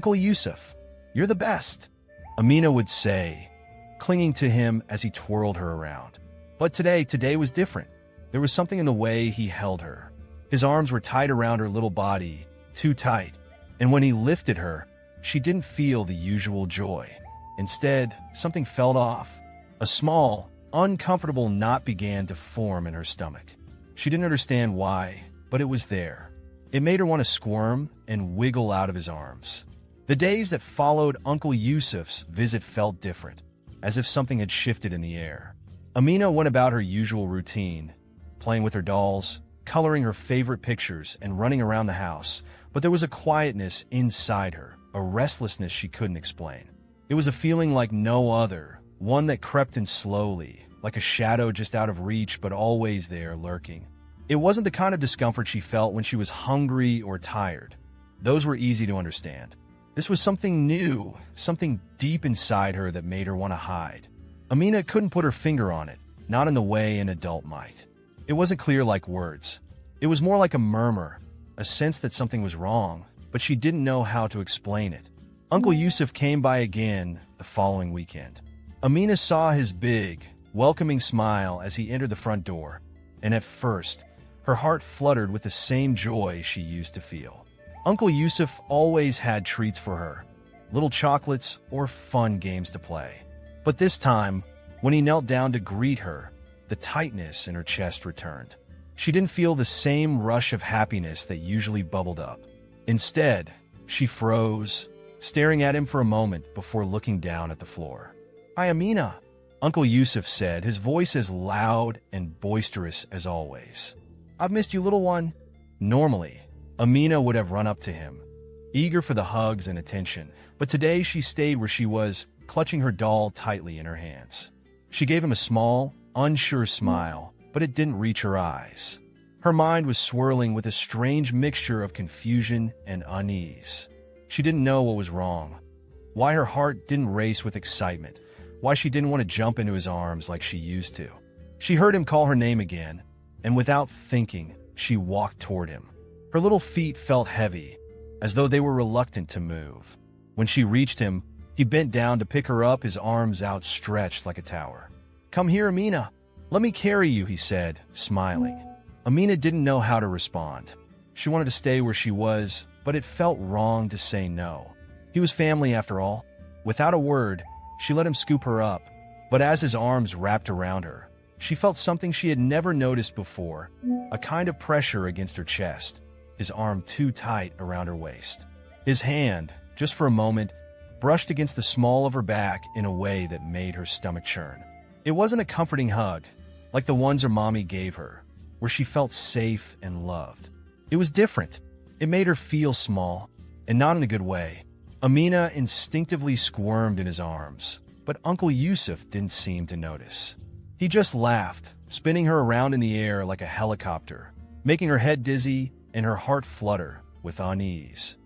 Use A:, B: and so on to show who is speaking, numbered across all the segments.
A: Uncle Yusuf, you're the best, Amina would say, clinging to him as he twirled her around. But today was different. There was something in the way he held her. His arms were tight around her little body, too tight, and when he lifted her, she didn't feel the usual joy. Instead, something fell off. A small, uncomfortable knot began to form in her stomach. She didn't understand why, but it was there. It made her want to squirm and wiggle out of his arms. The days that followed Uncle Yusuf's visit felt different, as if something had shifted in the air. Amina went about her usual routine, playing with her dolls, coloring her favorite pictures, and running around the house, but there was a quietness inside her, a restlessness she couldn't explain. It was a feeling like no other, one that crept in slowly, like a shadow just out of reach but always there lurking. It wasn't the kind of discomfort she felt when she was hungry or tired. Those were easy to understand. This was something new, something deep inside her that made her want to hide. Amina couldn't put her finger on it, not in the way an adult might. It wasn't clear like words. It was more like a murmur, a sense that something was wrong, but she didn't know how to explain it. Uncle Yusuf came by again the following weekend. Amina saw his big, welcoming smile as he entered the front door, and at first, her heart fluttered with the same joy she used to feel. Uncle Yusuf always had treats for her, little chocolates or fun games to play. But this time, when he knelt down to greet her, the tightness in her chest returned. She didn't feel the same rush of happiness that usually bubbled up. Instead, she froze, staring at him for a moment before looking down at the floor. "Hi, Amina," Uncle Yusuf said, his voice as loud and boisterous as always. "I've missed you, little one." Normally, Amina would have run up to him, eager for the hugs and attention, but today she stayed where she was, clutching her doll tightly in her hands. She gave him a small, unsure smile, but it didn't reach her eyes. Her mind was swirling with a strange mixture of confusion and unease. She didn't know what was wrong, why her heart didn't race with excitement, why she didn't want to jump into his arms like she used to. She heard him call her name again, and without thinking, she walked toward him. Her little feet felt heavy, as though they were reluctant to move. When she reached him, he bent down to pick her up, his arms outstretched like a tower. "Come here, Amina. Let me carry you," he said, smiling. Amina didn't know how to respond. She wanted to stay where she was, but it felt wrong to say no. He was family after all. Without a word, she let him scoop her up, but as his arms wrapped around her, she felt something she had never noticed before, a kind of pressure against her chest, his arm too tight around her waist. His hand, just for a moment, brushed against the small of her back in a way that made her stomach churn. It wasn't a comforting hug, like the ones her mommy gave her, where she felt safe and loved. It was different. It made her feel small, and not in a good way. Amina instinctively squirmed in his arms, but Uncle Yusuf didn't seem to notice. He just laughed, spinning her around in the air like a helicopter, making her head dizzy and her heart flutter with unease.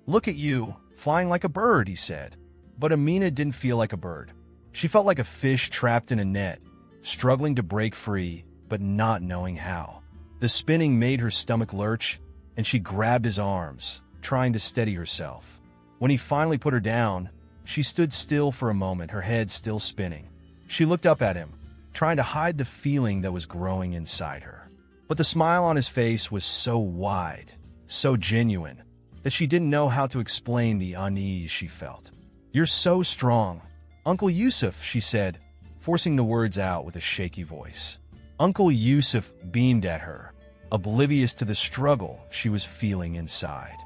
A: Look at you, flying like a bird," he said. But Amina didn't feel like a bird. She felt like a fish trapped in a net, struggling to break free, but not knowing how. The spinning made her stomach lurch, and she grabbed his arms, trying to steady herself. When he finally put her down, she stood still for a moment, her head still spinning. She looked up at him, trying to hide the feeling that was growing inside her. But the smile on his face was so wide, so genuine, that she didn't know how to explain the unease she felt. "You're so strong, Uncle Yusuf," she said, forcing the words out with a shaky voice. Uncle Yusuf beamed at her, oblivious to the struggle she was feeling inside.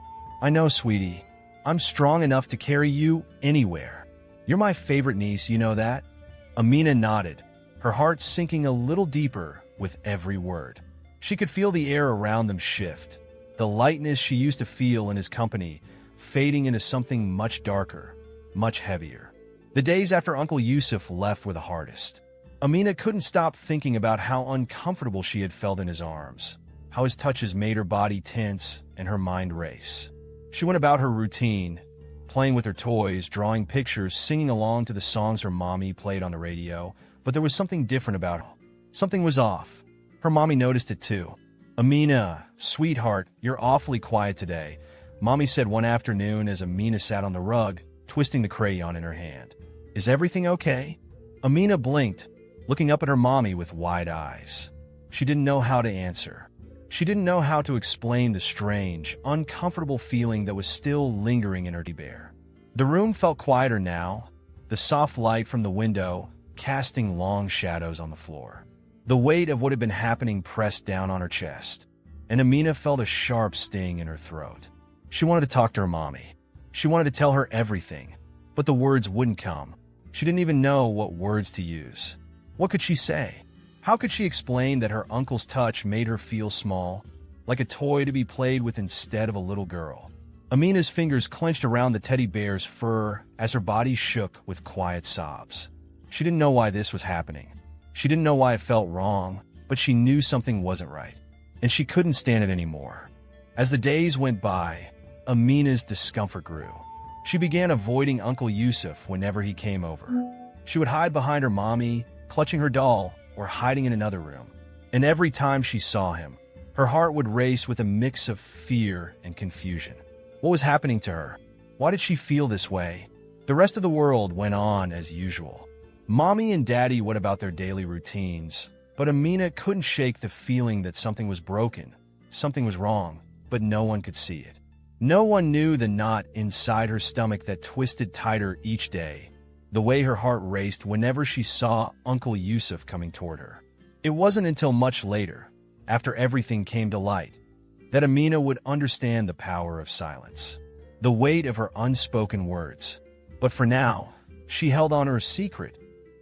A: "I know, sweetie. I'm strong enough to carry you anywhere. You're my favorite niece, you know that?" Amina nodded, her heart sinking a little deeper with every word. She could feel the air around them shift, the lightness she used to feel in his company fading into something much darker, much heavier. The days after Uncle Yusuf left were the hardest. Amina couldn't stop thinking about how uncomfortable she had felt in his arms, how his touches made her body tense and her mind race. She went about her routine, playing with her toys, drawing pictures, singing along to the songs her mommy played on the radio, but there was something different about her. Something was off. Her mommy noticed it too. "Amina, sweetheart, you're awfully quiet today. Mommy said one afternoon as Amina sat on the rug, twisting the crayon in her hand. "Is everything okay?" Amina blinked, looking up at her mommy with wide eyes. She didn't know how to answer. She didn't know how to explain the strange, uncomfortable feeling that was still lingering in her teddy bear. The room felt quieter now, the soft light from the window casting long shadows on the floor. The weight of what had been happening pressed down on her chest, and Amina felt a sharp sting in her throat. She wanted to talk to her mommy. She wanted to tell her everything, but the words wouldn't come. She didn't even know what words to use. What could she say? How could she explain that her uncle's touch made her feel small, like a toy to be played with instead of a little girl? Amina's fingers clenched around the teddy bear's fur as her body shook with quiet sobs. She didn't know why this was happening. She didn't know why it felt wrong, but she knew something wasn't right, and she couldn't stand it anymore. As the days went by, Amina's discomfort grew. She began avoiding Uncle Yusuf whenever he came over. She would hide behind her mommy, clutching her doll, or hiding in another room. And every time she saw him, her heart would race with a mix of fear and confusion. What was happening to her? Why did she feel this way? The rest of the world went on as usual. Mommy and Daddy went about their daily routines, but Amina couldn't shake the feeling that something was broken, something was wrong, but no one could see it. No one knew the knot inside her stomach that twisted tighter each day, the way her heart raced whenever she saw Uncle Yusuf coming toward her. It wasn't until much later, after everything came to light, that Amina would understand the power of silence, the weight of her unspoken words. But for now, she held on to her secret,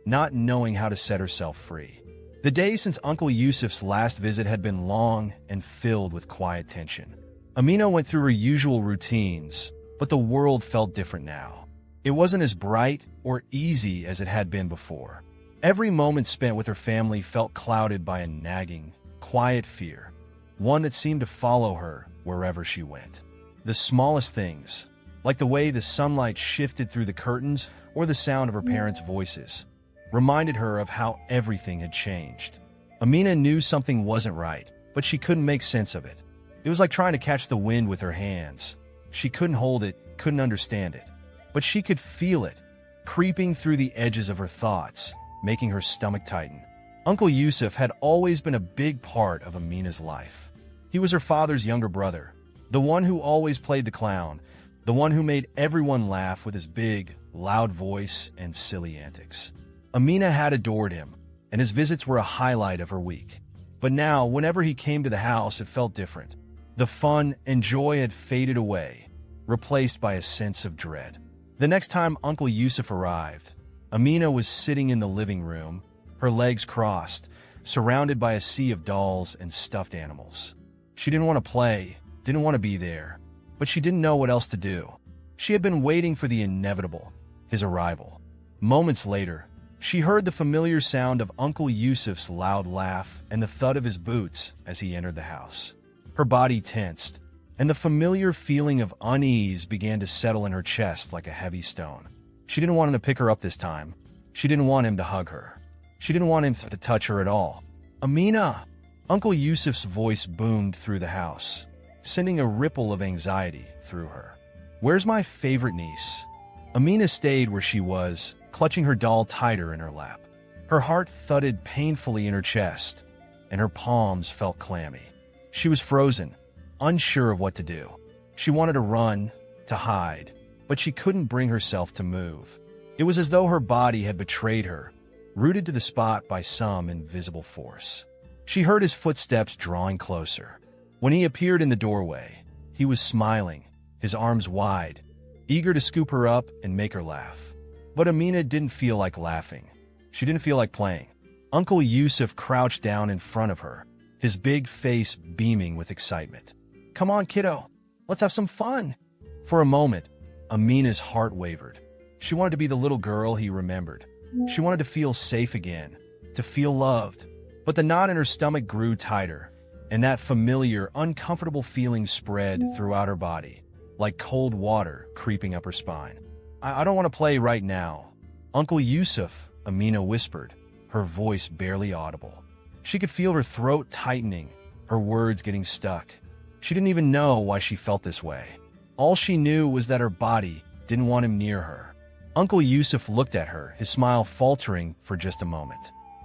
A: not knowing how to set herself free. The days since Uncle Yusuf's last visit had been long and filled with quiet tension. Amina went through her usual routines, but the world felt different now. It wasn't as bright or easy as it had been before. Every moment spent with her family felt clouded by a nagging, quiet fear, one that seemed to follow her wherever she went. The smallest things, like the way the sunlight shifted through the curtains or the sound of her parents' voices, reminded her of how everything had changed. Amina knew something wasn't right, but she couldn't make sense of it. It was like trying to catch the wind with her hands. She couldn't hold it, couldn't understand it, but she could feel it, creeping through the edges of her thoughts, making her stomach tighten. Uncle Yusuf had always been a big part of Amina's life. He was her father's younger brother, the one who always played the clown, the one who made everyone laugh with his big, loud voice and silly antics. Amina had adored him, and his visits were a highlight of her week. But now, whenever he came to the house, it felt different. The fun and joy had faded away, replaced by a sense of dread. The next time Uncle Yusuf arrived, Amina was sitting in the living room, her legs crossed, surrounded by a sea of dolls and stuffed animals. She didn't want to play, didn't want to be there, but she didn't know what else to do. She had been waiting for the inevitable, his arrival. Moments later, she heard the familiar sound of Uncle Yusuf's loud laugh and the thud of his boots as he entered the house. Her body tensed, and the familiar feeling of unease began to settle in her chest like a heavy stone. She didn't want him to pick her up this time. She didn't want him to hug her. She didn't want him to touch her at all. "Amina!" Uncle Yusuf's voice boomed through the house, sending a ripple of anxiety through her. "Where's my favorite niece?" Amina stayed where she was, clutching her doll tighter in her lap. Her heart thudded painfully in her chest, and her palms felt clammy. She was frozen, unsure of what to do. She wanted to run, to hide, but she couldn't bring herself to move. It was as though her body had betrayed her, rooted to the spot by some invisible force. She heard his footsteps drawing closer. When he appeared in the doorway, he was smiling, his arms wide, eager to scoop her up and make her laugh. But Amina didn't feel like laughing. She didn't feel like playing. Uncle Yusuf crouched down in front of her, his big face beaming with excitement. "Come on, kiddo. Let's have some fun." For a moment, Amina's heart wavered. She wanted to be the little girl he remembered. She wanted to feel safe again, to feel loved. But the knot in her stomach grew tighter, and that familiar, uncomfortable feeling spread throughout her body, like cold water creeping up her spine. I don't want to play right now." "Uncle Yusuf," Amina whispered, her voice barely audible. She could feel her throat tightening, her words getting stuck. She didn't even know why she felt this way. All she knew was that her body didn't want him near her. Uncle Yusuf looked at her, his smile faltering for just a moment.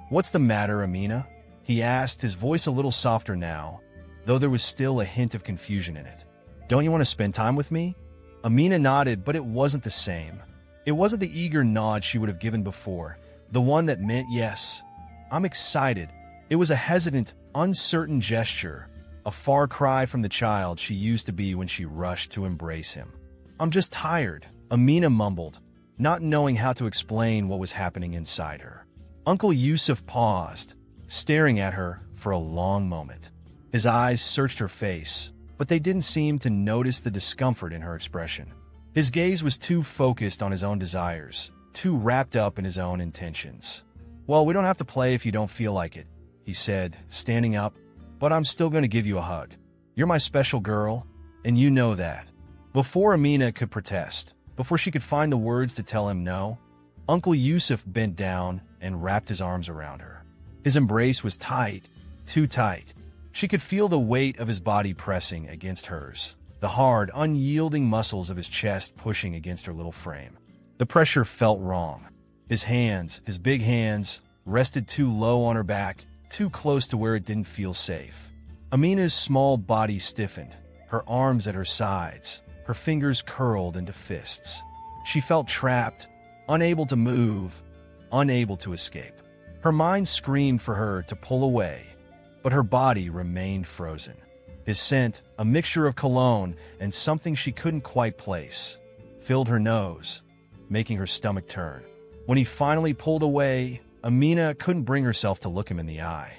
A: "What's the matter, Amina?" he asked, his voice a little softer now, though there was still a hint of confusion in it. "Don't you want to spend time with me?" Amina nodded, but it wasn't the same. It wasn't the eager nod she would have given before, the one that meant yes. "I'm excited." It was a hesitant, uncertain gesture, a far cry from the child she used to be when she rushed to embrace him. "I'm just tired," Amina mumbled, not knowing how to explain what was happening inside her. Uncle Yusuf paused, staring at her for a long moment. His eyes searched her face, but they didn't seem to notice the discomfort in her expression. His gaze was too focused on his own desires, too wrapped up in his own intentions. "Well, we don't have to play if you don't feel like it," he said, standing up, "but I'm still going to give you a hug. You're my special girl, and you know that." Before Amina could protest, before she could find the words to tell him no, Uncle Yusuf bent down and wrapped his arms around her. His embrace was tight, too tight. She could feel the weight of his body pressing against hers, the hard, unyielding muscles of his chest pushing against her little frame. The pressure felt wrong. His hands, his big hands, rested too low on her back, too close to where it didn't feel safe. Amina's small body stiffened, her arms at her sides, her fingers curled into fists. She felt trapped, unable to move, unable to escape. Her mind screamed for her to pull away, but her body remained frozen. His scent, a mixture of cologne and something she couldn't quite place, filled her nose, making her stomach turn. When he finally pulled away, Amina couldn't bring herself to look him in the eye.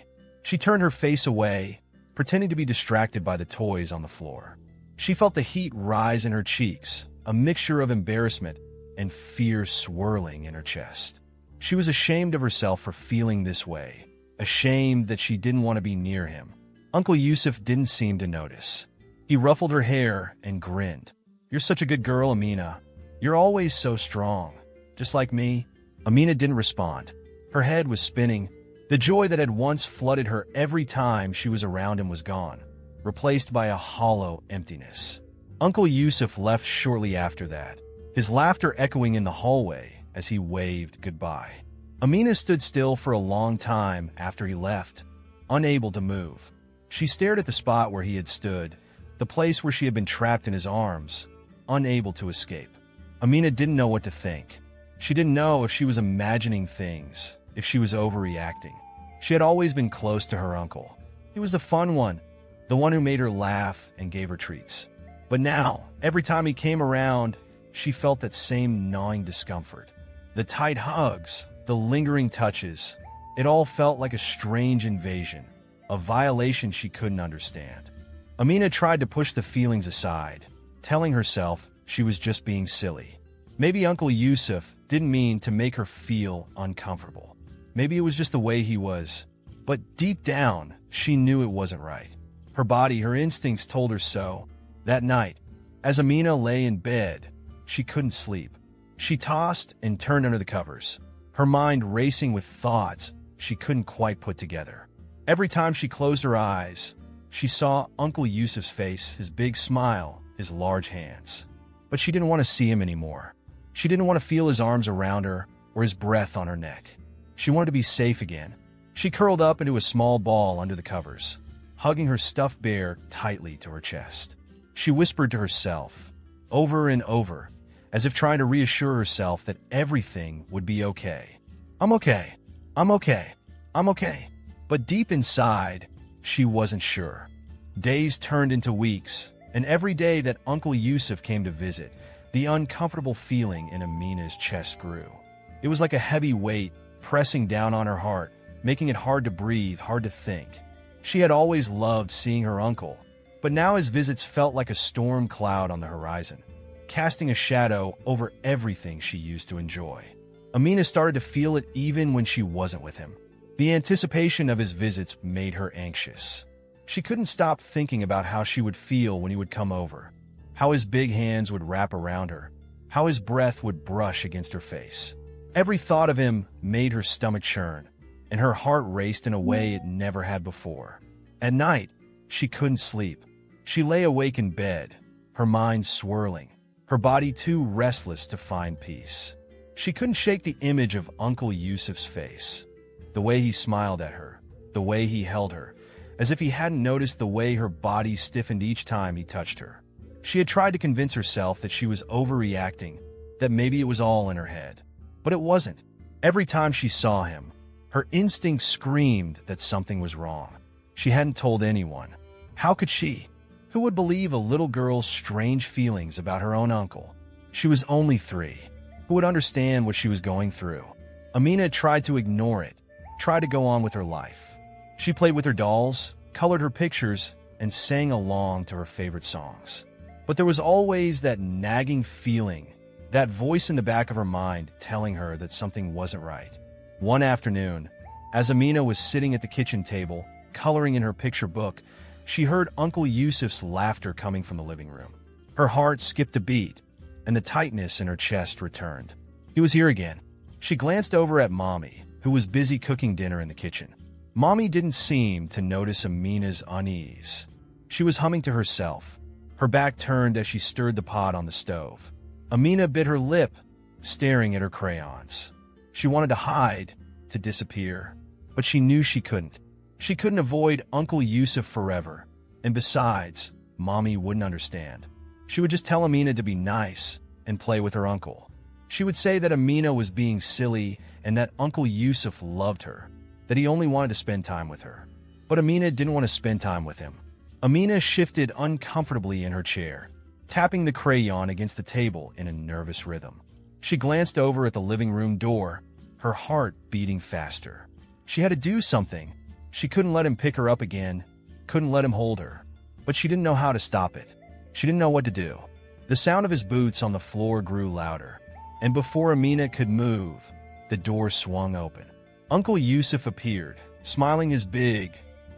A: She turned her face away, pretending to be distracted by the toys on the floor. She felt the heat rise in her cheeks, a mixture of embarrassment and fear swirling in her chest. She was ashamed of herself for feeling this way, ashamed that she didn't want to be near him. Uncle Yusuf didn't seem to notice. He ruffled her hair and grinned. "You're such a good girl, Amina. You're always so strong. Just like me." Amina didn't respond. Her head was spinning. The joy that had once flooded her every time she was around him was gone, replaced by a hollow emptiness. Uncle Yusuf left shortly after that, his laughter echoing in the hallway as he waved goodbye. Amina stood still for a long time after he left, unable to move. She stared at the spot where he had stood, the place where she had been trapped in his arms, unable to escape. Amina didn't know what to think. She didn't know if she was imagining things, if she was overreacting. She had always been close to her uncle. He was the fun one, the one who made her laugh and gave her treats. But now, every time he came around, she felt that same gnawing discomfort. The tight hugs, the lingering touches, it all felt like a strange invasion, a violation she couldn't understand. Amina tried to push the feelings aside, telling herself she was just being silly. Maybe Uncle Yusuf didn't mean to make her feel uncomfortable. Maybe it was just the way he was. But deep down, she knew it wasn't right. Her body, her instincts told her so. That night, as Amina lay in bed, she couldn't sleep. She tossed and turned under the covers, her mind racing with thoughts she couldn't quite put together. Every time she closed her eyes, she saw Uncle Yusuf's face, his big smile, his large hands. But she didn't want to see him anymore. She didn't want to feel his arms around her or his breath on her neck. She wanted to be safe again. She curled up into a small ball under the covers, hugging her stuffed bear tightly to her chest. She whispered to herself, over and over, as if trying to reassure herself that everything would be okay. "I'm okay. I'm okay. I'm okay." But deep inside, she wasn't sure. Days turned into weeks, and every day that Uncle Yusuf came to visit, the uncomfortable feeling in Amina's chest grew. It was like a heavy weight pressing down on her heart, making it hard to breathe, hard to think. She had always loved seeing her uncle, but now his visits felt like a storm cloud on the horizon, casting a shadow over everything she used to enjoy. Amina started to feel it even when she wasn't with him. The anticipation of his visits made her anxious. She couldn't stop thinking about how she would feel when he would come over, how his big hands would wrap around her, how his breath would brush against her face. Every thought of him made her stomach churn, and her heart raced in a way it never had before. At night, she couldn't sleep. She lay awake in bed, her mind swirling, her body too restless to find peace. She couldn't shake the image of Uncle Yusuf's face, the way he smiled at her, the way he held her, as if he hadn't noticed the way her body stiffened each time he touched her. She had tried to convince herself that she was overreacting, that maybe it was all in her head. But it wasn't. Every time she saw him, her instinct screamed that something was wrong. She hadn't told anyone. How could she? Who would believe a little girl's strange feelings about her own uncle? She was only 3. Who would understand what she was going through? Amina tried to ignore it, tried to go on with her life. She played with her dolls, colored her pictures, and sang along to her favorite songs. But there was always that nagging feeling, that voice in the back of her mind telling her that something wasn't right. One afternoon, as Amina was sitting at the kitchen table, coloring in her picture book, she heard Uncle Yusuf's laughter coming from the living room. Her heart skipped a beat, and the tightness in her chest returned. He was here again. She glanced over at Mommy, who was busy cooking dinner in the kitchen. Mommy didn't seem to notice Amina's unease. She was humming to herself, her back turned as she stirred the pot on the stove. Amina bit her lip, staring at her crayons. She wanted to hide, to disappear, but she knew she couldn't. She couldn't avoid Uncle Yusuf forever, and besides, Mommy wouldn't understand. She would just tell Amina to be nice and play with her uncle. She would say that Amina was being silly and that Uncle Yusuf loved her, that he only wanted to spend time with her. But Amina didn't want to spend time with him. Amina shifted uncomfortably in her chair, tapping the crayon against the table in a nervous rhythm. She glanced over at the living room door, her heart beating faster. She had to do something. She couldn't let him pick her up again, couldn't let him hold her. But she didn't know how to stop it. She didn't know what to do. The sound of his boots on the floor grew louder, and before Amina could move, the door swung open. Uncle Yusuf appeared, smiling his big,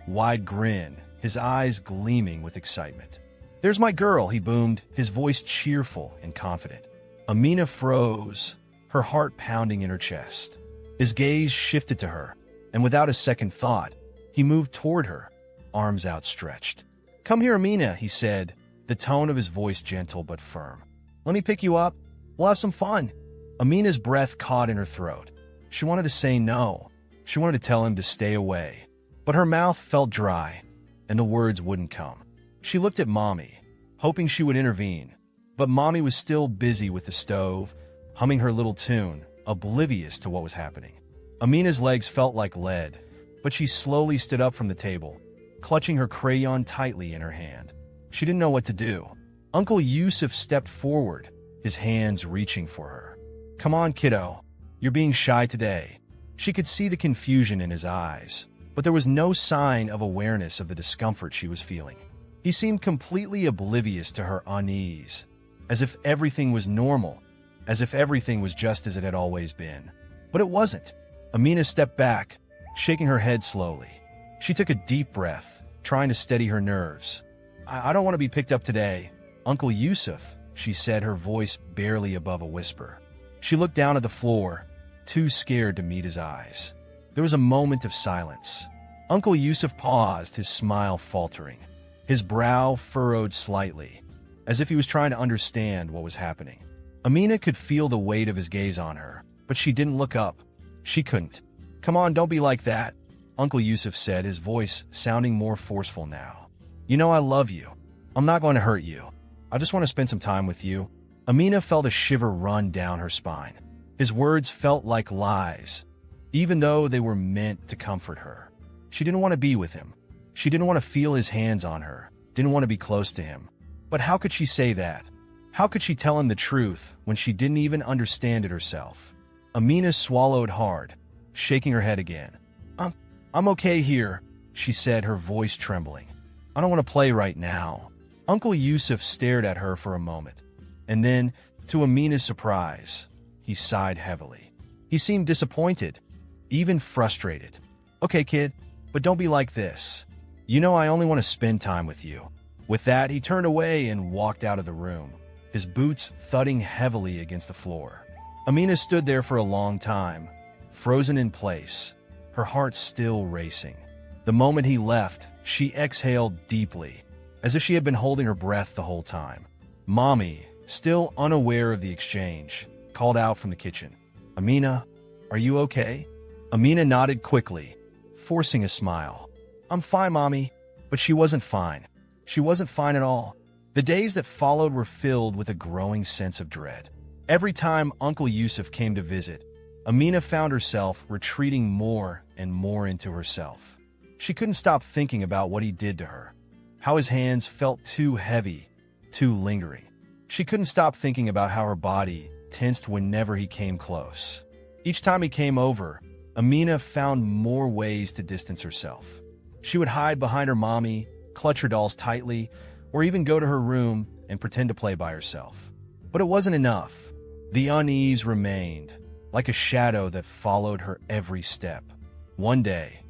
A: wide grin, his eyes gleaming with excitement. "There's my girl," he boomed, his voice cheerful and confident. Amina froze, her heart pounding in her chest. His gaze shifted to her, and without a second thought, he moved toward her, arms outstretched. "Come here, Amina," he said, the tone of his voice gentle but firm. "Let me pick you up. We'll have some fun." Amina's breath caught in her throat. She wanted to say no. She wanted to tell him to stay away. But her mouth felt dry, and the words wouldn't come. She looked at Mommy, hoping she would intervene. But Mommy was still busy with the stove, humming her little tune, oblivious to what was happening. Amina's legs felt like lead, but she slowly stood up from the table, clutching her crayon tightly in her hand. She didn't know what to do. Uncle Yusuf stepped forward, his hands reaching for her. "Come on, kiddo. You're being shy today." She could see the confusion in his eyes, but there was no sign of awareness of the discomfort she was feeling. He seemed completely oblivious to her unease, as if everything was normal, as if everything was just as it had always been. But it wasn't. Amina stepped back, shaking her head slowly. She took a deep breath, trying to steady her nerves. I don't want to be picked up today, Uncle Yusuf," she said, her voice barely above a whisper. She looked down at the floor, too scared to meet his eyes. There was a moment of silence. Uncle Yusuf paused, his smile faltering. His brow furrowed slightly, as if he was trying to understand what was happening. Amina could feel the weight of his gaze on her, but she didn't look up. She couldn't. "Come on, don't be like that," Uncle Yusuf said, his voice sounding more forceful now. "You know I love you. I'm not going to hurt you. I just want to spend some time with you." Amina felt a shiver run down her spine. His words felt like lies, even though they were meant to comfort her. She didn't want to be with him. She didn't want to feel his hands on her, didn't want to be close to him. But how could she say that? How could she tell him the truth when she didn't even understand it herself? Amina swallowed hard, shaking her head again. I'm okay here," she said, her voice trembling. "I don't want to play right now." Uncle Yusuf stared at her for a moment, and then, to Amina's surprise, he sighed heavily. He seemed disappointed, even frustrated. "Okay, kid, but don't be like this. You know I only want to spend time with you." With that, he turned away and walked out of the room, his boots thudding heavily against the floor. Amina stood there for a long time, frozen in place, her heart still racing. The moment he left, she exhaled deeply, as if she had been holding her breath the whole time. Mommy, still unaware of the exchange, called out from the kitchen. Amina, are you okay? Amina nodded quickly, forcing a smile. I'm fine, Mommy. But she wasn't fine. She wasn't fine at all. The days that followed were filled with a growing sense of dread. Every time Uncle Yusuf came to visit, Amina found herself retreating more and more into herself. She couldn't stop thinking about what he did to her, how his hands felt too heavy, too lingering. She couldn't stop thinking about how her body tensed whenever he came close. Each time he came over, Amina found more ways to distance herself. She would hide behind her mommy, clutch her dolls tightly, or even go to her room and pretend to play by herself. But it wasn't enough. The unease remained, like a shadow that followed her every step. One day,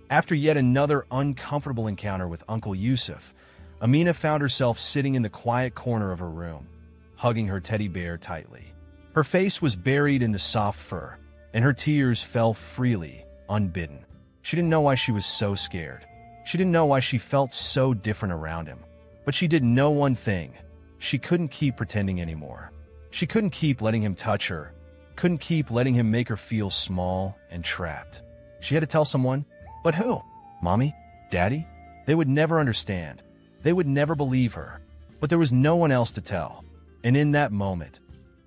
A: after yet another uncomfortable encounter with Uncle Yusuf, Amina found herself sitting in the quiet corner of her room, hugging her teddy bear tightly. Her face was buried in the soft fur, and her tears fell freely, unbidden. She didn't know why she was so scared. She didn't know why she felt so different around him. But she did know one thing. She couldn't keep pretending anymore. She couldn't keep letting him touch her, couldn't keep letting him make her feel small and trapped. She had to tell someone. But who? Mommy? Daddy? They would never understand. They would never believe her. But there was no one else to tell. And in that moment,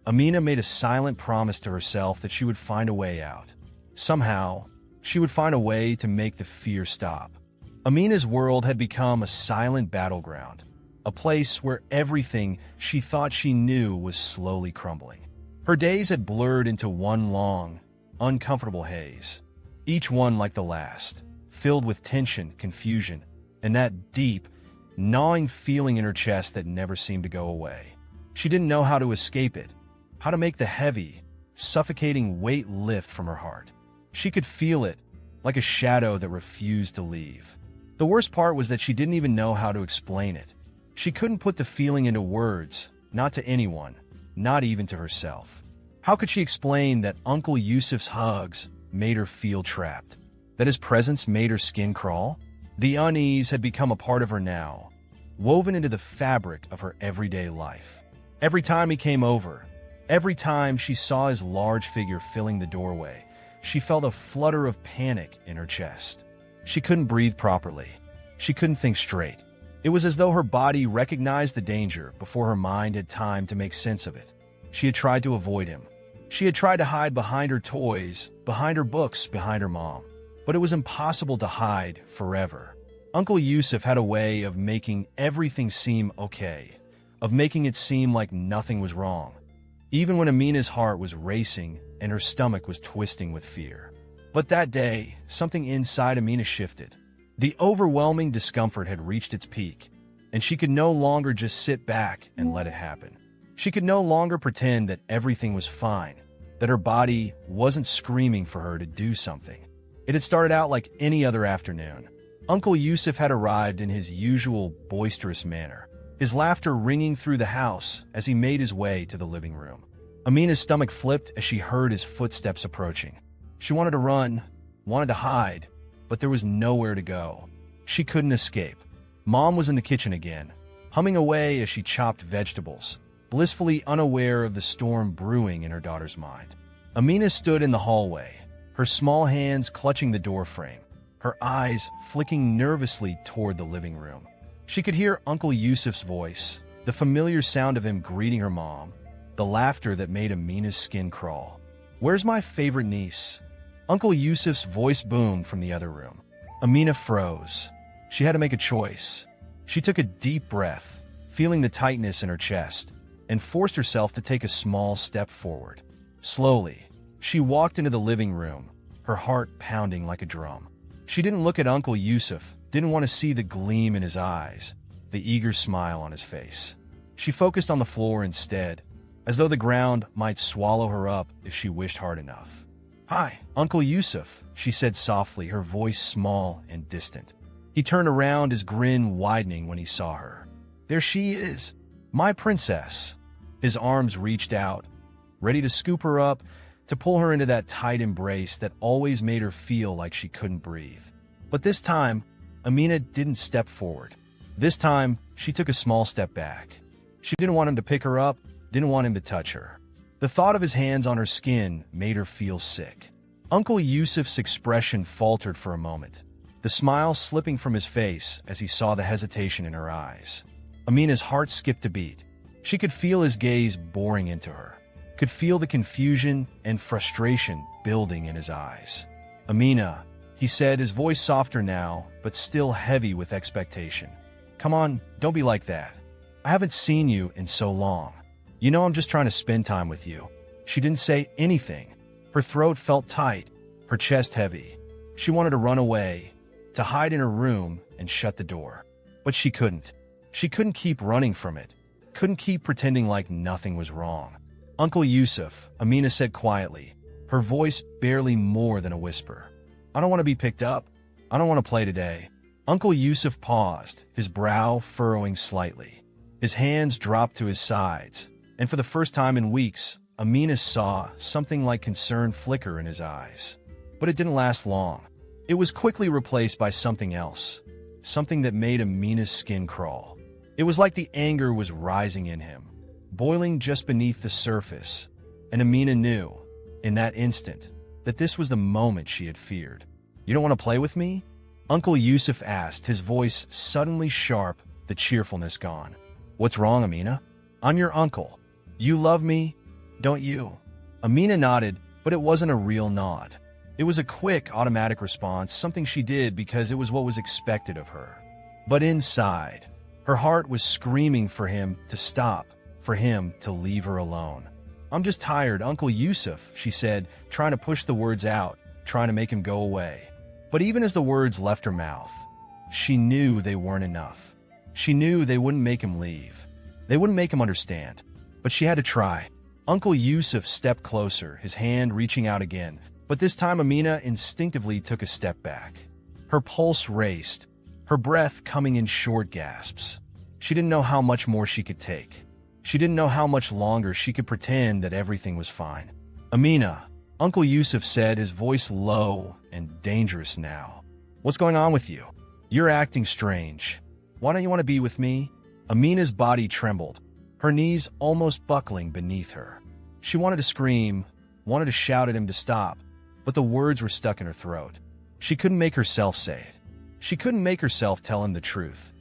A: Amina made a silent promise to herself that she would find a way out. Somehow, she would find a way to make the fear stop. Amina's world had become a silent battleground, a place where everything she thought she knew was slowly crumbling. Her days had blurred into one long, uncomfortable haze, each one like the last, filled with tension, confusion, and that deep, gnawing feeling in her chest that never seemed to go away. She didn't know how to escape it, how to make the heavy, suffocating weight lift from her heart. She could feel it, like a shadow that refused to leave. The worst part was that she didn't even know how to explain it. She couldn't put the feeling into words, not to anyone, not even to herself. How could she explain that Uncle Yusuf's hugs made her feel trapped? That his presence made her skin crawl? The unease had become a part of her now, woven into the fabric of her everyday life. Every time he came over, every time she saw his large figure filling the doorway, she felt a flutter of panic in her chest. She couldn't breathe properly. She couldn't think straight. It was as though her body recognized the danger before her mind had time to make sense of it. She had tried to avoid him. She had tried to hide behind her toys, behind her books, behind her mom. But it was impossible to hide forever. Uncle Yusuf had a way of making everything seem okay, of making it seem like nothing was wrong, even when Amina's heart was racing and her stomach was twisting with fear. But that day, something inside Amina shifted. The overwhelming discomfort had reached its peak, and she could no longer just sit back and let it happen. She could no longer pretend that everything was fine, that her body wasn't screaming for her to do something. It had started out like any other afternoon. Uncle Yusuf had arrived in his usual boisterous manner, his laughter ringing through the house as he made his way to the living room. Amina's stomach flipped as she heard his footsteps approaching. She wanted to run, wanted to hide, but there was nowhere to go. She couldn't escape. Mom was in the kitchen again, humming away as she chopped vegetables, blissfully unaware of the storm brewing in her daughter's mind. Amina stood in the hallway, her small hands clutching the doorframe, her eyes flicking nervously toward the living room. She could hear Uncle Yusuf's voice, the familiar sound of him greeting her mom, the laughter that made Amina's skin crawl. "Where's my favorite niece?" Uncle Yusuf's voice boomed from the other room. Amina froze. She had to make a choice. She took a deep breath, feeling the tightness in her chest, and forced herself to take a small step forward. Slowly, she walked into the living room, her heart pounding like a drum. She didn't look at Uncle Yusuf, didn't want to see the gleam in his eyes, the eager smile on his face. She focused on the floor instead, as though the ground might swallow her up if she wished hard enough. "Hi, Uncle Yusuf," she said softly, her voice small and distant. He turned around, his grin widening when he saw her. "There she is, my princess." His arms reached out, ready to scoop her up, to pull her into that tight embrace that always made her feel like she couldn't breathe. But this time, Amina didn't step forward. This time, she took a small step back. She didn't want him to pick her up, didn't want him to touch her. The thought of his hands on her skin made her feel sick. Uncle Yusuf's expression faltered for a moment, the smile slipping from his face as he saw the hesitation in her eyes. Amina's heart skipped a beat. She could feel his gaze boring into her, could feel the confusion and frustration building in his eyes. "Amina," he said, his voice softer now, but still heavy with expectation. "Come on, don't be like that. I haven't seen you in so long. You know I'm just trying to spend time with you." She didn't say anything. Her throat felt tight, her chest heavy. She wanted to run away, to hide in her room and shut the door. But she couldn't. She couldn't keep running from it, couldn't keep pretending like nothing was wrong. "Uncle Yusuf," Amina said quietly, her voice barely more than a whisper. "I don't want to be picked up. I don't want to play today." Uncle Yusuf paused, his brow furrowing slightly. His hands dropped to his sides, and for the first time in weeks, Amina saw something like concern flicker in his eyes. But it didn't last long. It was quickly replaced by something else, something that made Amina's skin crawl. It was like the anger was rising in him, boiling just beneath the surface, and Amina knew, in that instant, that this was the moment she had feared. "You don't want to play with me?" Uncle Yusuf asked, his voice suddenly sharp, the cheerfulness gone. "What's wrong, Amina? I'm your uncle. You love me, don't you?" Amina nodded, but it wasn't a real nod. It was a quick, automatic response, something she did because it was what was expected of her. But inside, her heart was screaming for him to stop, for him to leave her alone. "I'm just tired, Uncle Yusuf," she said, trying to push the words out, trying to make him go away. But even as the words left her mouth, she knew they weren't enough. She knew they wouldn't make him leave. They wouldn't make him understand. But she had to try. Uncle Yusuf stepped closer, his hand reaching out again, but this time Amina instinctively took a step back. Her pulse raced, her breath coming in short gasps. She didn't know how much more she could take. She didn't know how much longer she could pretend that everything was fine. "Amina," Uncle Yusuf said, his voice low and dangerous now. "What's going on with you? You're acting strange. Why don't you want to be with me?" Amina's body trembled, her knees almost buckling beneath her. She wanted to scream, wanted to shout at him to stop, but the words were stuck in her throat. She couldn't make herself say it. She couldn't make herself tell him the truth.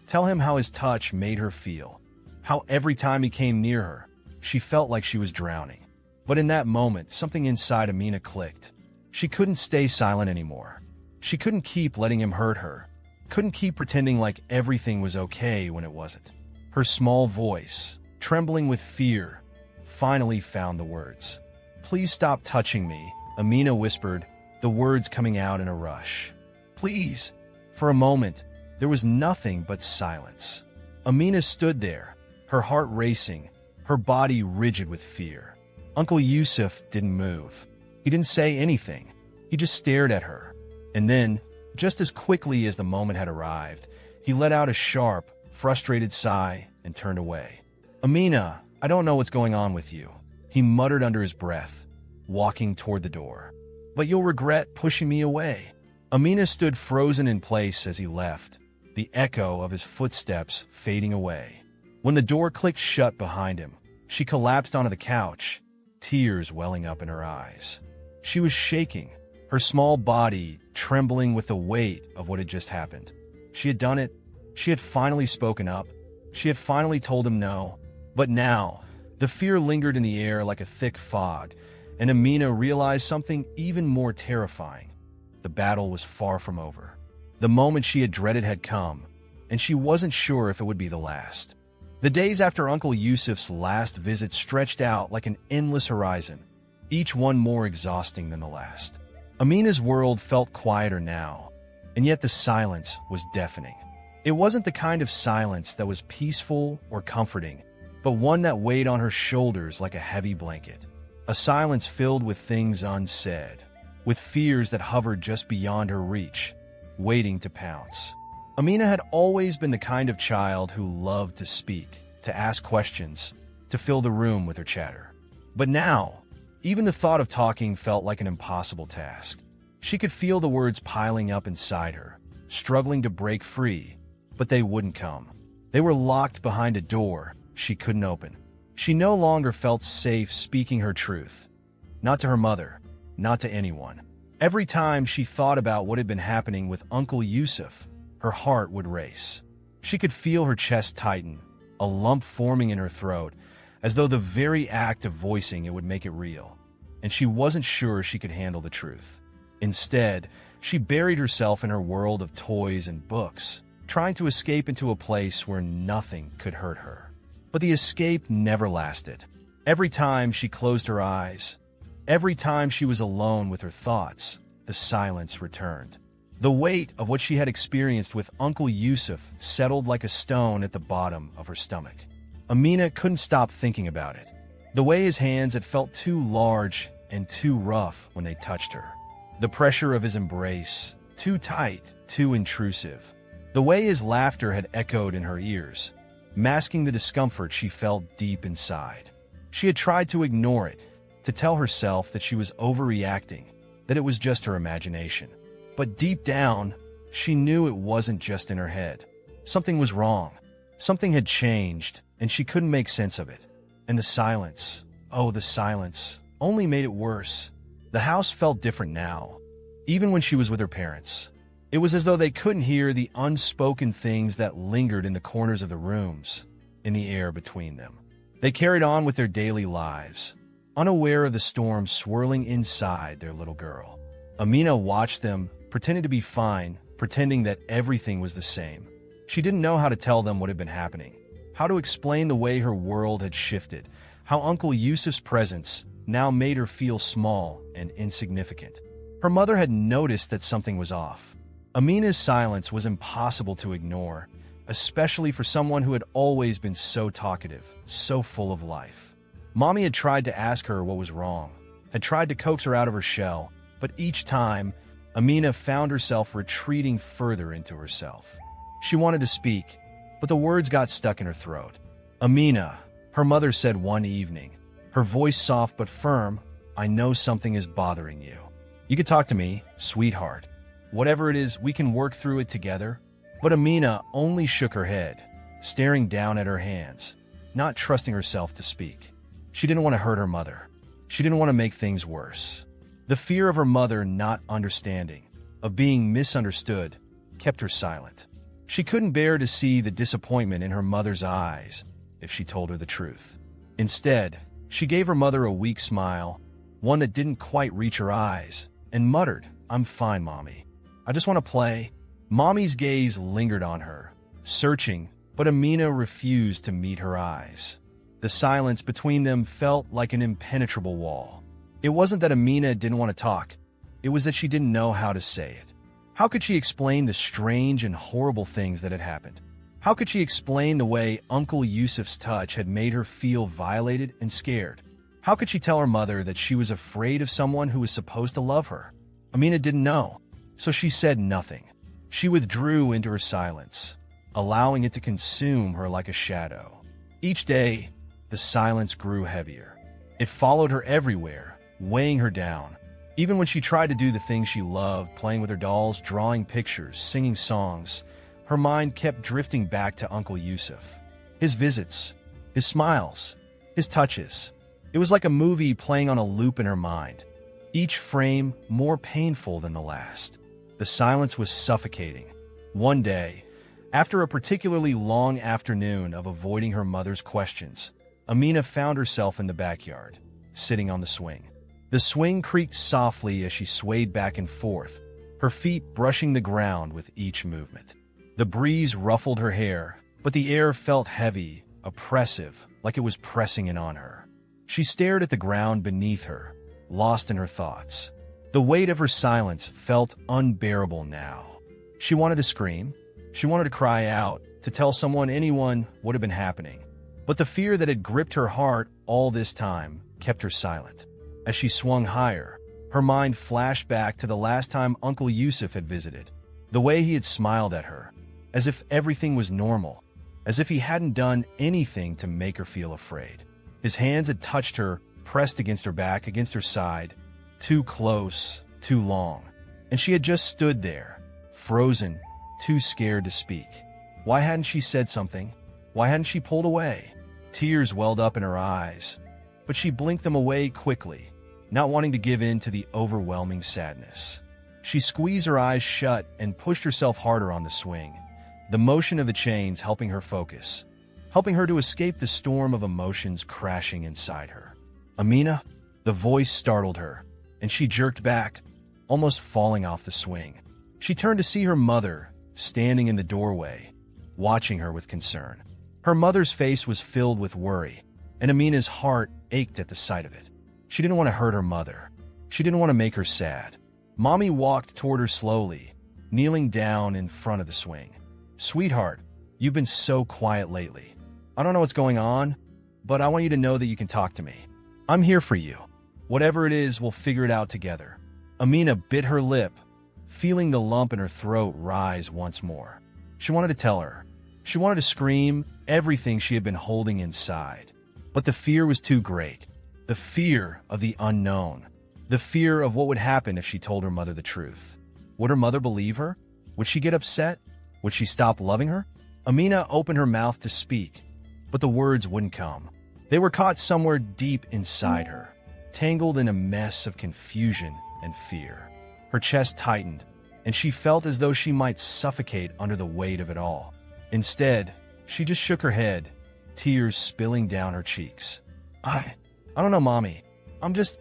A: Tell him how his touch made her feel, how every time he came near her, she felt like she was drowning. But in that moment, something inside Amina clicked. She couldn't stay silent anymore. She couldn't keep letting him hurt her, couldn't keep pretending like everything was okay when it wasn't. Her small voice, trembling with fear, finally found the words. "Please stop touching me," Amina whispered, the words coming out in a rush. "Please." For a moment, there was nothing but silence. Amina stood there, her heart racing, her body rigid with fear. Uncle Yusuf didn't move. He didn't say anything. He just stared at her. And then, just as quickly as the moment had arrived, he let out a sharp, frustrated sigh and turned away. "Amina, I don't know what's going on with you," he muttered under his breath, walking toward the door. "But you'll regret pushing me away." Amina stood frozen in place as he left, the echo of his footsteps fading away. When the door clicked shut behind him, she collapsed onto the couch, tears welling up in her eyes. She was shaking, her small body trembling with the weight of what had just happened. She had done it. She had finally spoken up. She had finally told him no. But now, the fear lingered in the air like a thick fog, and Amina realized something even more terrifying. The battle was far from over. The moment she had dreaded had come, and she wasn't sure if it would be the last. The days after Uncle Yusuf's last visit stretched out like an endless horizon, each one more exhausting than the last. Amina's world felt quieter now, and yet the silence was deafening. It wasn't the kind of silence that was peaceful or comforting, but one that weighed on her shoulders like a heavy blanket. A silence filled with things unsaid, with fears that hovered just beyond her reach, waiting to pounce. Amina had always been the kind of child who loved to speak, to ask questions, to fill the room with her chatter. But now, even the thought of talking felt like an impossible task. She could feel the words piling up inside her, struggling to break free, but they wouldn't come. They were locked behind a door, she couldn't open. She no longer felt safe speaking her truth. Not to her mother, not to anyone. Every time she thought about what had been happening with Uncle Yusuf, her heart would race. She could feel her chest tighten, a lump forming in her throat, as though the very act of voicing it would make it real. And she wasn't sure she could handle the truth. Instead, she buried herself in her world of toys and books, trying to escape into a place where nothing could hurt her. But the escape never lasted. Every time she closed her eyes, every time she was alone with her thoughts, the silence returned. The weight of what she had experienced with Uncle Yusuf settled like a stone at the bottom of her stomach. Amina couldn't stop thinking about it. The way his hands had felt too large and too rough when they touched her. The pressure of his embrace, too tight, too intrusive. The way his laughter had echoed in her ears, masking the discomfort she felt deep inside. She had tried to ignore it, to tell herself that she was overreacting, that it was just her imagination. But deep down, she knew it wasn't just in her head. Something was wrong. Something had changed, and she couldn't make sense of it. And the silence, oh, the silence, only made it worse. The house felt different now, even when she was with her parents. It was as though they couldn't hear the unspoken things that lingered in the corners of the rooms, in the air between them. They carried on with their daily lives, unaware of the storm swirling inside their little girl. Amina watched them, pretending to be fine, pretending that everything was the same. She didn't know how to tell them what had been happening, how to explain the way her world had shifted, how Uncle Yusuf's presence now made her feel small and insignificant. Her mother had noticed that something was off. Amina's silence was impossible to ignore, especially for someone who had always been so talkative, so full of life. Mommy had tried to ask her what was wrong, had tried to coax her out of her shell, but each time, Amina found herself retreating further into herself. She wanted to speak, but the words got stuck in her throat. "Amina," her mother said one evening, her voice soft but firm, "I know something is bothering you. You can talk to me, sweetheart. Whatever it is, we can work through it together." But Amina only shook her head, staring down at her hands, not trusting herself to speak. She didn't want to hurt her mother. She didn't want to make things worse. The fear of her mother not understanding, of being misunderstood, kept her silent. She couldn't bear to see the disappointment in her mother's eyes if she told her the truth. Instead, she gave her mother a weak smile, one that didn't quite reach her eyes, and muttered, "I'm fine, Mommy. I just want to play." Mommy's gaze lingered on her, searching, but Amina refused to meet her eyes. The silence between them felt like an impenetrable wall. It wasn't that Amina didn't want to talk. It was that she didn't know how to say it. How could she explain the strange and horrible things that had happened? How could she explain the way Uncle Yusuf's touch had made her feel violated and scared? How could she tell her mother that she was afraid of someone who was supposed to love her? Amina didn't know, so she said nothing. She withdrew into her silence, allowing it to consume her like a shadow. Each day, the silence grew heavier. It followed her everywhere, weighing her down. Even when she tried to do the things she loved, playing with her dolls, drawing pictures, singing songs, her mind kept drifting back to Uncle Yusuf. His visits, his smiles, his touches. It was like a movie playing on a loop in her mind, each frame more painful than the last. The silence was suffocating. One day, after a particularly long afternoon of avoiding her mother's questions, Amina found herself in the backyard, sitting on the swing. The swing creaked softly as she swayed back and forth, her feet brushing the ground with each movement. The breeze ruffled her hair, but the air felt heavy, oppressive, like it was pressing in on her. She stared at the ground beneath her, lost in her thoughts. The weight of her silence felt unbearable now. She wanted to scream. She wanted to cry out, to tell someone, anyone, what had been happening. But the fear that had gripped her heart all this time kept her silent. As she swung higher, her mind flashed back to the last time Uncle Yusuf had visited. The way he had smiled at her, as if everything was normal, as if he hadn't done anything to make her feel afraid. His hands had touched her, pressed against her back, against her side, too close, too long. And she had just stood there, frozen, too scared to speak. Why hadn't she said something? Why hadn't she pulled away? Tears welled up in her eyes, but she blinked them away quickly, not wanting to give in to the overwhelming sadness. She squeezed her eyes shut and pushed herself harder on the swing, the motion of the chains helping her focus, helping her to escape the storm of emotions crashing inside her. "Amina?" The voice startled her, and she jerked back, almost falling off the swing. She turned to see her mother, standing in the doorway, watching her with concern. Her mother's face was filled with worry, and Amina's heart ached at the sight of it. She didn't want to hurt her mother. She didn't want to make her sad. Mommy walked toward her slowly, kneeling down in front of the swing. "Sweetheart, you've been so quiet lately. I don't know what's going on, but I want you to know that you can talk to me. I'm here for you. Whatever it is, we'll figure it out together." Amina bit her lip, feeling the lump in her throat rise once more. She wanted to tell her. She wanted to scream everything she had been holding inside. But the fear was too great. The fear of the unknown. The fear of what would happen if she told her mother the truth. Would her mother believe her? Would she get upset? Would she stop loving her? Amina opened her mouth to speak, but the words wouldn't come. They were caught somewhere deep inside her, tangled in a mess of confusion and fear. Her chest tightened, and she felt as though she might suffocate under the weight of it all. Instead, she just shook her head, tears spilling down her cheeks. I don't know, Mommy. I'm just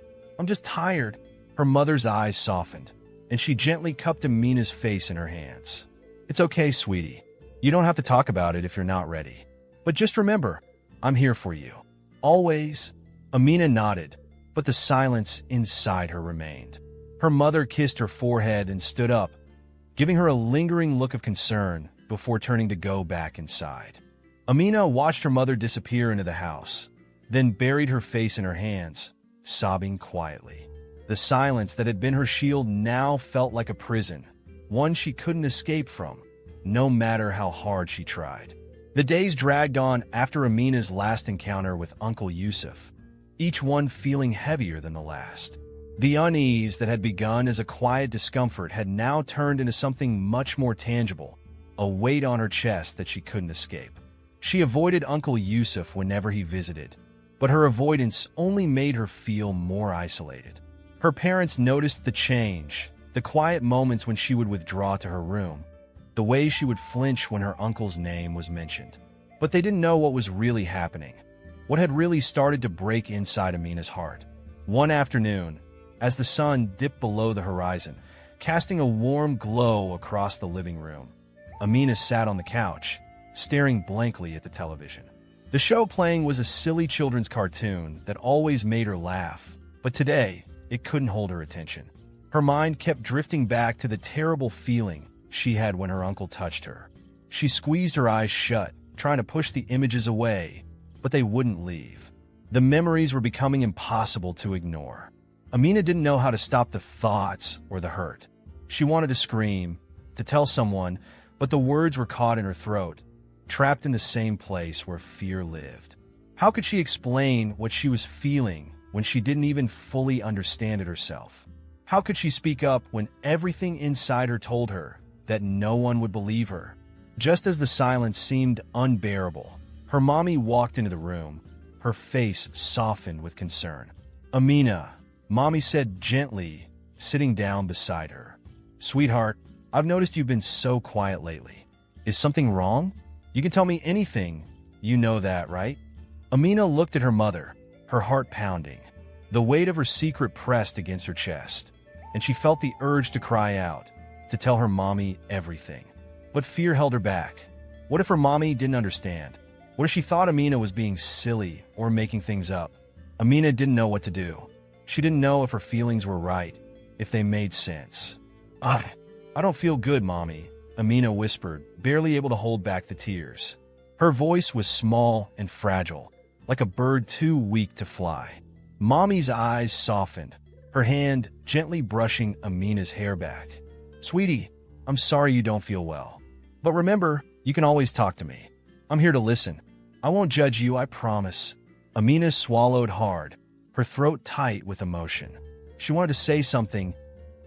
A: tired." Her mother's eyes softened, and she gently cupped Amina's face in her hands. "It's okay, sweetie. You don't have to talk about it if you're not ready. But just remember, I'm here for you. Always." Amina nodded, but the silence inside her remained. Her mother kissed her forehead and stood up, giving her a lingering look of concern before turning to go back inside. Amina watched her mother disappear into the house, then buried her face in her hands, sobbing quietly. The silence that had been her shield now felt like a prison, one she couldn't escape from, no matter how hard she tried. The days dragged on after Amina's last encounter with Uncle Yusuf, each one feeling heavier than the last. The unease that had begun as a quiet discomfort had now turned into something much more tangible, a weight on her chest that she couldn't escape. She avoided Uncle Yusuf whenever he visited, but her avoidance only made her feel more isolated. Her parents noticed the change, the quiet moments when she would withdraw to her room, the way she would flinch when her uncle's name was mentioned. But they didn't know what was really happening, what had really started to break inside Amina's heart. One afternoon, as the sun dipped below the horizon, casting a warm glow across the living room, Amina sat on the couch, staring blankly at the television. The show playing was a silly children's cartoon that always made her laugh, but today, it couldn't hold her attention. Her mind kept drifting back to the terrible feeling she had when her uncle touched her. She squeezed her eyes shut, trying to push the images away, but they wouldn't leave. The memories were becoming impossible to ignore. Amina didn't know how to stop the thoughts or the hurt. She wanted to scream, to tell someone, but the words were caught in her throat, trapped in the same place where fear lived. How could she explain what she was feeling when she didn't even fully understand it herself? How could she speak up when everything inside her told her that no one would believe her? Just as the silence seemed unbearable, her mommy walked into the room, her face softened with concern. "Amina," Mommy said gently, sitting down beside her. "Sweetheart, I've noticed you've been so quiet lately. Is something wrong? You can tell me anything. You know that, right?" Amina looked at her mother, her heart pounding. The weight of her secret pressed against her chest, and she felt the urge to cry out, to tell her mommy everything. But fear held her back. What if her mommy didn't understand? What if she thought Amina was being silly or making things up? Amina didn't know what to do. She didn't know if her feelings were right, if they made sense. I don't feel good, Mommy," Amina whispered, barely able to hold back the tears. Her voice was small and fragile, like a bird too weak to fly. Mommy's eyes softened, her hand gently brushing Amina's hair back. "Sweetie, I'm sorry you don't feel well. But remember, you can always talk to me. I'm here to listen. I won't judge you, I promise." Amina swallowed hard, her throat tight with emotion. She wanted to say something,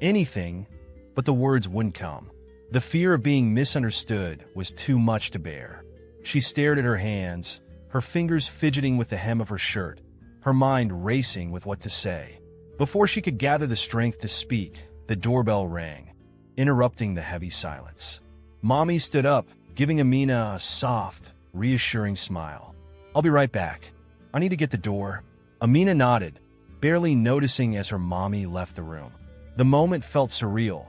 A: anything, but the words wouldn't come. The fear of being misunderstood was too much to bear. She stared at her hands, her fingers fidgeting with the hem of her shirt, her mind racing with what to say. Before she could gather the strength to speak, the doorbell rang, interrupting the heavy silence. Mommy stood up, giving Amina a soft, reassuring smile. "I'll be right back. I need to get the door." Amina nodded, barely noticing as her mommy left the room. The moment felt surreal,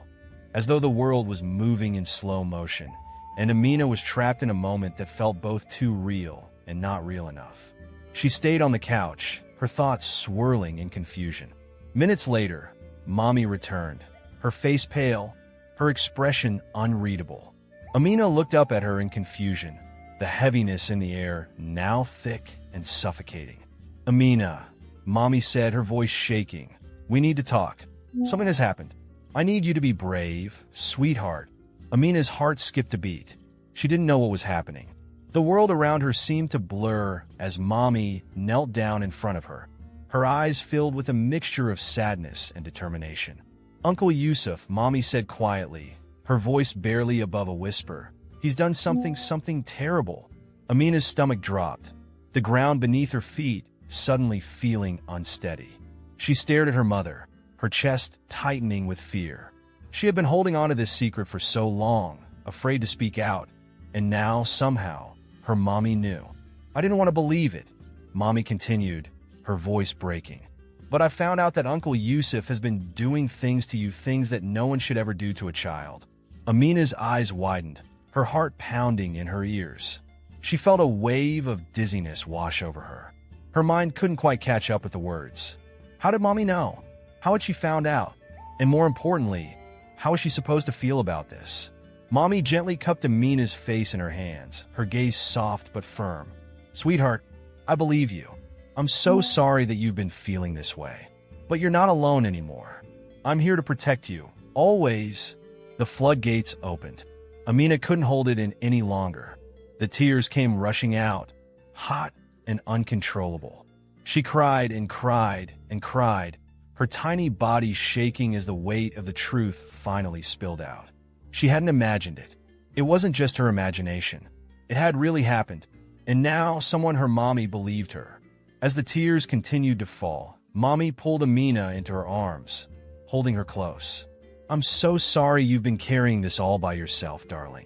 A: as though the world was moving in slow motion, and Amina was trapped in a moment that felt both too real and not real enough. She stayed on the couch, her thoughts swirling in confusion. Minutes later, Mommy returned, her face pale, her expression unreadable. Amina looked up at her in confusion, the heaviness in the air now thick and suffocating. "Amina," Mommy said, her voice shaking, "we need to talk. Something has happened. I need you to be brave, sweetheart." Amina's heart skipped a beat. She didn't know what was happening. The world around her seemed to blur as Mommy knelt down in front of her, her eyes filled with a mixture of sadness and determination. "Uncle Yusuf," Mommy said quietly, her voice barely above a whisper. "He's done something terrible." Amina's stomach dropped, the ground beneath her feet suddenly feeling unsteady. She stared at her mother, her chest tightening with fear. She had been holding on to this secret for so long, afraid to speak out, and now, somehow, her mommy knew. "I didn't want to believe it," Mommy continued, her voice breaking. "But I found out that Uncle Yusuf has been doing things to you, things that no one should ever do to a child." Amina's eyes widened, her heart pounding in her ears. She felt a wave of dizziness wash over her. Her mind couldn't quite catch up with the words. How did Mommy know? How had she found out? And more importantly, how was she supposed to feel about this? Mommy gently cupped Amina's face in her hands, her gaze soft but firm. "Sweetheart, I believe you. I'm so sorry that you've been feeling this way. But you're not alone anymore. I'm here to protect you, always." The floodgates opened. Amina couldn't hold it in any longer. The tears came rushing out, hot and uncontrollable. She cried and cried and cried, her tiny body shaking as the weight of the truth finally spilled out. She hadn't imagined it. It wasn't just her imagination. It had really happened, and now someone her mommy believed her. As the tears continued to fall, Mommy pulled Amina into her arms, holding her close. "I'm so sorry you've been carrying this all by yourself, darling.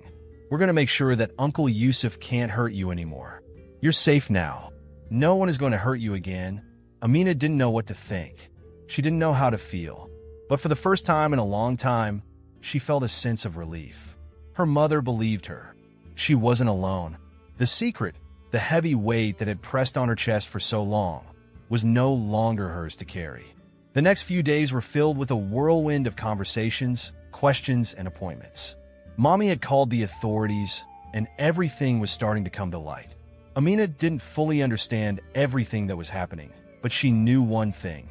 A: We're going to make sure that Uncle Yusuf can't hurt you anymore. You're safe now. No one is going to hurt you again." Amina didn't know what to think. She didn't know how to feel. But for the first time in a long time, she felt a sense of relief. Her mother believed her. She wasn't alone. The secret, the heavy weight that had pressed on her chest for so long, was no longer hers to carry. The next few days were filled with a whirlwind of conversations, questions, and appointments. Mommy had called the authorities, and everything was starting to come to light. Amina didn't fully understand everything that was happening, but she knew one thing.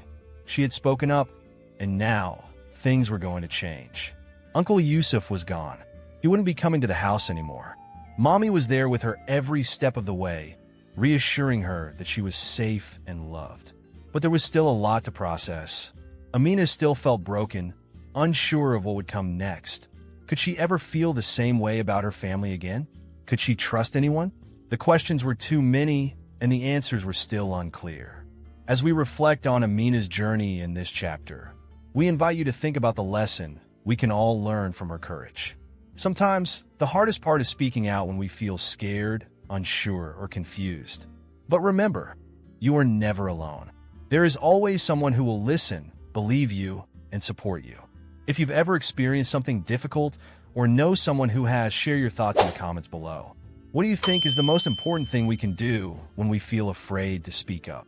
A: She had spoken up, and now things were going to change. Uncle Yusuf was gone. He wouldn't be coming to the house anymore. Mommy was there with her every step of the way, reassuring her that she was safe and loved. But there was still a lot to process. Amina still felt broken, unsure of what would come next. Could she ever feel the same way about her family again? Could she trust anyone? The questions were too many, and the answers were still unclear. As we reflect on Amina's journey in this chapter, we invite you to think about the lesson we can all learn from her courage. Sometimes, the hardest part is speaking out when we feel scared, unsure, or confused. But remember, you are never alone. There is always someone who will listen, believe you, and support you. If you've ever experienced something difficult or know someone who has, share your thoughts in the comments below. What do you think is the most important thing we can do when we feel afraid to speak up?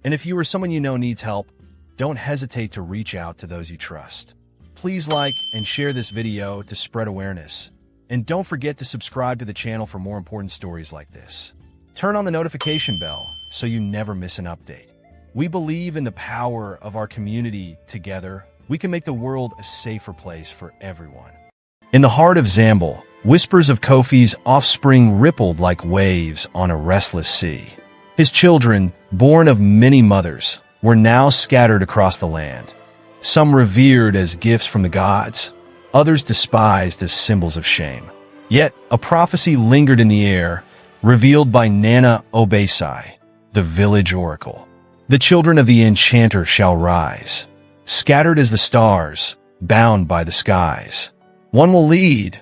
A: And if you or someone you know needs help, don't hesitate to reach out to those you trust. Please like and share this video to spread awareness. And don't forget to subscribe to the channel for more important stories like this. Turn on the notification bell so you never miss an update. We believe in the power of our community. Together, we can make the world a safer place for everyone. In the heart of Zambal, whispers of Kofi's offspring rippled like waves on a restless sea. His children, born of many mothers, were now scattered across the land. Some revered as gifts from the gods, others despised as symbols of shame. Yet, a prophecy lingered in the air, revealed by Nana Obesai, the village oracle. The children of the enchanter shall rise, scattered as the stars, bound by the skies. One will lead,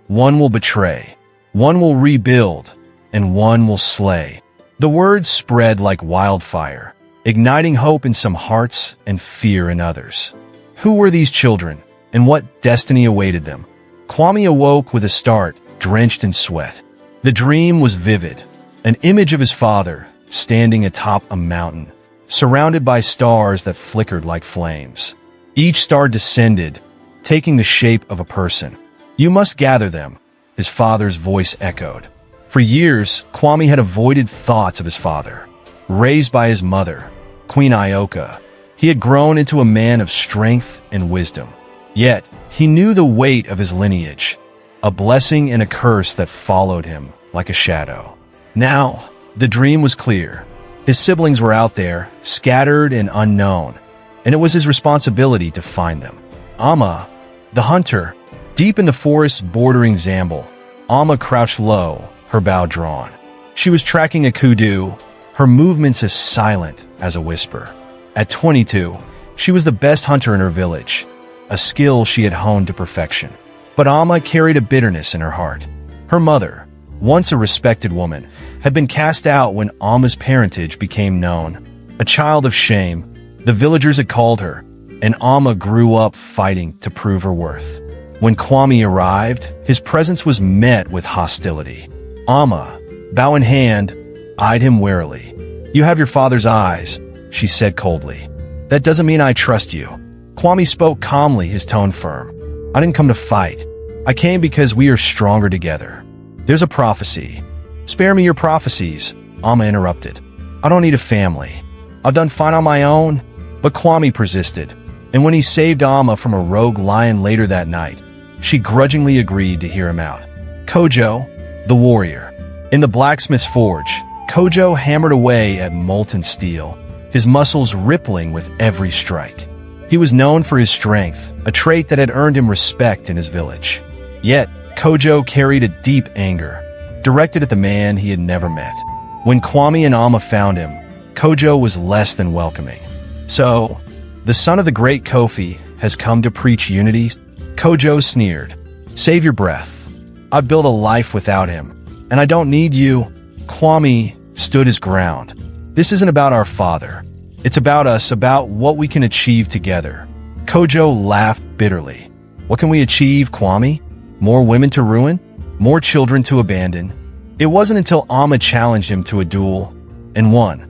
A: one will betray, one will rebuild, and one will slay. The words spread like wildfire, igniting hope in some hearts and fear in others. Who were these children, and what destiny awaited them? Kwame awoke with a start, drenched in sweat. The dream was vivid, an image of his father standing atop a mountain, surrounded by stars that flickered like flames. Each star descended, taking the shape of a person. "You must gather them," his father's voice echoed. For years, Kwame had avoided thoughts of his father. Raised by his mother, Queen Ioka, he had grown into a man of strength and wisdom. Yet, he knew the weight of his lineage, a blessing and a curse that followed him like a shadow. Now, the dream was clear. His siblings were out there, scattered and unknown, and it was his responsibility to find them. Amma, the hunter, deep in the forest bordering Zambal, Amma crouched low, her bow drawn. She was tracking a kudu, her movements as silent as a whisper. At 22, she was the best hunter in her village, a skill she had honed to perfection. But Amma carried a bitterness in her heart. Her mother, once a respected woman, had been cast out when Amma's parentage became known. A child of shame, the villagers had called her, and Amma grew up fighting to prove her worth. When Kwame arrived, his presence was met with hostility. Amma, bow in hand, eyed him warily. "You have your father's eyes," she said coldly. "That doesn't mean I trust you." Kwame spoke calmly, his tone firm. "I didn't come to fight. I came because we are stronger together. There's a prophecy." "Spare me your prophecies," Amma interrupted. "I don't need a family. I've done fine on my own." But Kwame persisted, and when he saved Amma from a rogue lion later that night, she grudgingly agreed to hear him out. Kojo, the warrior. In the blacksmith's forge, Kojo hammered away at molten steel, his muscles rippling with every strike. He was known for his strength, a trait that had earned him respect in his village. Yet, Kojo carried a deep anger, directed at the man he had never met. When Kwame and Amma found him, Kojo was less than welcoming. "So, the son of the great Kofi has come to preach unity?" Kojo sneered. "Save your breath. I've built a life without him, and I don't need you." Kwame stood his ground. "This isn't about our father. It's about us, about what we can achieve together." Kojo laughed bitterly. "What can we achieve, Kwame? More women to ruin? More children to abandon?" It wasn't until Amma challenged him to a duel, and won,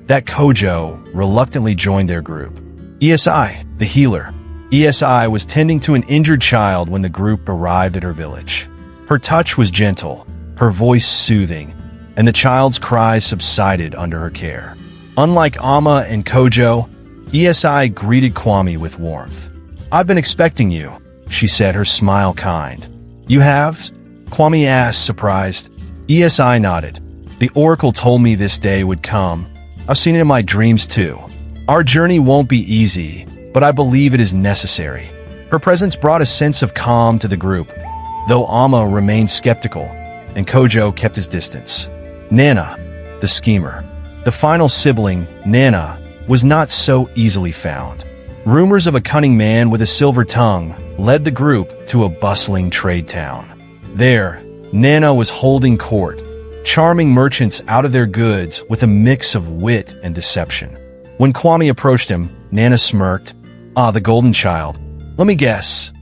A: that Kojo reluctantly joined their group. ESI, the healer. ESI was tending to an injured child when the group arrived at her village. Her touch was gentle, her voice soothing, and the child's cries subsided under her care. Unlike Amma and Kojo, ESI greeted Kwame with warmth. "I've been expecting you," she said, her smile kind. "You have?" Kwame asked, surprised. ESI nodded. "The oracle told me this day would come. I've seen it in my dreams too. Our journey won't be easy, but I believe it is necessary." Her presence brought a sense of calm to the group, though Amma remained skeptical, and Kojo kept his distance. Nana, the schemer. The final sibling, Nana, was not so easily found. Rumors of a cunning man with a silver tongue led the group to a bustling trade town. There, Nana was holding court, charming merchants out of their goods with a mix of wit and deception. When Kwame approached him, Nana smirked. "Ah, the golden child. Let me guess.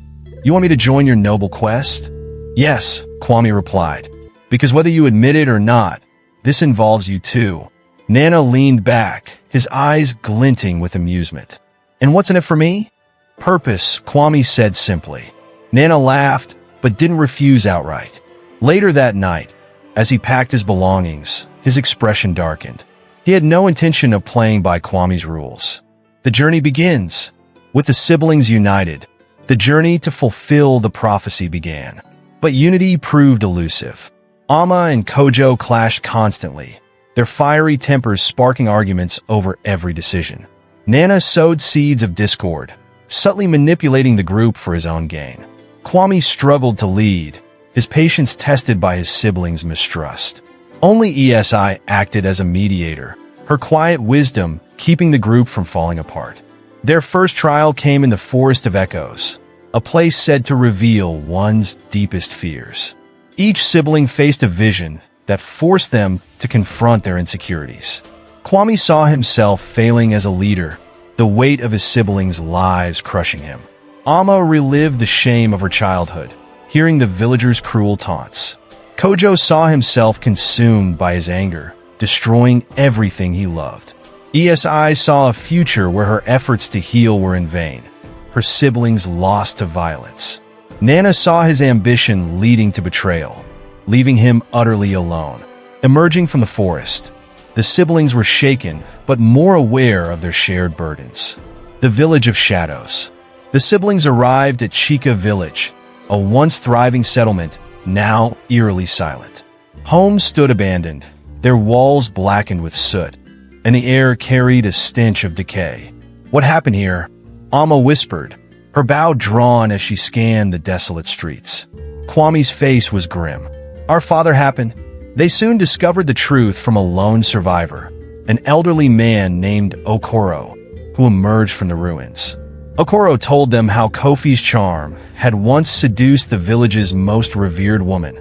A: You want me to join your noble quest?" "Yes," Kwame replied, "because whether you admit it or not, this involves you too." Nana leaned back, his eyes glinting with amusement. "And what's in it for me?" "Purpose," Kwame said simply. Nana laughed, but didn't refuse outright. Later that night, as he packed his belongings, his expression darkened. He had no intention of playing by Kwame's rules. The journey begins. With the siblings united, the journey to fulfill the prophecy began. But unity proved elusive. Amma and Kojo clashed constantly, their fiery tempers sparking arguments over every decision. Nana sowed seeds of discord, subtly manipulating the group for his own gain. Kwame struggled to lead, his patience tested by his siblings' mistrust. Only Esi acted as a mediator, her quiet wisdom keeping the group from falling apart. Their first trial came in the Forest of Echoes, a place said to reveal one's deepest fears. Each sibling faced a vision that forced them to confront their insecurities. Kwame saw himself failing as a leader, the weight of his siblings' lives crushing him. Amma relived the shame of her childhood, hearing the villagers' cruel taunts. Kojo saw himself consumed by his anger, destroying everything he loved. Esi saw a future where her efforts to heal were in vain, her siblings lost to violence. Nana saw his ambition leading to betrayal, leaving him utterly alone. Emerging from the forest, the siblings were shaken but more aware of their shared burdens. The Village of Shadows. The siblings arrived at Chica Village, a once thriving settlement, now eerily silent. Homes stood abandoned, their walls blackened with soot, and the air carried a stench of decay. "What happened here?" Amma whispered, her bow drawn as she scanned the desolate streets. Kwame's face was grim. "Our father happened." They soon discovered the truth from a lone survivor, an elderly man named Okoro, who emerged from the ruins. Okoro told them how Kofi's charm had once seduced the village's most revered woman,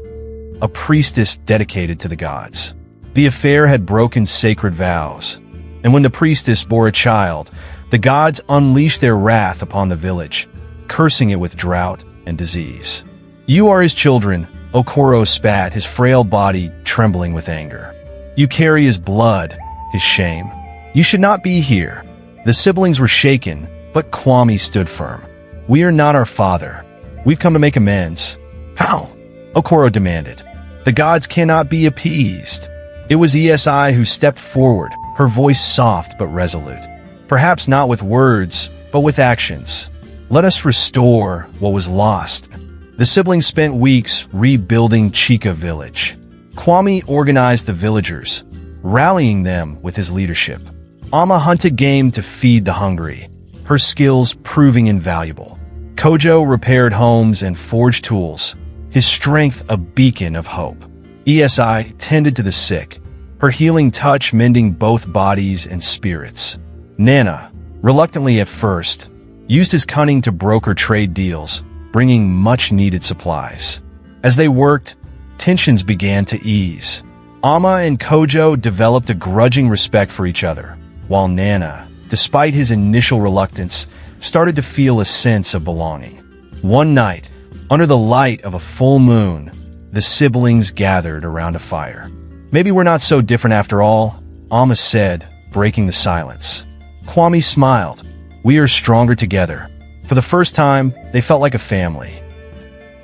A: a priestess dedicated to the gods. The affair had broken sacred vows, and when the priestess bore a child, the gods unleashed their wrath upon the village, cursing it with drought and disease. "You are his children," Okoro spat, his frail body trembling with anger. "You carry his blood, his shame. You should not be here." The siblings were shaken, but Kwame stood firm. "We are not our father. We've come to make amends." "How?" Okoro demanded. "The gods cannot be appeased." It was Esi who stepped forward, her voice soft but resolute. "Perhaps not with words, but with actions. Let us restore what was lost." The siblings spent weeks rebuilding Chica Village. Kwame organized the villagers, rallying them with his leadership. Amma hunted game to feed the hungry, her skills proving invaluable. Kojo repaired homes and forged tools, his strength a beacon of hope. Esi tended to the sick, her healing touch mending both bodies and spirits. Nana, reluctantly at first, used his cunning to broker trade deals, bringing much-needed supplies. As they worked, tensions began to ease. Amma and Kojo developed a grudging respect for each other, while Nana, despite his initial reluctance, started to feel a sense of belonging. One night, under the light of a full moon, the siblings gathered around a fire. "Maybe we're not so different after all," Amma said, breaking the silence. Kwame smiled. "We are stronger together." For the first time, they felt like a family.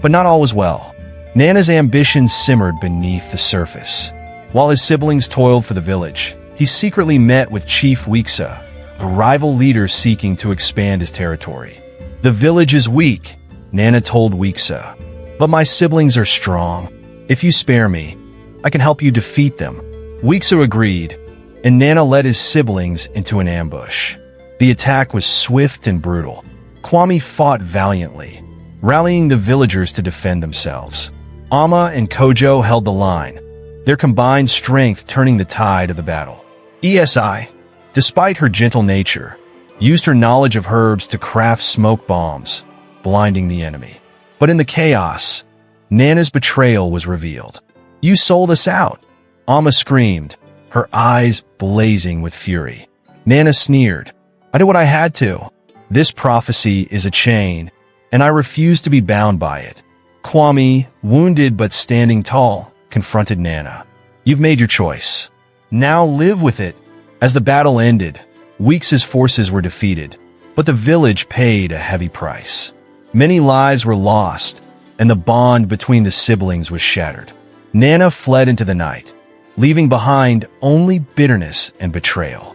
A: But not all was well. Nana's ambitions simmered beneath the surface. While his siblings toiled for the village, he secretly met with Chief Weeksa, a rival leader seeking to expand his territory. "The village is weak," Nana told Weeksa, "but my siblings are strong. If you spare me, I can help you defeat them." Weeksa agreed, and Nana led his siblings into an ambush. The attack was swift and brutal. Kwame fought valiantly, rallying the villagers to defend themselves. Amma and Kojo held the line, their combined strength turning the tide of the battle. Esi, despite her gentle nature, used her knowledge of herbs to craft smoke bombs, blinding the enemy. But in the chaos, Nana's betrayal was revealed. "You sold us out," Amma screamed, her eyes blazing with fury. Nana sneered. "I did what I had to. This prophecy is a chain, and I refuse to be bound by it." Kwame, wounded but standing tall, confronted Nana. "You've made your choice. Now live with it." As the battle ended, Weeks' forces were defeated, but the village paid a heavy price. Many lives were lost, and the bond between the siblings was shattered. Nana fled into the night, leaving behind only bitterness and betrayal.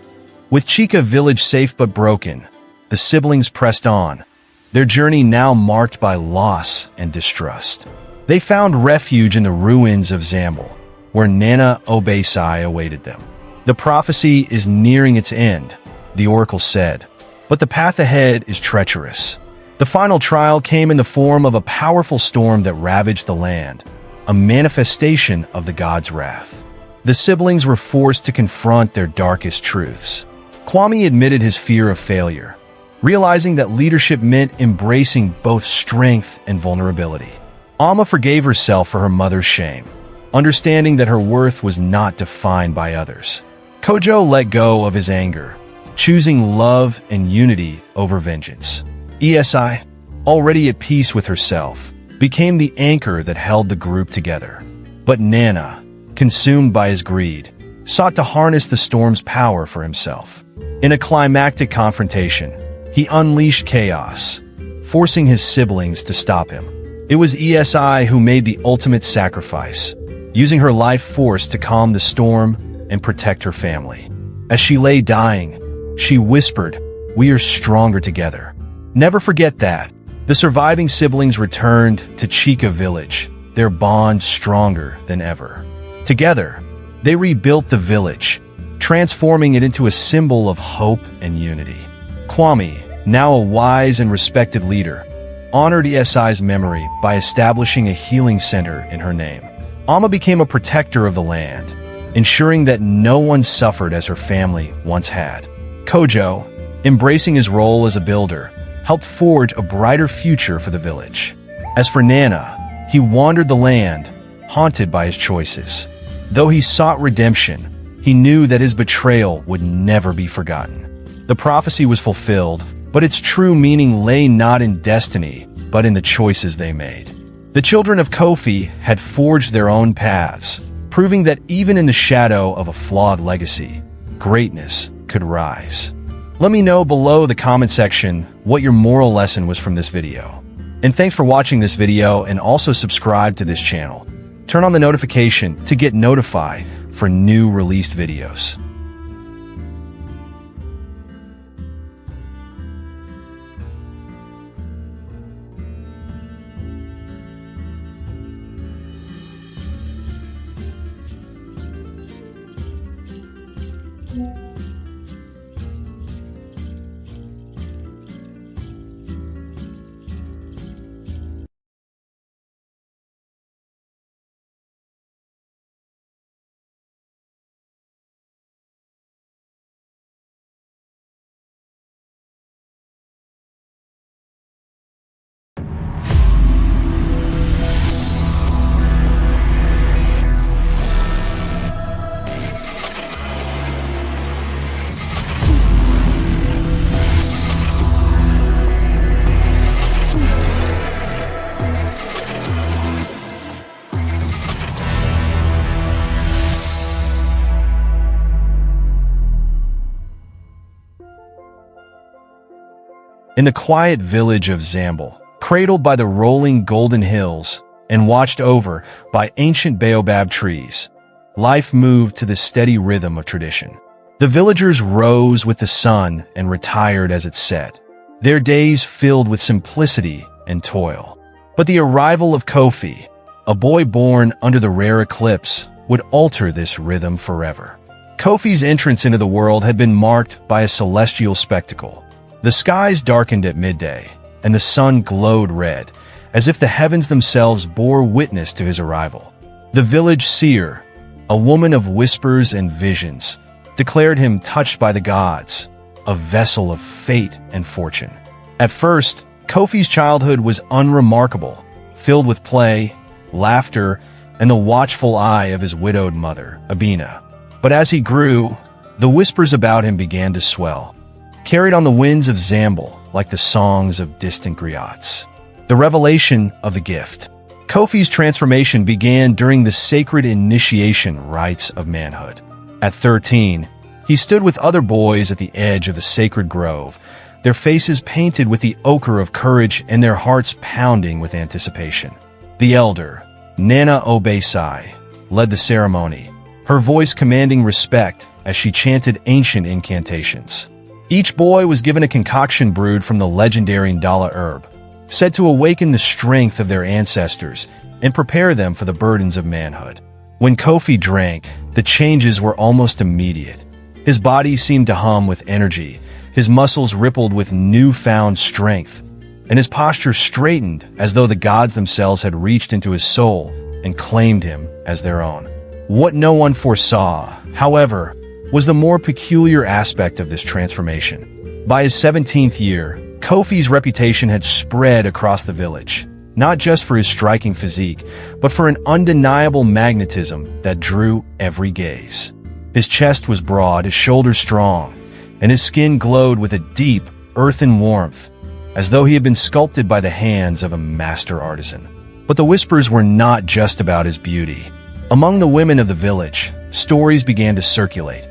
A: With Chica Village safe but broken, the siblings pressed on, their journey now marked by loss and distrust. They found refuge in the ruins of Zamble, where Nana Obesai awaited them. "The prophecy is nearing its end," the oracle said, "but the path ahead is treacherous." The final trial came in the form of a powerful storm that ravaged the land, a manifestation of the gods' wrath. The siblings were forced to confront their darkest truths. Kwame admitted his fear of failure, realizing that leadership meant embracing both strength and vulnerability. Amma forgave herself for her mother's shame, understanding that her worth was not defined by others. Kojo let go of his anger, choosing love and unity over vengeance. Esi, already at peace with herself, became the anchor that held the group together. But Nana, consumed by his greed, sought to harness the storm's power for himself. In a climactic confrontation, he unleashed chaos, forcing his siblings to stop him. It was Esi who made the ultimate sacrifice, using her life force to calm the storm and protect her family. As she lay dying, she whispered, "We are stronger together." Never forget that. The surviving siblings returned to Chika village, their bond stronger than ever. Together, they rebuilt the village, transforming it into a symbol of hope and unity. Kwame, now a wise and respected leader, honored Esi's memory by establishing a healing center in her name. Amma became a protector of the land, ensuring that no one suffered as her family once had. Kojo, embracing his role as a builder, helped forge a brighter future for the village. As for Nana, he wandered the land, haunted by his choices. Though he sought redemption, he knew that his betrayal would never be forgotten. The prophecy was fulfilled, but its true meaning lay not in destiny, but in the choices they made. The children of Kofi had forged their own paths, proving that even in the shadow of a flawed legacy, greatness could rise. Let me know below in the comment section what your moral lesson was from this video. And thanks for watching this video, and also subscribe to this channel. Turn on the notification to get notified for new released videos. In the quiet village of Zambal, cradled by the rolling golden hills and watched over by ancient baobab trees, life moved to the steady rhythm of tradition. The villagers rose with the sun and retired as it set, their days filled with simplicity and toil. But the arrival of Kofi, a boy born under the rare eclipse, would alter this rhythm forever. Kofi's entrance into the world had been marked by a celestial spectacle. The skies darkened at midday, and the sun glowed red, as if the heavens themselves bore witness to his arrival. The village seer, a woman of whispers and visions, declared him touched by the gods, a vessel of fate and fortune. At first, Kofi's childhood was unremarkable, filled with play, laughter, and the watchful eye of his widowed mother, Amina. But as he grew, the whispers about him began to swell, carried on the winds of Zambal like the songs of distant griots. The revelation of the gift. Kofi's transformation began during the sacred initiation rites of manhood. At 13, he stood with other boys at the edge of the sacred grove, their faces painted with the ochre of courage and their hearts pounding with anticipation. The elder, Nana Obesai, led the ceremony, her voice commanding respect as she chanted ancient incantations. Each boy was given a concoction brewed from the legendary Ndala herb, said to awaken the strength of their ancestors and prepare them for the burdens of manhood. When Kofi drank, the changes were almost immediate. His body seemed to hum with energy, his muscles rippled with newfound strength, and his posture straightened as though the gods themselves had reached into his soul and claimed him as their own. What no one foresaw, however, was the more peculiar aspect of this transformation. By his 17th year, Kofi's reputation had spread across the village, not just for his striking physique, but for an undeniable magnetism that drew every gaze. His chest was broad, his shoulders strong, and his skin glowed with a deep, earthen warmth, as though he had been sculpted by the hands of a master artisan. But the whispers were not just about his beauty. Among the women of the village, stories began to circulate,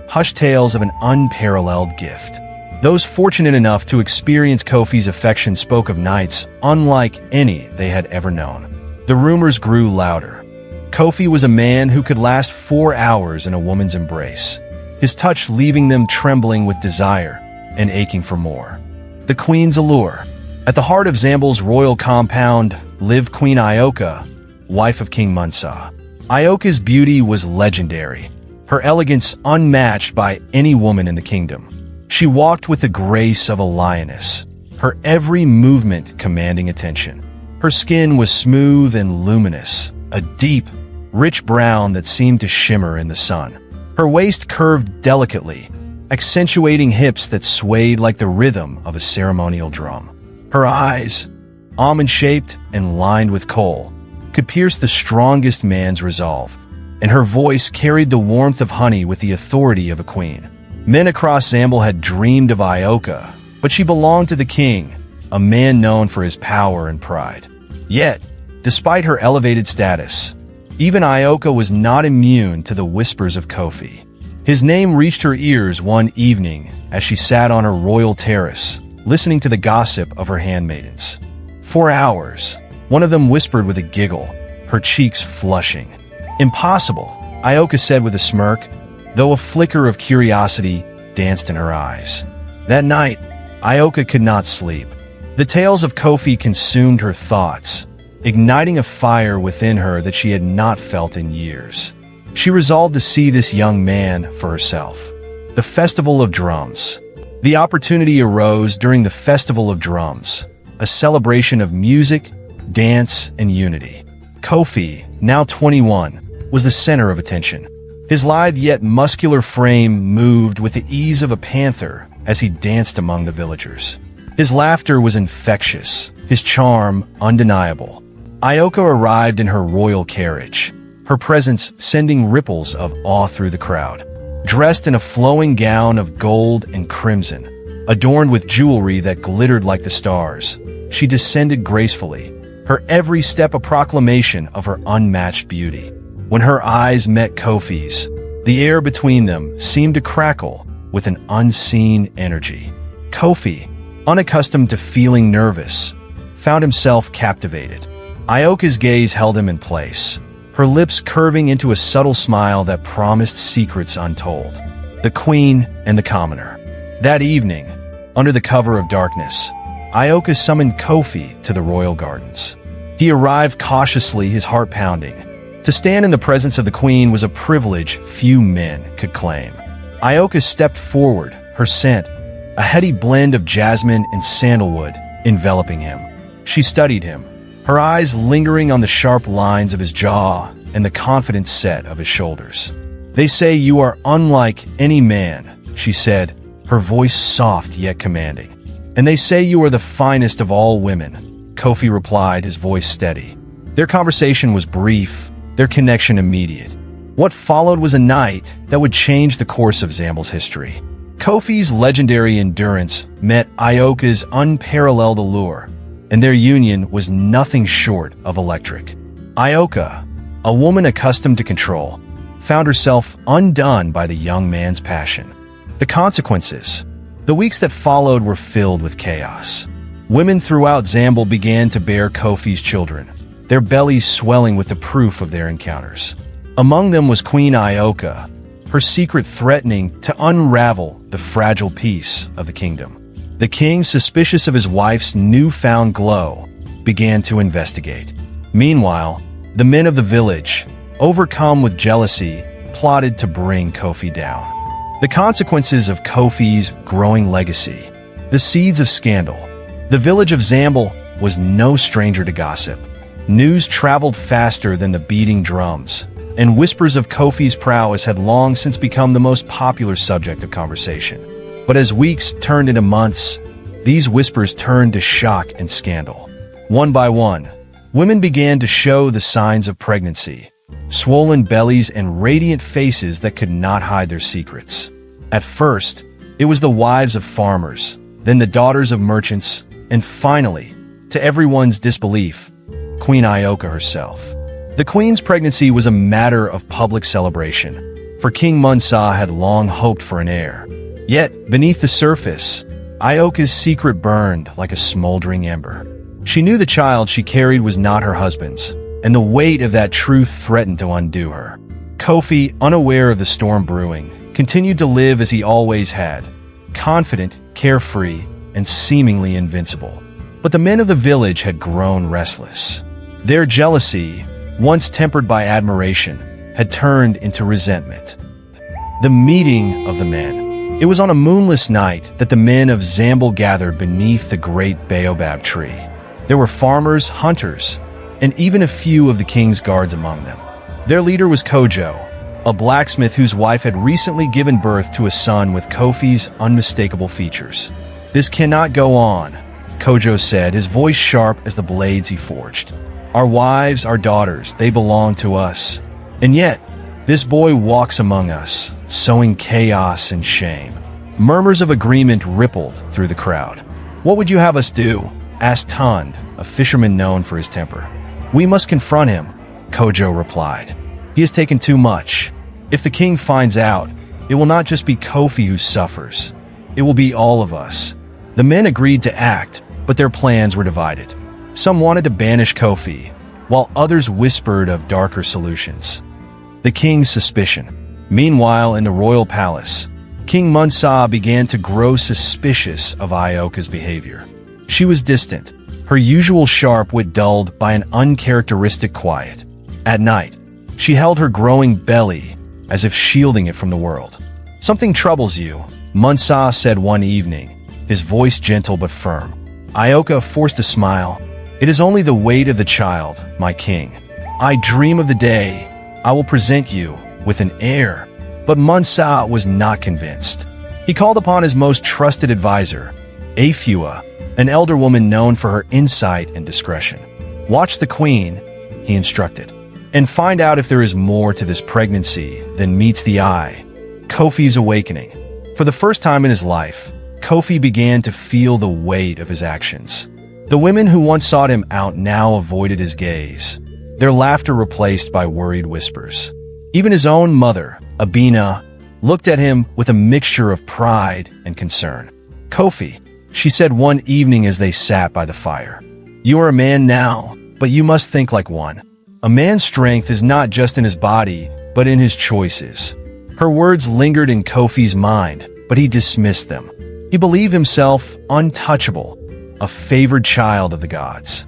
A: hushed tales of an unparalleled gift. Those fortunate enough to experience Kofi's affection spoke of nights unlike any they had ever known. The rumors grew louder. Kofi was a man who could last 4 hours in a woman's embrace, his touch leaving them trembling with desire and aching for more. The Queen's allure. At the heart of Zambel's royal compound lived Queen Ioka, wife of King Munsa. Ioka's beauty was legendary, her elegance unmatched by any woman in the kingdom. She walked with the grace of a lioness, her every movement commanding attention. Her skin was smooth and luminous, a deep, rich brown that seemed to shimmer in the sun. Her waist curved delicately, accentuating hips that swayed like the rhythm of a ceremonial drum. Her eyes, almond-shaped and lined with kohl, could pierce the strongest man's resolve, and her voice carried the warmth of honey with the authority of a queen. Men across Zambel had dreamed of Ioka, but she belonged to the king, a man known for his power and pride. Yet, despite her elevated status, even Ioka was not immune to the whispers of Kofi. His name reached her ears one evening as she sat on her royal terrace, listening to the gossip of her handmaidens. For hours, one of them whispered with a giggle, her cheeks flushing. "Impossible," Ioka said with a smirk, though a flicker of curiosity danced in her eyes. That night, Ioka could not sleep. The tales of Kofi consumed her thoughts, igniting a fire within her that she had not felt in years. She resolved to see this young man for herself. The Festival of Drums. The opportunity arose during the Festival of Drums, a celebration of music, dance, and unity. Kofi, now 21, was the center of attention. His lithe yet muscular frame moved with the ease of a panther as he danced among the villagers. His laughter was infectious, his charm undeniable. Ioka arrived in her royal carriage, her presence sending ripples of awe through the crowd. Dressed in a flowing gown of gold and crimson, adorned with jewelry that glittered like the stars, she descended gracefully, her every step a proclamation of her unmatched beauty. When her eyes met Kofi's, the air between them seemed to crackle with an unseen energy. Kofi, unaccustomed to feeling nervous, found himself captivated. Ioka's gaze held him in place, her lips curving into a subtle smile that promised secrets untold. The queen and the commoner. That evening, under the cover of darkness, Ioka summoned Kofi to the royal gardens. He arrived cautiously, his heart pounding. To stand in the presence of the queen was a privilege few men could claim. Ioka stepped forward, her scent, a heady blend of jasmine and sandalwood, enveloping him. She studied him, her eyes lingering on the sharp lines of his jaw and the confident set of his shoulders. "They say you are unlike any man," she said, her voice soft yet commanding. "And they say you are the finest of all women," Kofi replied, his voice steady. Their conversation was brief, their connection immediate. What followed was a night that would change the course of Zambel's history. Kofi's legendary endurance met Ioka's unparalleled allure, and their union was nothing short of electric. Ioka, a woman accustomed to control, found herself undone by the young man's passion. The consequences. The weeks that followed were filled with chaos. Women throughout Zambel began to bear Kofi's children, their bellies swelling with the proof of their encounters. Among them was Queen Ioka, her secret threatening to unravel the fragile peace of the kingdom. The king, suspicious of his wife's newfound glow, began to investigate. Meanwhile, the men of the village, overcome with jealousy, plotted to bring Kofi down. The consequences of Kofi's growing legacy. The seeds of scandal. The village of Zambel was no stranger to gossip. News traveled faster than the beating drums, and whispers of Kofi's prowess had long since become the most popular subject of conversation. But as weeks turned into months, these whispers turned to shock and scandal. One by one, women began to show the signs of pregnancy, swollen bellies and radiant faces that could not hide their secrets. At first, it was the wives of farmers, then the daughters of merchants, and finally, to everyone's disbelief, Queen Ioka herself. The queen's pregnancy was a matter of public celebration, for King Munsa had long hoped for an heir. Yet, beneath the surface, Ioka's secret burned like a smoldering ember. She knew the child she carried was not her husband's, and the weight of that truth threatened to undo her. Kofi, unaware of the storm brewing, continued to live as he always had, confident, carefree, and seemingly invincible. But the men of the village had grown restless. Their jealousy, once tempered by admiration, had turned into resentment. The meeting of the men. It was on a moonless night that the men of Zambal gathered beneath the great baobab tree. There were farmers, hunters, and even a few of the king's guards among them. Their leader was Kojo, a blacksmith whose wife had recently given birth to a son with Kofi's unmistakable features. "This cannot go on," Kojo said, his voice sharp as the blades he forged. "Our wives, our daughters, they belong to us. And yet, this boy walks among us, sowing chaos and shame." Murmurs of agreement rippled through the crowd. "What would you have us do?" asked Tund, a fisherman known for his temper. "We must confront him," Kojo replied. "He has taken too much. If the king finds out, it will not just be Kofi who suffers. It will be all of us." The men agreed to act, but their plans were divided. Some wanted to banish Kofi, while others whispered of darker solutions. The king's suspicion. Meanwhile, in the royal palace, King Munsa began to grow suspicious of Ioka's behavior. She was distant, her usual sharp wit dulled by an uncharacteristic quiet. At night, she held her growing belly as if shielding it from the world. "Something troubles you," Munsa said one evening, his voice gentle but firm. Ioka forced a smile. "It is only the weight of the child, my king. I dream of the day I will present you with an heir." But Munsa was not convinced. He called upon his most trusted advisor, Afua, an elder woman known for her insight and discretion. "Watch the queen," he instructed, "and find out if there is more to this pregnancy than meets the eye." Kofi's awakening. For the first time in his life, Kofi began to feel the weight of his actions. The women who once sought him out now avoided his gaze, their laughter replaced by worried whispers. Even his own mother, Amina, looked at him with a mixture of pride and concern. "Kofi," she said one evening as they sat by the fire, "you are a man now, but you must think like one. A man's strength is not just in his body, but in his choices." Her words lingered in Kofi's mind, but he dismissed them. He believed himself untouchable, a favored child of the gods.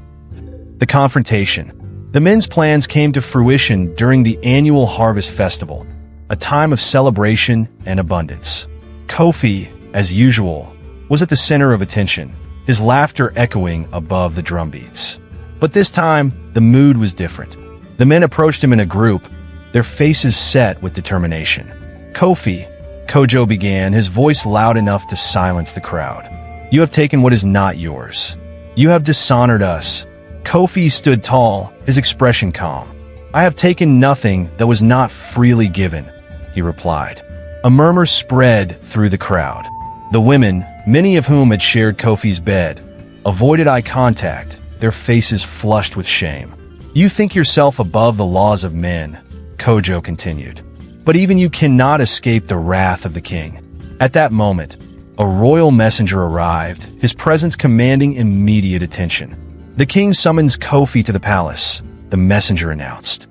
A: The confrontation. The men's plans came to fruition during the annual harvest festival, a time of celebration and abundance. Kofi, as usual, was at the center of attention, his laughter echoing above the drumbeats. But this time, the mood was different. The men approached him in a group, their faces set with determination. "Kofi," Kojo began, his voice loud enough to silence the crowd. "You have taken what is not yours. You have dishonored us." Kofi stood tall, his expression calm. "I have taken nothing that was not freely given," he replied. A murmur spread through the crowd. The women, many of whom had shared Kofi's bed, avoided eye contact, their faces flushed with shame. "You think yourself above the laws of men," Kojo continued. "But even you cannot escape the wrath of the king." At that moment, a royal messenger arrived, his presence commanding immediate attention. "The king summons Kofi to the palace," the messenger announced.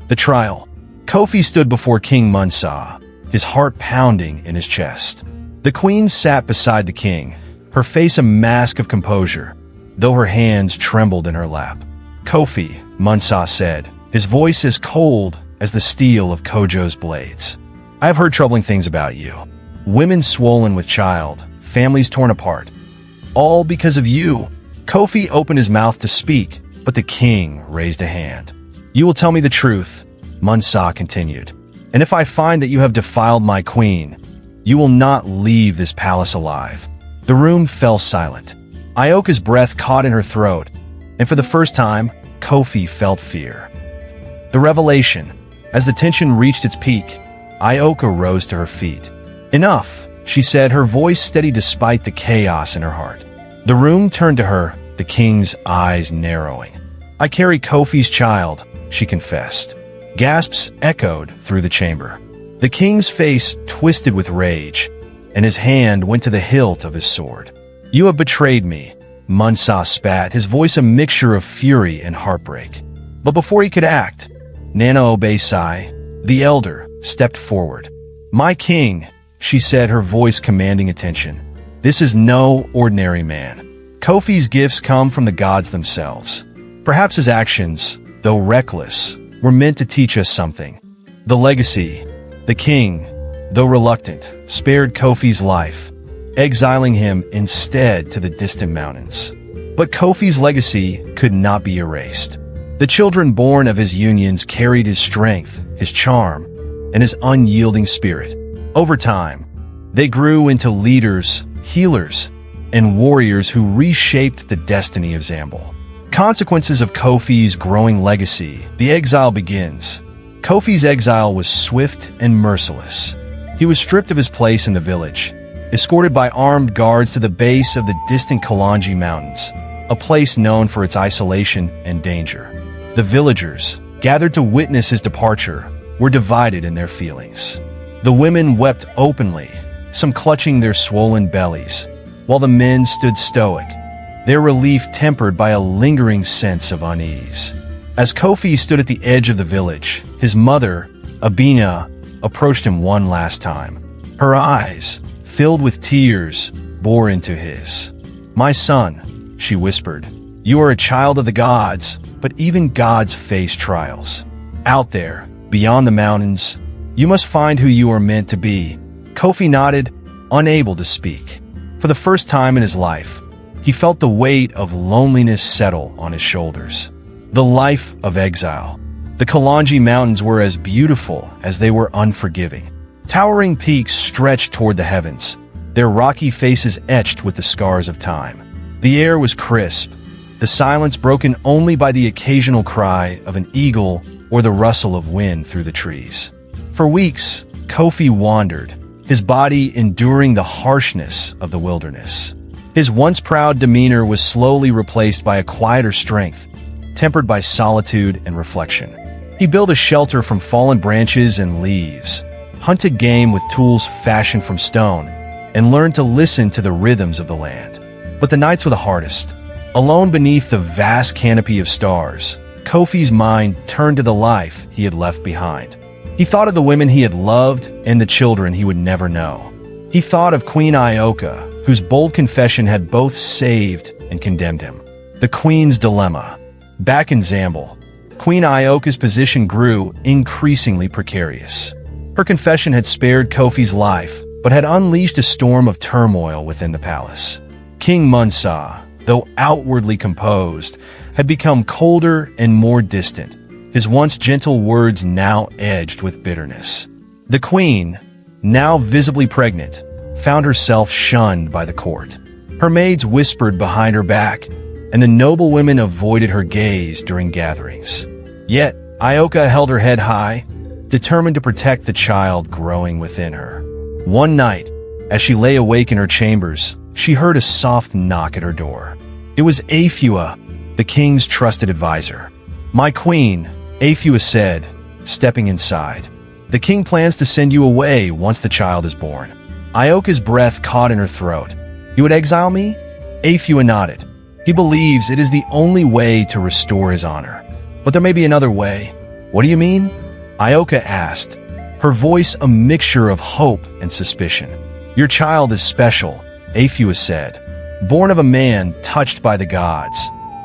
A: The trial. Kofi stood before King Munsa, his heart pounding in his chest. The queen sat beside the king, her face a mask of composure, though her hands trembled in her lap. "Kofi," Munsa said, his voice as cold as the steel of Kojo's blades. "I have heard troubling things about you. Women swollen with child, families torn apart. All because of you." Kofi opened his mouth to speak, but the king raised a hand. "You will tell me the truth," Munsa continued. And if I find that you have defiled my queen, you will not leave this palace alive. The room fell silent. Ioka's breath caught in her throat, and for the first time, Kofi felt fear. The revelation. As the tension reached its peak, Ioka rose to her feet. Enough, she said, her voice steady despite the chaos in her heart. The room turned to her, the king's eyes narrowing. I carry Kofi's child, she confessed. Gasps echoed through the chamber. The king's face twisted with rage, and his hand went to the hilt of his sword. You have betrayed me, Munsa spat, his voice a mixture of fury and heartbreak. But before he could act, Nana Obesai, the elder, stepped forward. My king, she said, her voice commanding attention. This is no ordinary man. Kofi's gifts come from the gods themselves. Perhaps his actions, though reckless, were meant to teach us something. The legacy. The king, though reluctant, spared Kofi's life, exiling him instead to the distant mountains. But Kofi's legacy could not be erased. The children born of his unions carried his strength, his charm, and his unyielding spirit. Over time, they grew into leaders, healers, and warriors who reshaped the destiny of Zambul. Consequences of Kofi's growing legacy. The exile begins. Kofi's exile was swift and merciless. He was stripped of his place in the village, escorted by armed guards to the base of the distant Kalanji Mountains, a place known for its isolation and danger. The villagers, gathered to witness his departure, were divided in their feelings. The women wept openly, some clutching their swollen bellies, while the men stood stoic, their relief tempered by a lingering sense of unease. As Kofi stood at the edge of the village, his mother, Amina, approached him one last time. Her eyes, filled with tears, bore into his. My son, she whispered, you are a child of the gods, but even gods face trials. Out there, beyond the mountains, you must find who you are meant to be. Kofi nodded, unable to speak. For the first time in his life, he felt the weight of loneliness settle on his shoulders. The life of exile. The Kalanji Mountains were as beautiful as they were unforgiving. Towering peaks stretched toward the heavens, their rocky faces etched with the scars of time. The air was crisp, the silence broken only by the occasional cry of an eagle or the rustle of wind through the trees. For weeks, Kofi wandered, his body enduring the harshness of the wilderness. His once proud demeanor was slowly replaced by a quieter strength, tempered by solitude and reflection. He built a shelter from fallen branches and leaves, hunted game with tools fashioned from stone, and learned to listen to the rhythms of the land. But the nights were the hardest. Alone beneath the vast canopy of stars, Kofi's mind turned to the life he had left behind. He thought of the women he had loved and the children he would never know. He thought of Queen Ioka, whose bold confession had both saved and condemned him. The Queen's Dilemma. Back in Zambul, Queen Ioka's position grew increasingly precarious. Her confession had spared Kofi's life, but had unleashed a storm of turmoil within the palace. King Munsa, though outwardly composed, had become colder and more distant, his once gentle words now edged with bitterness. The queen, now visibly pregnant, found herself shunned by the court. Her maids whispered behind her back, and the noble women avoided her gaze during gatherings. Yet, Ioka held her head high, determined to protect the child growing within her. One night, as she lay awake in her chambers, she heard a soft knock at her door. It was Afua, the king's trusted advisor. My queen, Afua said, stepping inside. The king plans to send you away once the child is born. Ioka's breath caught in her throat. You would exile me? Afua nodded. He believes it is the only way to restore his honor. But there may be another way. What do you mean? Ioka asked, her voice a mixture of hope and suspicion. Your child is special, Afua said. Born of a man touched by the gods.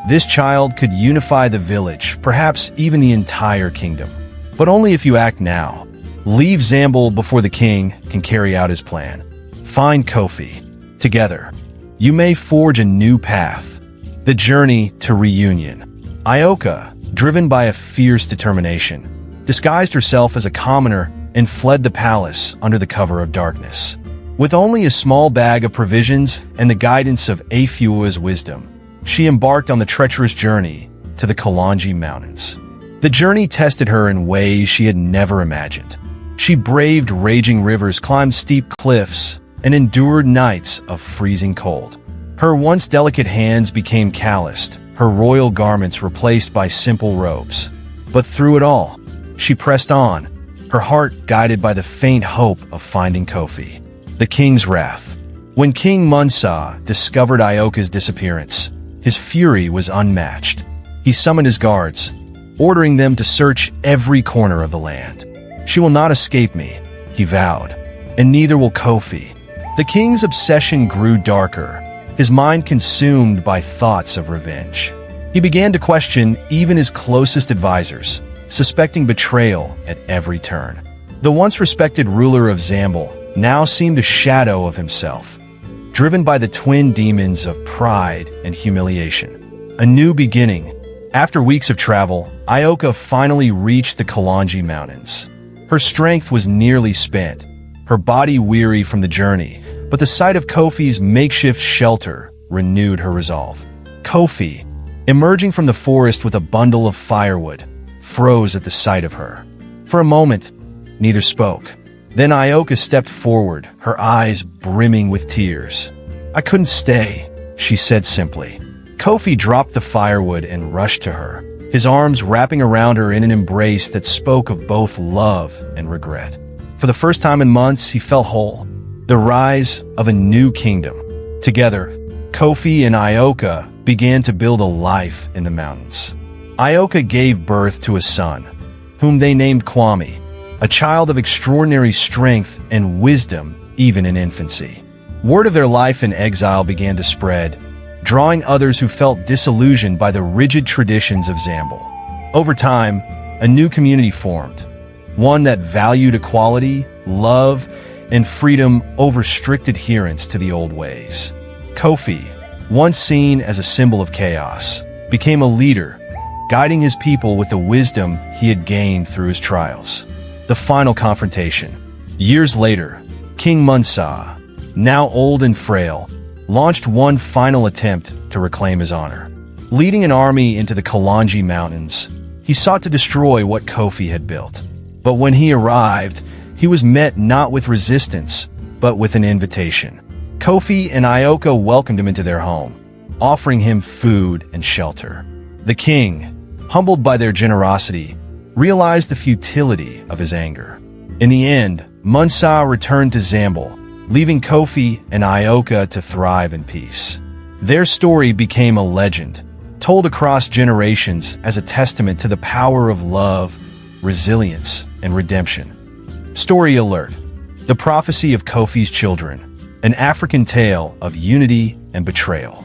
A: This child could unify the village, perhaps even the entire kingdom. But only if you act now. Leave Zambul before the king can carry out his plan. Find Kofi. Together, you may forge a new path. The journey to reunion. Ioka, driven by a fierce determination, disguised herself as a commoner, and fled the palace under the cover of darkness. With only a small bag of provisions and the guidance of Afua's wisdom, she embarked on the treacherous journey to the Kalanji Mountains. The journey tested her in ways she had never imagined. She braved raging rivers, climbed steep cliffs, and endured nights of freezing cold. Her once delicate hands became calloused, her royal garments replaced by simple robes. But through it all, she pressed on, her heart guided by the faint hope of finding Kofi. The king's wrath. When King Munsa discovered Ioka's disappearance, his fury was unmatched. He summoned his guards, ordering them to search every corner of the land. "She will not escape me," he vowed, "and neither will Kofi." The king's obsession grew darker, his mind consumed by thoughts of revenge. He began to question even his closest advisors, suspecting betrayal at every turn. The once respected ruler of Zambal now seemed a shadow of himself, driven by the twin demons of pride and humiliation. A new beginning. After weeks of travel, Ioka finally reached the Kalanji Mountains. Her strength was nearly spent, her body weary from the journey, but the sight of Kofi's makeshift shelter renewed her resolve. Kofi, emerging from the forest with a bundle of firewood, froze at the sight of her. For a moment, neither spoke. Then Ioka stepped forward, her eyes brimming with tears. "I couldn't stay," she said simply. Kofi dropped the firewood and rushed to her, his arms wrapping around her in an embrace that spoke of both love and regret. For the first time in months, he felt whole. The rise of a new kingdom. Together, Kofi and Ioka began to build a life in the mountains. Ioka gave birth to a son, whom they named Kwame, a child of extraordinary strength and wisdom even in infancy. Word of their life in exile began to spread, drawing others who felt disillusioned by the rigid traditions of Zambal. Over time, a new community formed, one that valued equality, love, and freedom over strict adherence to the old ways. Kofi, once seen as a symbol of chaos, became a leader, guiding his people with the wisdom he had gained through his trials. The final confrontation. Years later, King Munsa, now old and frail, launched one final attempt to reclaim his honor. Leading an army into the Kalanji Mountains, he sought to destroy what Kofi had built. But when he arrived, he was met not with resistance, but with an invitation. Kofi and Ioka welcomed him into their home, offering him food and shelter. The king, humbled by their generosity, realized the futility of his anger. In the end, Munsa returned to Zambal, leaving Kofi and Ioka to thrive in peace. Their story became a legend, told across generations as a testament to the power of love, resilience, and redemption. Story alert: The Prophecy of Kofi's Children, an African tale of unity and betrayal.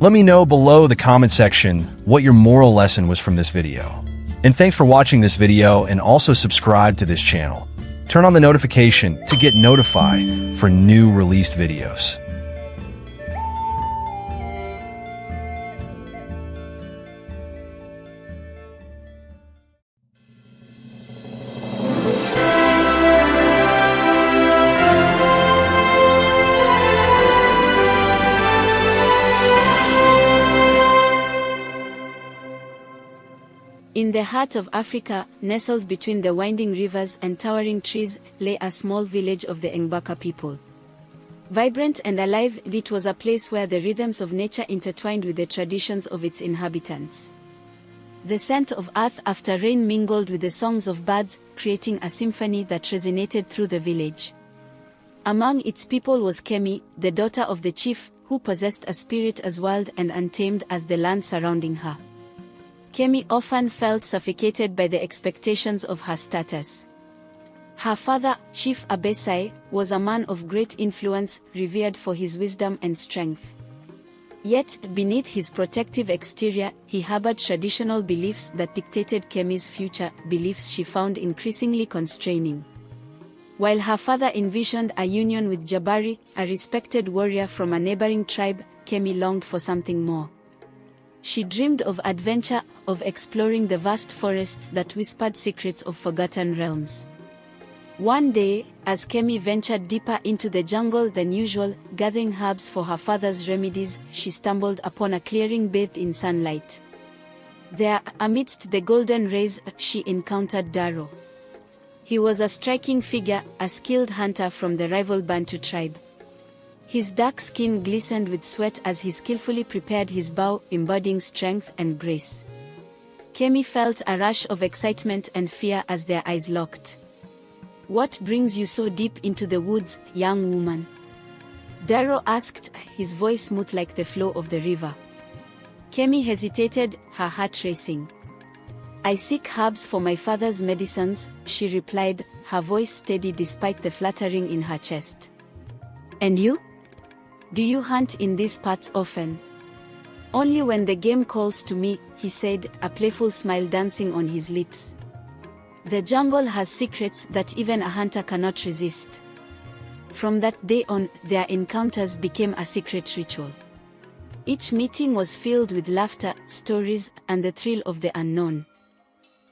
A: Let me know below the comment section what your moral lesson was from this video. And thanks for watching this video, and also subscribe to this channel. Turn on the notification to get notified for new released videos.
B: In the heart of Africa, nestled between the winding rivers and towering trees, lay a small village of the Ngbaka people. Vibrant and alive, it was a place where the rhythms of nature intertwined with the traditions of its inhabitants. The scent of earth after rain mingled with the songs of birds, creating a symphony that resonated through the village. Among its people was Kemi, the daughter of the chief, who possessed a spirit as wild and untamed as the land surrounding her. Kemi often felt suffocated by the expectations of her status. Her father, Chief Abesai, was a man of great influence, revered for his wisdom and strength. Yet, beneath his protective exterior, he harbored traditional beliefs that dictated Kemi's future, beliefs she found increasingly constraining. While her father envisioned a union with Jabari, a respected warrior from a neighboring tribe, Kemi longed for something more. She dreamed of adventure, of exploring the vast forests that whispered secrets of forgotten realms. One day, as Kemi ventured deeper into the jungle than usual, gathering herbs for her father's remedies, she stumbled upon a clearing bathed in sunlight. There, amidst the golden rays, she encountered Daro. He was a striking figure, a skilled hunter from the rival Bantu tribe. His dark skin glistened with sweat as he skillfully prepared his bow, embodying strength and grace. Kemi felt a rush of excitement and fear as their eyes locked. "What brings you so deep into the woods, young woman?" Daro asked, his voice smooth like the flow of the river. Kemi hesitated, her heart racing. "I seek herbs for my father's medicines," she replied, her voice steady despite the fluttering in her chest. "And you? Do you hunt in these parts often?" "Only when the game calls to me," he said, a playful smile dancing on his lips. "The jungle has secrets that even a hunter cannot resist." From that day on, their encounters became a secret ritual. Each meeting was filled with laughter, stories, and the thrill of the unknown.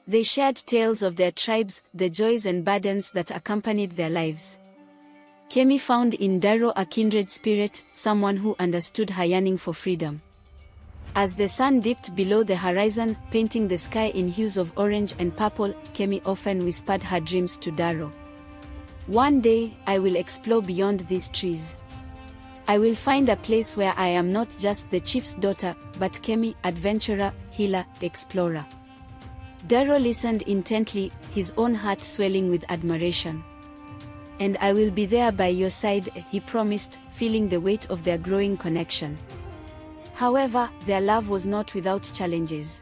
B: They shared tales of their tribes, the joys and burdens that accompanied their lives. Kemi found in Daro a kindred spirit, someone who understood her yearning for freedom. As the sun dipped below the horizon, painting the sky in hues of orange and purple, Kemi often whispered her dreams to Daro. "One day, I will explore beyond these trees. I will find a place where I am not just the chief's daughter, but Kemi, adventurer, healer, explorer." Daro listened intently, his own heart swelling with admiration. "And I will be there by your side," he promised, feeling the weight of their growing connection. However, their love was not without challenges.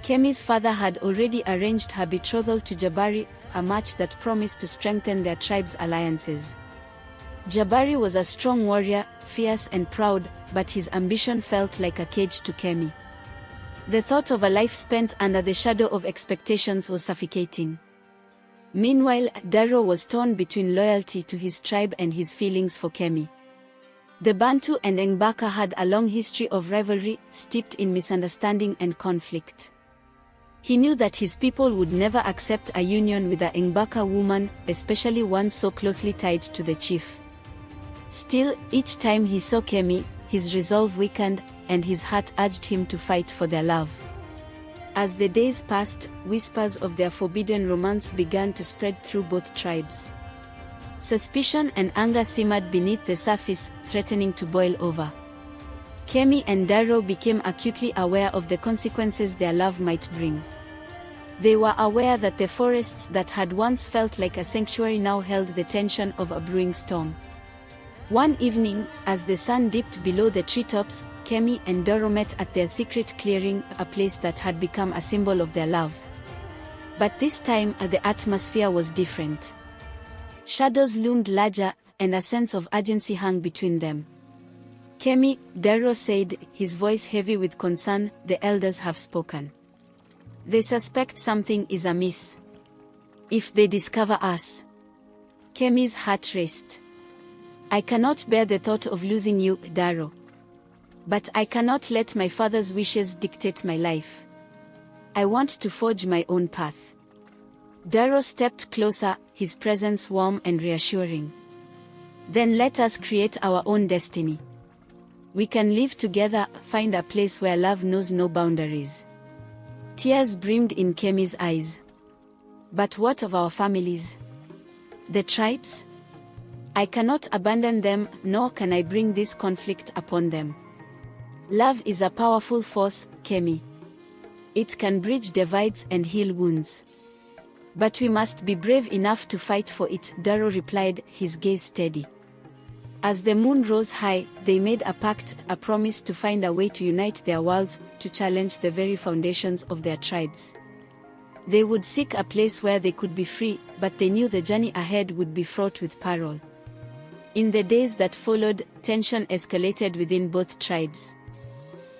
B: Kemi's father had already arranged her betrothal to Jabari, a match that promised to strengthen their tribe's alliances. Jabari was a strong warrior, fierce and proud, but his ambition felt like a cage to Kemi. The thought of a life spent under the shadow of expectations was suffocating. Meanwhile, Daro was torn between loyalty to his tribe and his feelings for Kemi. The Bantu and Ngbaka had a long history of rivalry, steeped in misunderstanding and conflict. He knew that his people would never accept a union with a Ngbaka woman, especially one so closely tied to the chief. Still, each time he saw Kemi, his resolve weakened, and his heart urged him to fight for their love. As the days passed, whispers of their forbidden romance began to spread through both tribes. Suspicion and anger simmered beneath the surface, threatening to boil over. Kemi and Daro became acutely aware of the consequences their love might bring. They were aware that the forests that had once felt like a sanctuary now held the tension of a brewing storm. One evening, as the sun dipped below the treetops, Kemi and Daro met at their secret clearing, a place that had become a symbol of their love. But this time, the atmosphere was different. Shadows loomed larger, and a sense of urgency hung between them. "Kemi," Daro said, his voice heavy with concern, "the elders have spoken. They suspect something is amiss. If they discover us..." Kemi's heart raced. "I cannot bear the thought of losing you, Daro. But I cannot let my father's wishes dictate my life. I want to forge my own path." Daro stepped closer, his presence warm and reassuring. "Then let us create our own destiny. We can live together, find a place where love knows no boundaries." Tears brimmed in Kemi's eyes. "But what of our families? The tribes? I cannot abandon them, nor can I bring this conflict upon them. Love is a powerful force, Kemi. It can bridge divides and heal wounds. But we must be brave enough to fight for it," Daro replied, his gaze steady. As the moon rose high, they made a pact, a promise to find a way to unite their worlds, to challenge the very foundations of their tribes. They would seek a place where they could be free, but they knew the journey ahead would be fraught with peril. In the days that followed, tension escalated within both tribes.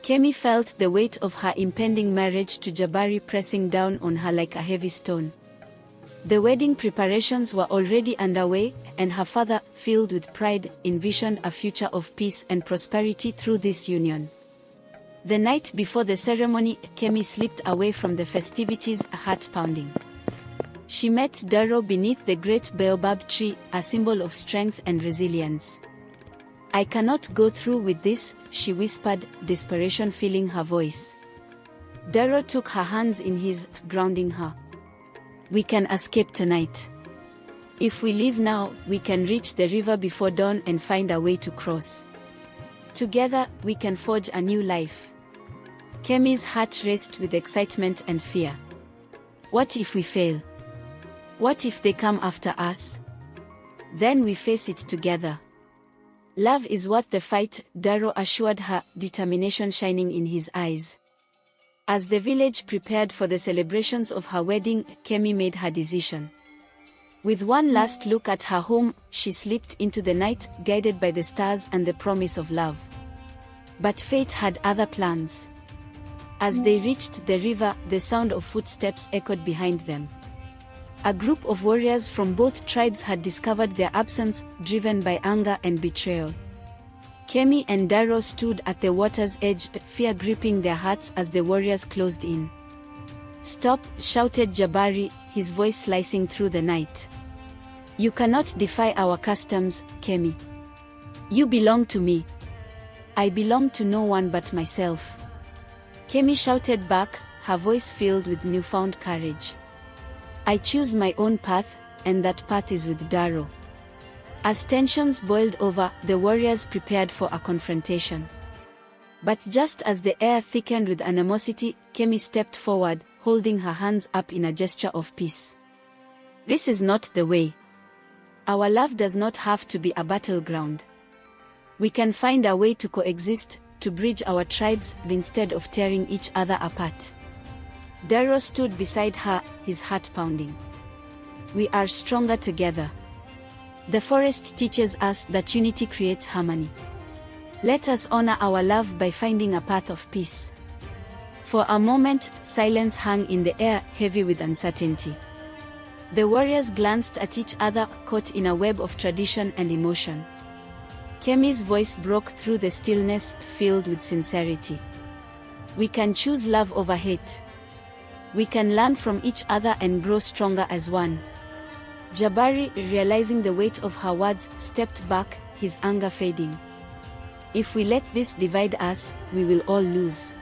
B: Kemi felt the weight of her impending marriage to Jabari pressing down on her like a heavy stone. The wedding preparations were already underway, and her father, filled with pride, envisioned a future of peace and prosperity through this union. The night before the ceremony, Kemi slipped away from the festivities, heart pounding. She met Daro beneath the great baobab tree, a symbol of strength and resilience. "I cannot go through with this," she whispered, desperation filling her voice. Daro took her hands in his, grounding her. "We can escape tonight. If we leave now, we can reach the river before dawn and find a way to cross. Together, we can forge a new life." Kemi's heart raced with excitement and fear. What if we fail? What if they come after us? Then we face it together. "Love is worth the fight," Daro assured her, determination shining in his eyes. As the village prepared for the celebrations of her wedding, Kemi made her decision. With one last look at her home, she slipped into the night, guided by the stars and the promise of love. But fate had other plans. As they reached the river, the sound of footsteps echoed behind them. A group of warriors from both tribes had discovered their absence, driven by anger and betrayal. Kemi and Daro stood at the water's edge, fear gripping their hearts as the warriors closed in. "Stop!" shouted Jabari, his voice slicing through the night. "You cannot defy our customs, Kemi. You belong to me. I belong to no one but myself." Kemi shouted back, her voice filled with newfound courage. "I choose my own path, and that path is with Daro." As tensions boiled over, the warriors prepared for a confrontation. But just as the air thickened with animosity, Kemi stepped forward, holding her hands up in a gesture of peace. "This is not the way. Our love does not have to be a battleground. We can find a way to coexist, to bridge our tribes, instead of tearing each other apart." Daro stood beside her, his heart pounding. "We are stronger together. The forest teaches us that unity creates harmony. Let us honor our love by finding a path of peace." For a moment, silence hung in the air, heavy with uncertainty. The warriors glanced at each other, caught in a web of tradition and emotion. Kemi's voice broke through the stillness, filled with sincerity. "We can choose love over hate. We can learn from each other and grow stronger as one." Jabari, realizing the weight of her words, stepped back, his anger fading. "If we let this divide us, we will all lose.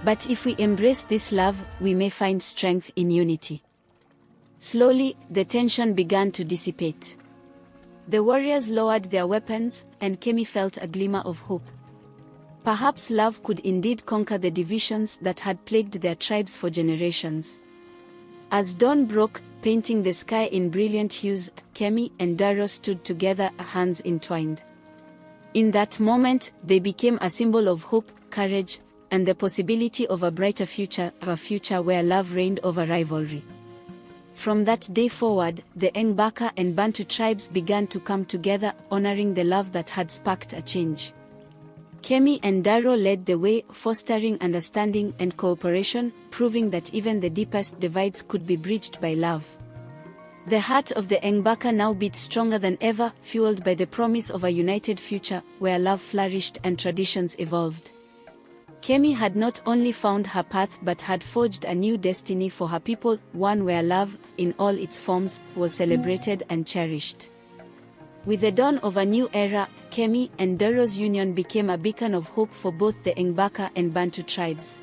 B: But if we embrace this love, we may find strength in unity." Slowly, the tension began to dissipate. The warriors lowered their weapons, and Kemi felt a glimmer of hope. Perhaps love could indeed conquer the divisions that had plagued their tribes for generations. As dawn broke, painting the sky in brilliant hues, Kemi and Daro stood together, hands entwined. In that moment, they became a symbol of hope, courage, and the possibility of a brighter future, a future where love reigned over rivalry. From that day forward, the Engbaka and Bantu tribes began to come together, honoring the love that had sparked a change. Kemi and Daro led the way, fostering understanding and cooperation, proving that even the deepest divides could be bridged by love. The heart of the Engbaka now beat stronger than ever, fueled by the promise of a united future, where love flourished and traditions evolved. Kemi had not only found her path but had forged a new destiny for her people, one where love, in all its forms, was celebrated and cherished. With the dawn of a new era, Kemi and Daro's union became a beacon of hope for both the Engbaka and Bantu tribes.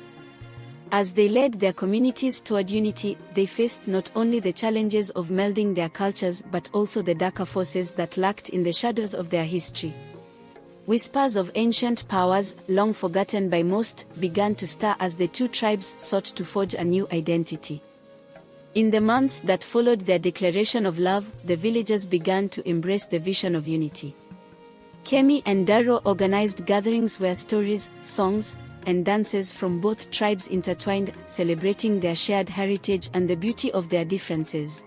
B: As they led their communities toward unity, they faced not only the challenges of melding their cultures but also the darker forces that lurked in the shadows of their history. Whispers of ancient powers, long forgotten by most, began to stir as the two tribes sought to forge a new identity. In the months that followed their declaration of love, the villagers began to embrace the vision of unity. Kemi and Daro organized gatherings where stories, songs, and dances from both tribes intertwined, celebrating their shared heritage and the beauty of their differences.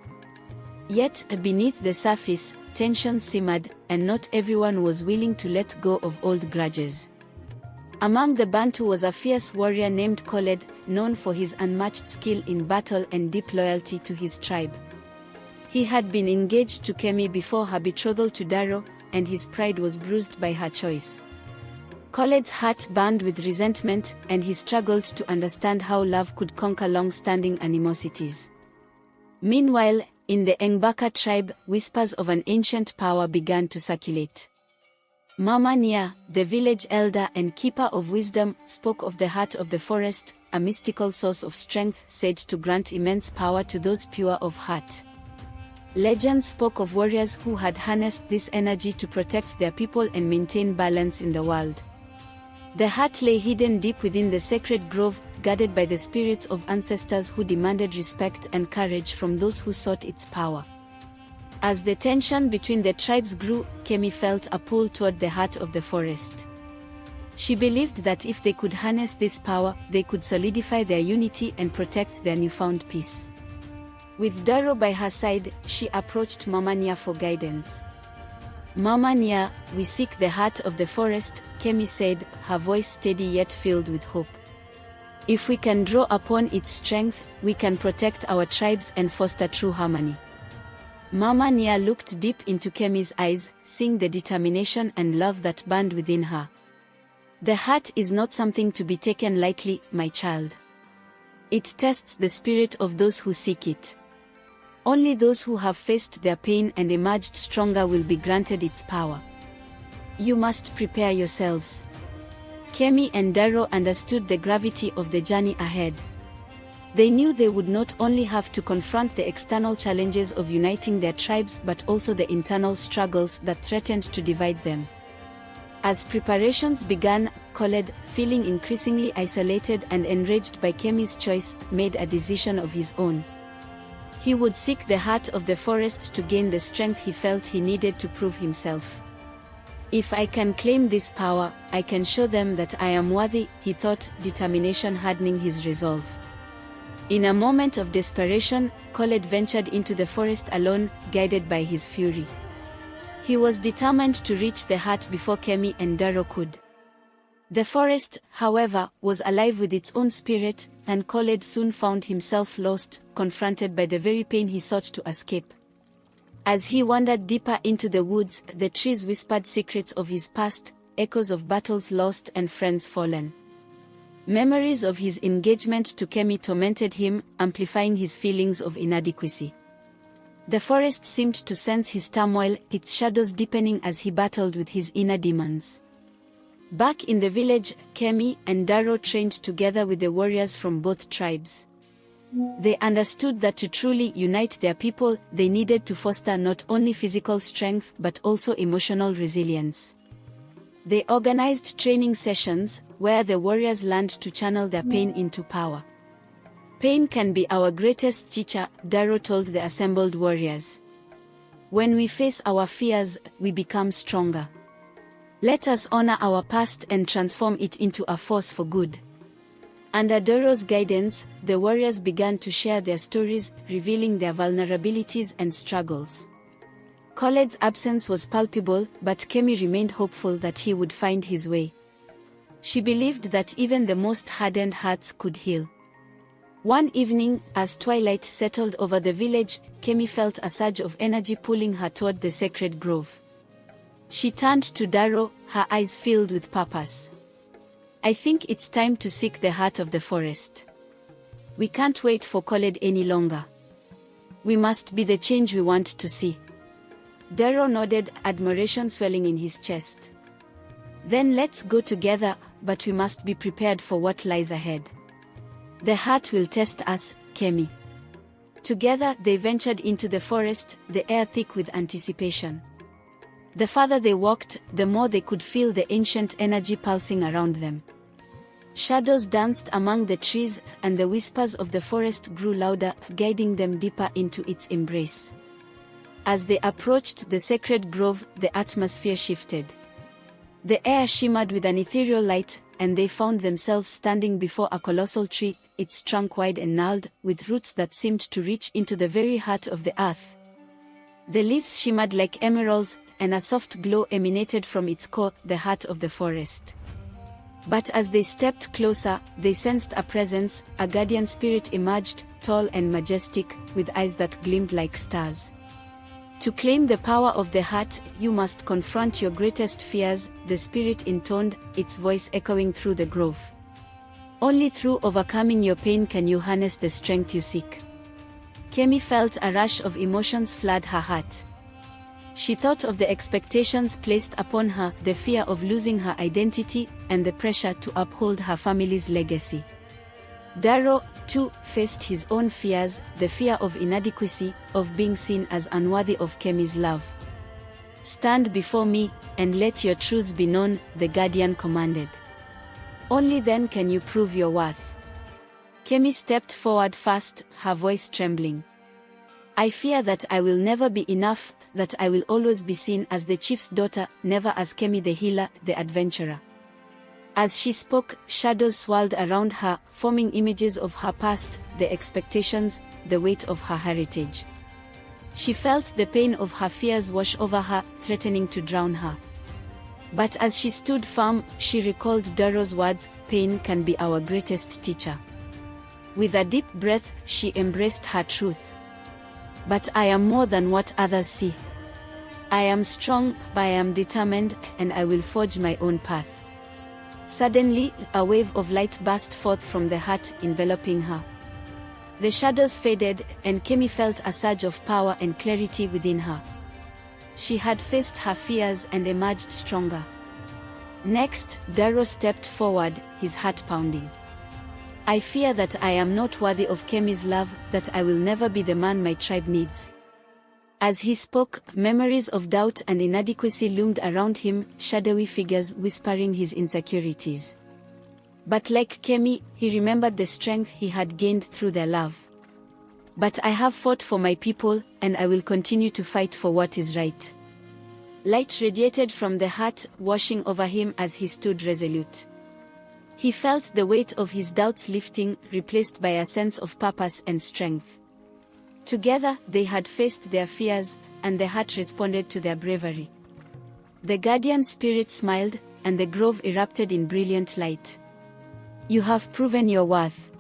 B: Yet, beneath the surface, tension simmered, and not everyone was willing to let go of old grudges. Among the Bantu was a fierce warrior named Khaled, known for his unmatched skill in battle and deep loyalty to his tribe. He had been engaged to Kemi before her betrothal to Daro, and his pride was bruised by her choice. Khaled's heart burned with resentment, and he struggled to understand how love could conquer long-standing animosities. Meanwhile, in the Ngbaka tribe, whispers of an ancient power began to circulate. Mama Nia, the village elder and keeper of wisdom, spoke of the heart of the forest, a mystical source of strength said to grant immense power to those pure of heart. Legends spoke of warriors who had harnessed this energy to protect their people and maintain balance in the world. The heart lay hidden deep within the sacred grove, guarded by the spirits of ancestors who demanded respect and courage from those who sought its power. As the tension between the tribes grew, Kemi felt a pull toward the heart of the forest. She believed that if they could harness this power, they could solidify their unity and protect their newfound peace. With Daro by her side, she approached Mama Nia for guidance. Mama Nia, we seek the heart of the forest, Kemi said, her voice steady yet filled with hope. If we can draw upon its strength, we can protect our tribes and foster true harmony. Mama Nia looked deep into Kemi's eyes, seeing the determination and love that burned within her. The heart is not something to be taken lightly, my child. It tests the spirit of those who seek it. Only those who have faced their pain and emerged stronger will be granted its power. You must prepare yourselves. Kemi and Daro understood the gravity of the journey ahead. They knew they would not only have to confront the external challenges of uniting their tribes but also the internal struggles that threatened to divide them. As preparations began, Khaled, feeling increasingly isolated and enraged by Kemi's choice, made a decision of his own. He would seek the heart of the forest to gain the strength he felt he needed to prove himself. If I can claim this power, I can show them that I am worthy, he thought, determination hardening his resolve. In a moment of desperation, Khaled ventured into the forest alone, guided by his fury. He was determined to reach the heart before Kemi and Daro could. The forest, however, was alive with its own spirit, and Khaled soon found himself lost, confronted by the very pain he sought to escape. As he wandered deeper into the woods, the trees whispered secrets of his past, echoes of battles lost and friends fallen. Memories of his engagement to Kemi tormented him, amplifying his feelings of inadequacy. The forest seemed to sense his turmoil, its shadows deepening as he battled with his inner demons. Back in the village, Kemi and Daro trained together with the warriors from both tribes. They understood that to truly unite their people, they needed to foster not only physical strength but also emotional resilience. They organized training sessions, where the warriors learned to channel their pain into power. Pain can be our greatest teacher, Daro told the assembled warriors. When we face our fears, we become stronger. Let us honor our past and transform it into a force for good. Under Daro's guidance, the warriors began to share their stories, revealing their vulnerabilities and struggles. Khaled's absence was palpable, but Kemi remained hopeful that he would find his way. She believed that even the most hardened hearts could heal. One evening, as twilight settled over the village, Kemi felt a surge of energy pulling her toward the sacred grove. She turned to Daro, her eyes filled with purpose. I think it's time to seek the heart of the forest. We can't wait for Khaled any longer. We must be the change we want to see. Daro nodded, admiration swelling in his chest. Then let's go together, but we must be prepared for what lies ahead. The heart will test us, Kemi. Together they ventured into the forest, the air thick with anticipation. The farther they walked, the more they could feel the ancient energy pulsing around them. Shadows danced among the trees, and the whispers of the forest grew louder, guiding them deeper into its embrace. As they approached the sacred grove, the atmosphere shifted. The air shimmered with an ethereal light, and they found themselves standing before a colossal tree, its trunk wide and gnarled, with roots that seemed to reach into the very heart of the earth. The leaves shimmered like emeralds, and a soft glow emanated from its core, the heart of the forest. But as they stepped closer, they sensed a presence. A guardian spirit emerged, tall and majestic, with eyes that gleamed like stars. To claim the power of the heart, you must confront your greatest fears, the spirit intoned, its voice echoing through the grove. Only through overcoming your pain can you harness the strength you seek. Kemi felt a rush of emotions flood her heart. She thought of the expectations placed upon her, the fear of losing her identity, and the pressure to uphold her family's legacy. Darrow, too, faced his own fears, the fear of inadequacy, of being seen as unworthy of Kemi's love. "Stand before me, and let your truths be known," the guardian commanded. "Only then can you prove your worth." Kemi stepped forward fast, her voice trembling. "I fear that I will never be enough, that I will always be seen as the chief's daughter, never as Kemi the healer, the adventurer." As she spoke, shadows swirled around her, forming images of her past, the expectations, the weight of her heritage. She felt the pain of her fears wash over her, threatening to drown her. But as she stood firm, she recalled Darrow's words, "Pain can be our greatest teacher." With a deep breath, she embraced her truth. "But I am more than what others see. I am strong, I am determined, and I will forge my own path." Suddenly, a wave of light burst forth from the heart, enveloping her. The shadows faded, and Kemi felt a surge of power and clarity within her. She had faced her fears and emerged stronger. Next, Darrow stepped forward, his heart pounding. "I fear that I am not worthy of Kemi's love, that I will never be the man my tribe needs." As he spoke, memories of doubt and inadequacy loomed around him, shadowy figures whispering his insecurities. But like Kemi, he remembered the strength he had gained through their love. "But I have fought for my people, and I will continue to fight for what is right." Light radiated from the heart, washing over him as he stood resolute. He felt the weight of his doubts lifting, replaced by a sense of purpose and strength. Together, they had faced their fears, and the heart responded to their bravery. The guardian spirit smiled, and the grove erupted in brilliant light. "You have proven your worth.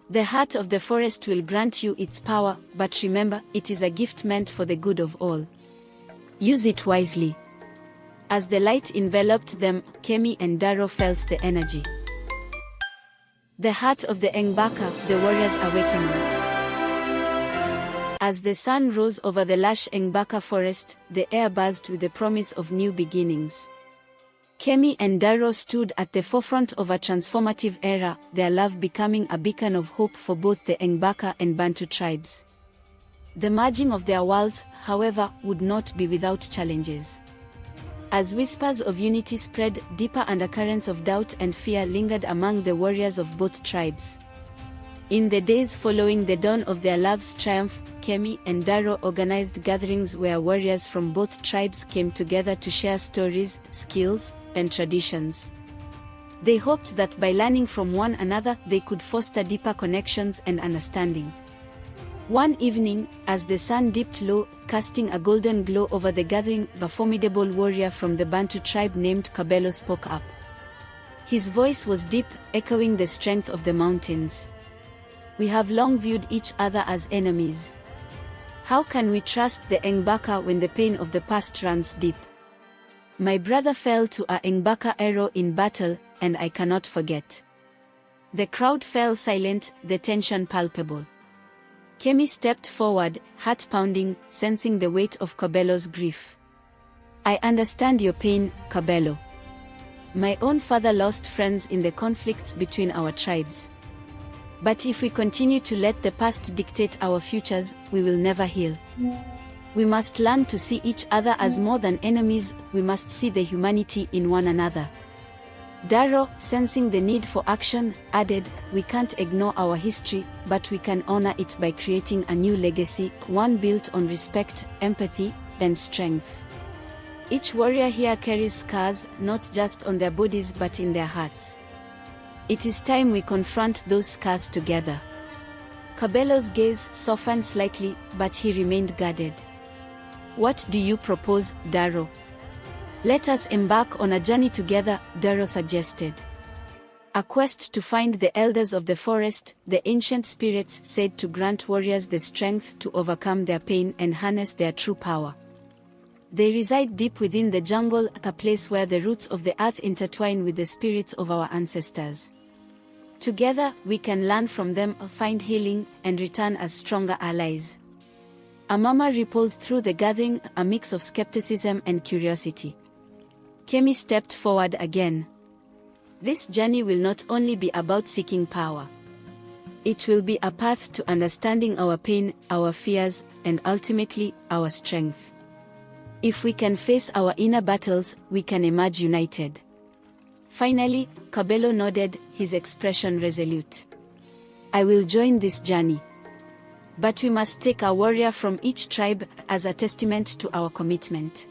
B: The heart of the forest will grant you its power, but remember, it is a gift meant for the good of all. Use it wisely." As the light enveloped them, Kemi and Darrow felt the energy. The heart of the Ngbaka, the warriors awakening. As the sun rose over the lush Ngbaka forest, the air buzzed with the promise of new beginnings. Kemi and Darrow stood at the forefront of a transformative era, their love becoming a beacon of hope for both the Ngbaka and Bantu tribes. The merging of their worlds, however, would not be without challenges. As whispers of unity spread, deeper undercurrents of doubt and fear lingered among the warriors of both tribes. In the days following the dawn of their love's triumph, Kemi and Darrow organized gatherings where warriors from both tribes came together to share stories, skills, and traditions. They hoped that by learning from one another, they could foster deeper connections and understanding. One evening, as the sun dipped low, casting a golden glow over the gathering, a formidable warrior from the Bantu tribe named Kabelo spoke up. His voice was deep, echoing the strength of the mountains. "We have long viewed each other as enemies. How can we trust the Ngbaka when the pain of the past runs deep? My brother fell to a Ngbaka arrow in battle, and I cannot forget." The crowd fell silent, the tension palpable. Kemi stepped forward, heart pounding, sensing the weight of Kabelo's grief. "I understand your pain, Kabelo. My own father lost friends in the conflicts between our tribes. But if we continue to let the past dictate our futures, we will never heal. We must learn to see each other as more than enemies, we must see the humanity in one another." Darrow, sensing the need for action, added, "We can't ignore our history, but we can honor it by creating a new legacy, one built on respect, empathy, and strength. Each warrior here carries scars, not just on their bodies but in their hearts. It is time we confront those scars together." Kabelo's gaze softened slightly, but he remained guarded. "What do you propose, Darrow?" "Let us embark on a journey together," Darrow suggested. A quest to find the elders of the forest, the ancient spirits said to grant warriors the strength to overcome their pain and harness their true power. They reside deep within the jungle, a place where the roots of the earth intertwine with the spirits of our ancestors. Together, we can learn from them, find healing, and return as stronger allies. A murmur rippled through the gathering, a mix of skepticism and curiosity. Kemi stepped forward again. This journey will not only be about seeking power. It will be a path to understanding our pain, our fears, and ultimately, our strength. If we can face our inner battles, we can emerge united. Finally, Kabelo nodded, his expression resolute. I will join this journey. But we must take a warrior from each tribe as a testament to our commitment.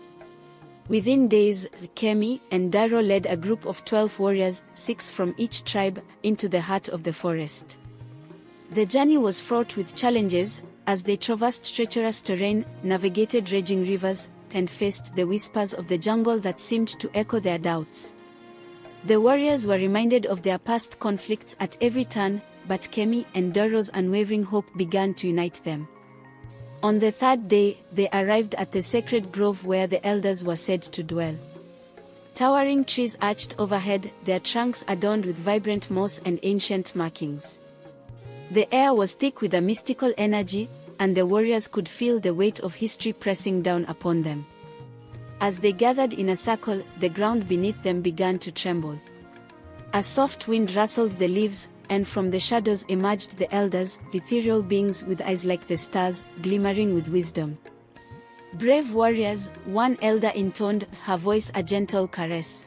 B: Within days, Kemi and Daro led a group of 12 warriors, 6 from each tribe, into the heart of the forest. The journey was fraught with challenges, as they traversed treacherous terrain, navigated raging rivers, and faced the whispers of the jungle that seemed to echo their doubts. The warriors were reminded of their past conflicts at every turn, but Kemi and Daro's unwavering hope began to unite them. On the third day, they arrived at the sacred grove where the elders were said to dwell. Towering trees arched overhead, their trunks adorned with vibrant moss and ancient markings. The air was thick with a mystical energy, and the warriors could feel the weight of history pressing down upon them. As they gathered in a circle, the ground beneath them began to tremble. A soft wind rustled the leaves, and from the shadows emerged the elders, ethereal beings with eyes like the stars, glimmering with wisdom. Brave warriors, one elder intoned, her voice a gentle caress.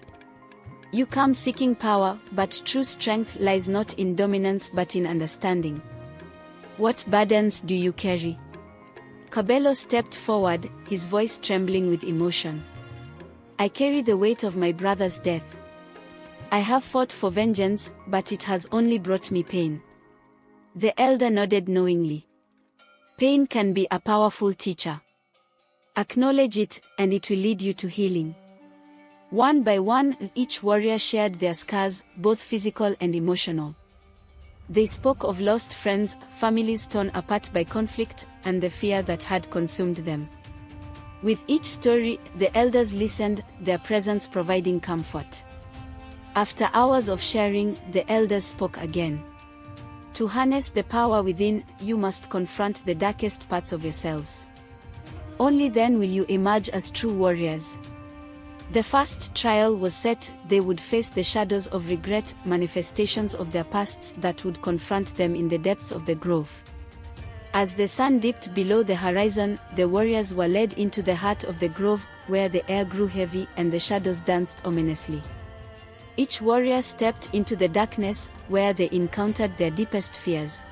B: You come seeking power, but true strength lies not in dominance but in understanding. What burdens do you carry? Kabelo stepped forward, his voice trembling with emotion. I carry the weight of my brother's death. I have fought for vengeance, but it has only brought me pain. The elder nodded knowingly. Pain can be a powerful teacher. Acknowledge it, and it will lead you to healing. One by one, each warrior shared their scars, both physical and emotional. They spoke of lost friends, families torn apart by conflict, and the fear that had consumed them. With each story, the elders listened, their presence providing comfort. After hours of sharing, the elders spoke again. To harness the power within, you must confront the darkest parts of yourselves. Only then will you emerge as true warriors. The first trial was set, they would face the shadows of regret, manifestations of their pasts that would confront them in the depths of the grove. As the sun dipped below the horizon, the warriors were led into the heart of the grove, where the air grew heavy and the shadows danced ominously. Each warrior stepped into the darkness, where they encountered their deepest fears.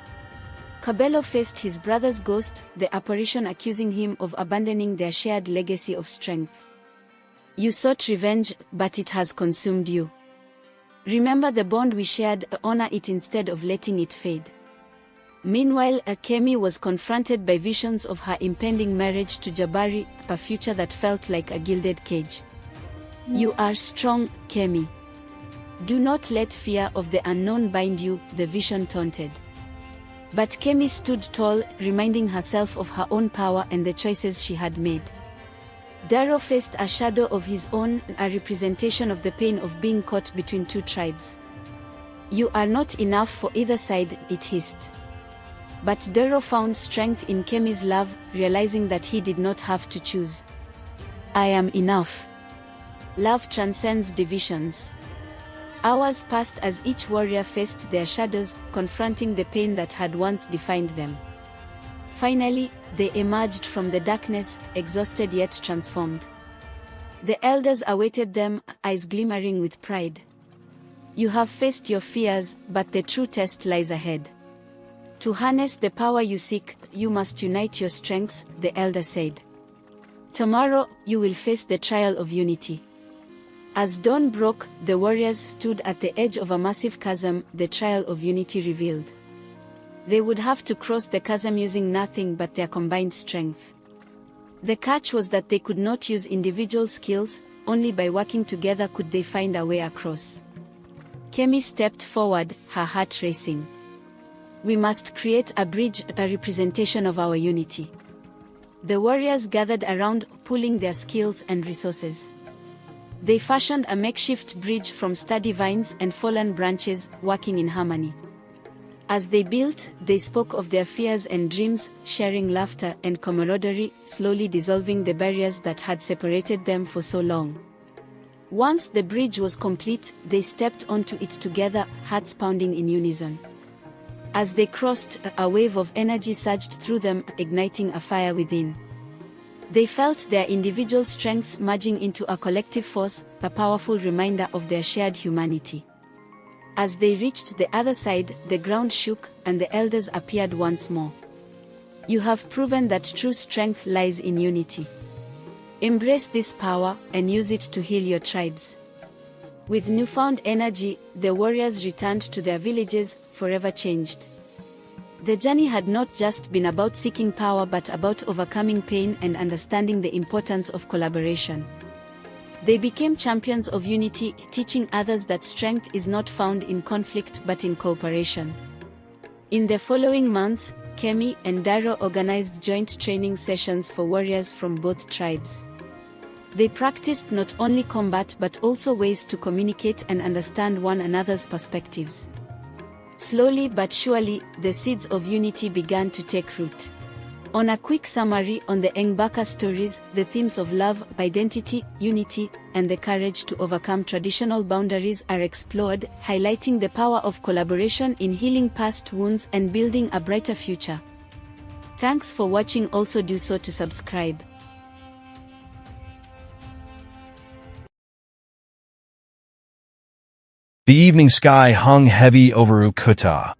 B: Kabelo faced his brother's ghost, the apparition accusing him of abandoning their shared legacy of strength. You sought revenge, but it has consumed you. Remember the bond we shared, honor it instead of letting it fade. Meanwhile, Kemi was confronted by visions of her impending marriage to Jabari, a future that felt like a gilded cage. You are strong, Kemi. Do not let fear of the unknown bind you, the vision taunted. But Kemi stood tall, reminding herself of her own power and the choices she had made. Daro faced a shadow of his own, a representation of the pain of being caught between two tribes. You are not enough for either side, it hissed. But Daro found strength in Kemi's love, realizing that he did not have to choose. I am enough. Love transcends divisions. Hours passed as each warrior faced their shadows, confronting the pain that had once defined them. Finally, they emerged from the darkness, exhausted yet transformed. The elders awaited them, eyes glimmering with pride. You have faced your fears, but the true test lies ahead. To harness the power you seek, you must unite your strengths, the elder said. Tomorrow, you will face the trial of unity. As dawn broke, the warriors stood at the edge of a massive chasm, the trial of unity revealed. They would have to cross the chasm using nothing but their combined strength. The catch was that they could not use individual skills, only by working together could they find a way across. Kemi stepped forward, her heart racing. We must create a bridge, a representation of our unity. The warriors gathered around, pooling their skills and resources. They fashioned a makeshift bridge from sturdy vines and fallen branches, working in harmony. As they built, they spoke of their fears and dreams, sharing laughter and camaraderie, slowly dissolving the barriers that had separated them for so long. Once the bridge was complete, they stepped onto it together, hearts pounding in unison. As they crossed, a wave of energy surged through them, igniting a fire within. They felt their individual strengths merging into a collective force, a powerful reminder of their shared humanity. As they reached the other side, the ground shook, and the elders appeared once more. You have proven that true strength lies in unity. Embrace this power, and use it to heal your tribes. With newfound energy, the warriors returned to their villages, forever changed. The journey had not just been about seeking power but about overcoming pain and understanding the importance of collaboration. They became champions of unity, teaching others that strength is not found in conflict but in cooperation. In the following months, Kemi and Daro organized joint training sessions for warriors from both tribes. They practiced not only combat but also ways to communicate and understand one another's perspectives. Slowly but surely, the seeds of unity began to take root. On a quick summary on the Ngbaka stories, the themes of love, identity, unity, and the courage to overcome traditional boundaries are explored, highlighting the power of collaboration in healing past wounds and building a brighter future. Thanks for watching. Also do so to subscribe.
A: The evening sky hung heavy over Ukuta.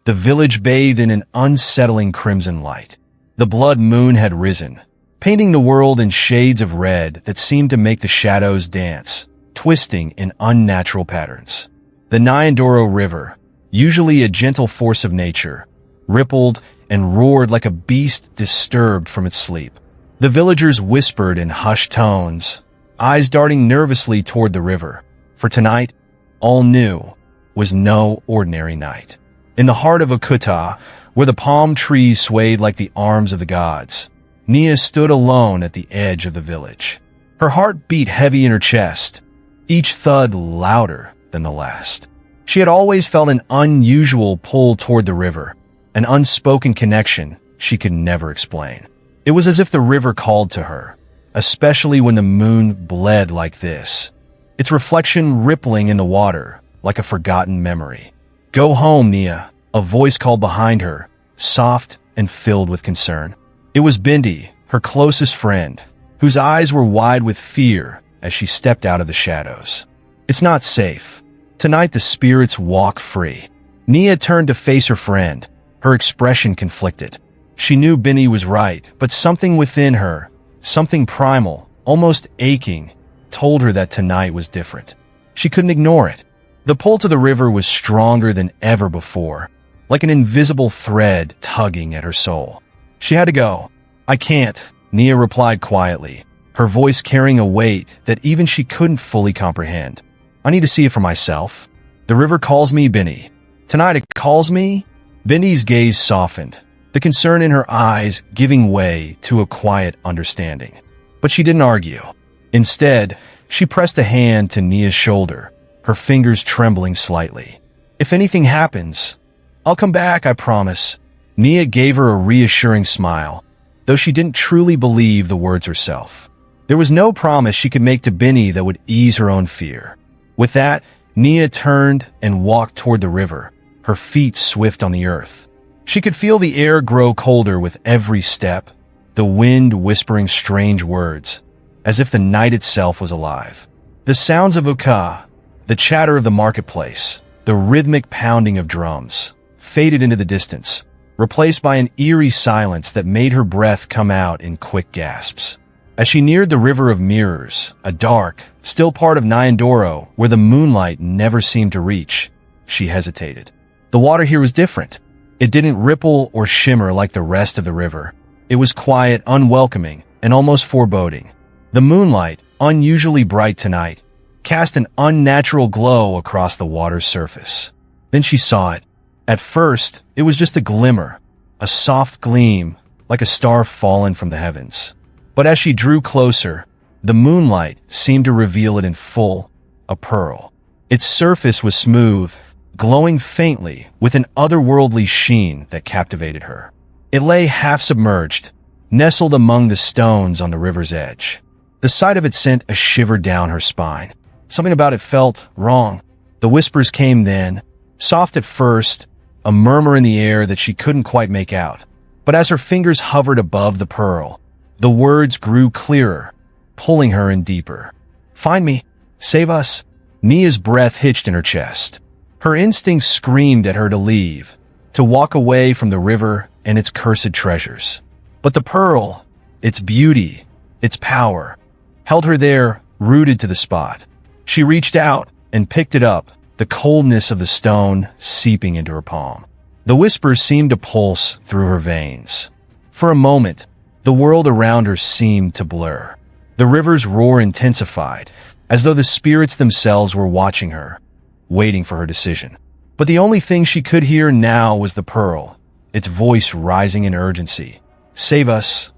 A: The village bathed in an unsettling crimson light. The blood moon had risen, painting the world in shades of red that seemed to make the shadows dance, twisting in unnatural patterns. The Nyandoro River, usually a gentle force of nature, rippled and roared like a beast disturbed from its sleep. The villagers whispered in hushed tones, eyes darting nervously toward the river, for tonight, all new, was no ordinary night. In the heart of Ukuta, where the palm trees swayed like the arms of the gods, Nia stood alone at the edge of the village. Her heart beat heavy in her chest, each thud louder than the last. She had always felt an unusual pull toward the river, an unspoken connection she could never explain. It was as if the river called to her, especially when the moon bled like this, its reflection rippling in the water like a forgotten memory. "Go home, Nia," a voice called behind her, soft and filled with concern. It was Bindi, her closest friend, whose eyes were wide with fear as she stepped out of the shadows. "It's not safe. Tonight the spirits walk free." Nia turned to face her friend, her expression conflicted. She knew Bindi was right, but something within her, something primal, almost aching, told her that tonight was different. She couldn't ignore it. The pull to the river was stronger than ever before, like an invisible thread tugging at her soul. She had to go. "I can't," Nia replied quietly, her voice carrying a weight that even she couldn't fully comprehend. "I need to see it for myself. The river calls me, Bindi. Tonight it calls me." Bindi's gaze softened, the concern in her eyes giving way to a quiet understanding. But she didn't argue. Instead, she pressed a hand to Nia's shoulder, her fingers trembling slightly. "If anything happens, I'll come back, I promise." Nia gave her a reassuring smile, though she didn't truly believe the words herself. There was no promise she could make to Bindi that would ease her own fear. With that, Nia turned and walked toward the river, her feet swift on the earth. She could feel the air grow colder with every step, the wind whispering strange words, as if the night itself was alive. The sounds of Uka, the chatter of the marketplace, the rhythmic pounding of drums, faded into the distance, replaced by an eerie silence that made her breath come out in quick gasps. As she neared the River of Mirrors, a dark, still part of Nyandoro where the moonlight never seemed to reach, she hesitated. The water here was different. It didn't ripple or shimmer like the rest of the river. It was quiet, unwelcoming, and almost foreboding. The moonlight, unusually bright tonight, cast an unnatural glow across the water's surface. Then she saw it. At first, it was just a glimmer, a soft gleam, like a star fallen from the heavens. But as she drew closer, the moonlight seemed to reveal it in full, a pearl. Its surface was smooth, glowing faintly with an otherworldly sheen that captivated her. It lay half-submerged, nestled among the stones on the river's edge. The sight of it sent a shiver down her spine. Something about it felt wrong. The whispers came then, soft at first, a murmur in the air that she couldn't quite make out. But as her fingers hovered above the pearl, the words grew clearer, pulling her in deeper. "Find me. Save us." Nia's breath hitched in her chest. Her instincts screamed at her to leave, to walk away from the river and its cursed treasures. But the pearl, its beauty, its power, held her there, rooted to the spot. She reached out and picked it up, the coldness of the stone seeping into her palm. The whispers seemed to pulse through her veins. For a moment, the world around her seemed to blur. The river's roar intensified, as though the spirits themselves were watching her, waiting for her decision. But the only thing she could hear now was the pearl, its voice rising in urgency. Save us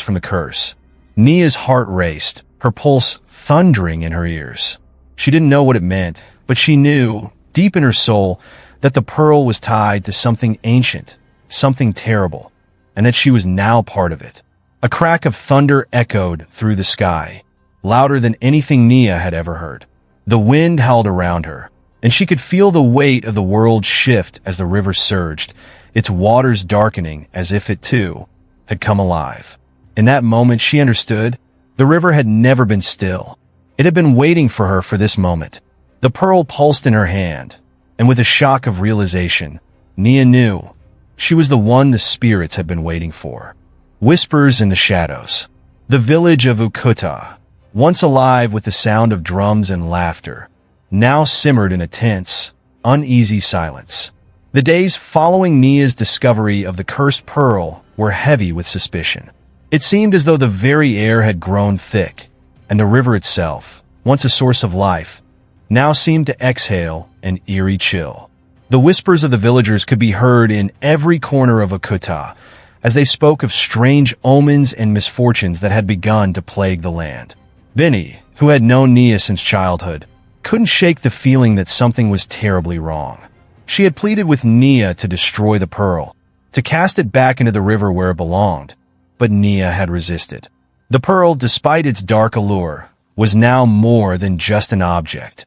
A: from the curse." Nia's heart raced, her pulse thundering in her ears. She didn't know what it meant, but she knew, deep in her soul, that the pearl was tied to something ancient, something terrible, and that she was now part of it. A crack of thunder echoed through the sky, louder than anything Nia had ever heard. The wind howled around her, and she could feel the weight of the world shift as the river surged, its waters darkening as if it, too, had come alive. In that moment, she understood. The river had never been still. It had been waiting for her for this moment. The pearl pulsed in her hand, and with a shock of realization, Nia knew she was the one the spirits had been waiting for. Whispers in the shadows. The village of Ukuta, once alive with the sound of drums and laughter, now simmered in a tense, uneasy silence. The days following Nia's discovery of the cursed pearl were heavy with suspicion. It seemed as though the very air had grown thick, and the river itself, once a source of life, now seemed to exhale an eerie chill. The whispers of the villagers could be heard in every corner of Akuta, as they spoke of strange omens and misfortunes that had begun to plague the land. Benny, who had known Nia since childhood, couldn't shake the feeling that something was terribly wrong. She had pleaded with Nia to destroy the pearl, to cast it back into the river where it belonged, but Nia had resisted. The pearl, despite its dark allure, was now more than just an object.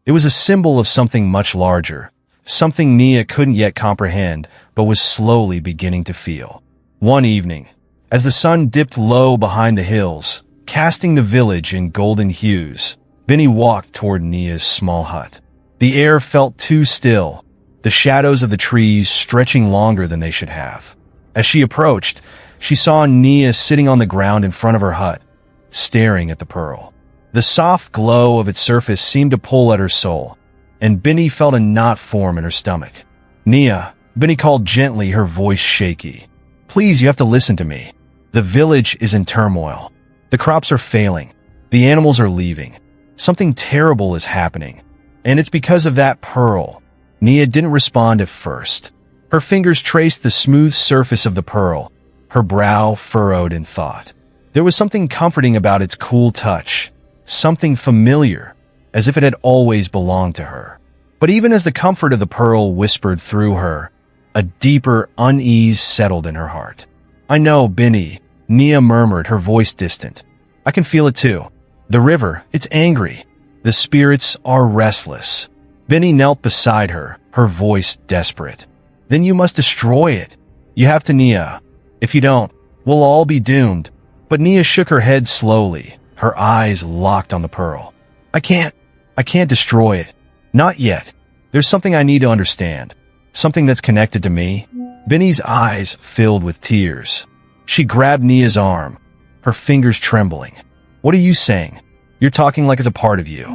A: It was a symbol of something much larger, something Nia couldn't yet comprehend, but was slowly beginning to feel. One evening, as the sun dipped low behind the hills, casting the village in golden hues, Benny walked toward Nia's small hut. The air felt too still, the shadows of the trees stretching longer than they should have. As she approached, she saw Nia sitting on the ground in front of her hut, staring at the pearl. The soft glow of its surface seemed to pull at her soul, and Benny felt a knot form in her stomach. "Nia," Benny called gently, her voice shaky. "Please, you have to listen to me. The village is in turmoil. The crops are failing. The animals are leaving. Something terrible is happening. And it's because of that pearl." Nia didn't respond at first. Her fingers traced the smooth surface of the pearl, her brow furrowed in thought. There was something comforting about its cool touch, something familiar, as if it had always belonged to her. But even as the comfort of the pearl whispered through her, a deeper unease settled in her heart. "I know, Benny," Nia murmured, her voice distant. "I can feel it too. The river, it's angry. The spirits are restless." Benny knelt beside her, her voice desperate. "Then you must destroy it. You have to, Nia. If you don't, we'll all be doomed." But Nia shook her head slowly, her eyes locked on the pearl. I can't destroy it. Not yet. There's something I need to understand. Something that's connected to me." Benny's eyes filled with tears. She grabbed Nia's arm, her fingers trembling. "What are you saying? You're talking like it's a part of you."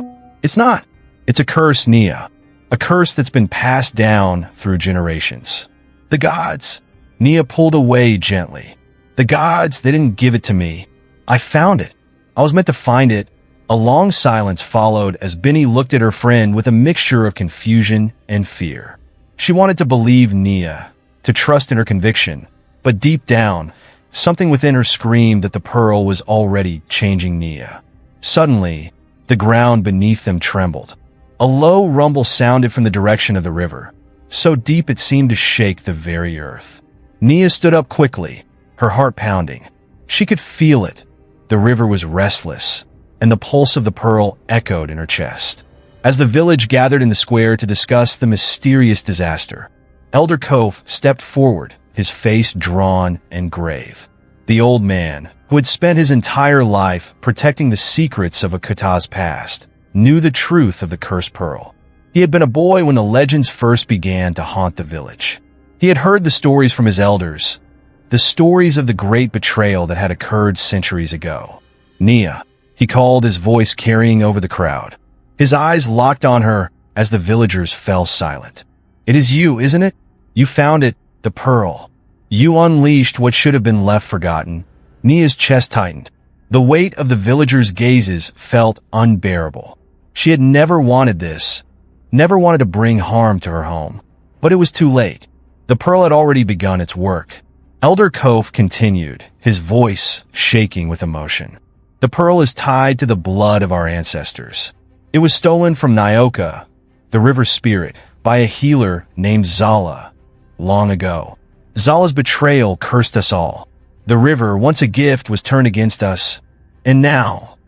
A: "It's not. It's a curse, Nia. A curse that's been passed down through generations. The gods." Nia pulled away gently. "The gods, they didn't give it to me. I found it. I was meant to find it, A long silence followed as Benny looked at her friend with a mixture of confusion and fear. She wanted to believe Nia, to trust in her conviction, but deep down, something within her screamed that the pearl was already changing Nia. Suddenly, the ground beneath them trembled. A low rumble sounded from the direction of the river, so deep it seemed to shake the very earth. Nia stood up quickly, her heart pounding. She could feel it. The river was restless, and the pulse of the pearl echoed in her chest. As the village gathered in the square to discuss the mysterious disaster, Elder Kof stepped forward, his face drawn and grave. The old man, who had spent his entire life protecting the secrets of Akuta's past, knew the truth of the cursed pearl. He had been a boy when the legends first began to haunt the village. He had heard the stories from his elders, the stories of the great betrayal that had occurred centuries ago. Nia, he called, his voice carrying over the crowd. His eyes locked on her as the villagers fell silent. "It is you, isn't it? You found it, the pearl. You unleashed what should have been left forgotten." Nia's chest tightened. The weight of the villagers' gazes felt unbearable. She had never wanted this, never wanted to bring harm to her home. But it was too late. The pearl had already begun its work. Elder Kof continued, his voice shaking with emotion. "The pearl is tied to the blood of our ancestors. It was stolen from Nyoka, the river spirit, by a healer named Zala, long ago. Zala's betrayal cursed us all. The river, once a gift, was turned against us, and now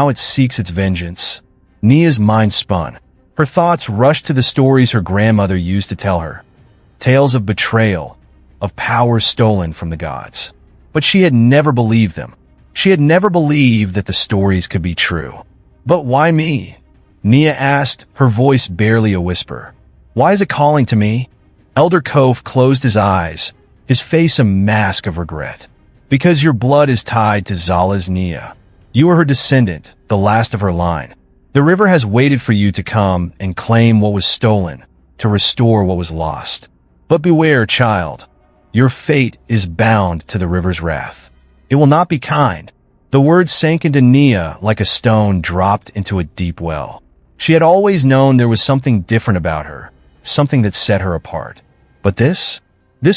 A: it seeks its vengeance." Nia's mind spun. Her thoughts rushed to the stories her grandmother used to tell her. Tales of betrayal, of power stolen from the gods. But she had never believed them. She had never believed that the stories could be true. "But why me?" Nia asked, her voice barely a whisper. "Why is it calling to me?" Elder Kof closed his eyes, his face a mask of regret. "Because your blood is tied to Zala's Nia. You are her descendant, the last of her line. The river has waited for you to come and claim what was stolen, to restore what was lost. But beware, child. Your fate is bound to the river's wrath. It will not be kind." The words sank into Nia like a stone dropped into a deep well. She had always known there was something different about her, something that set her apart. But this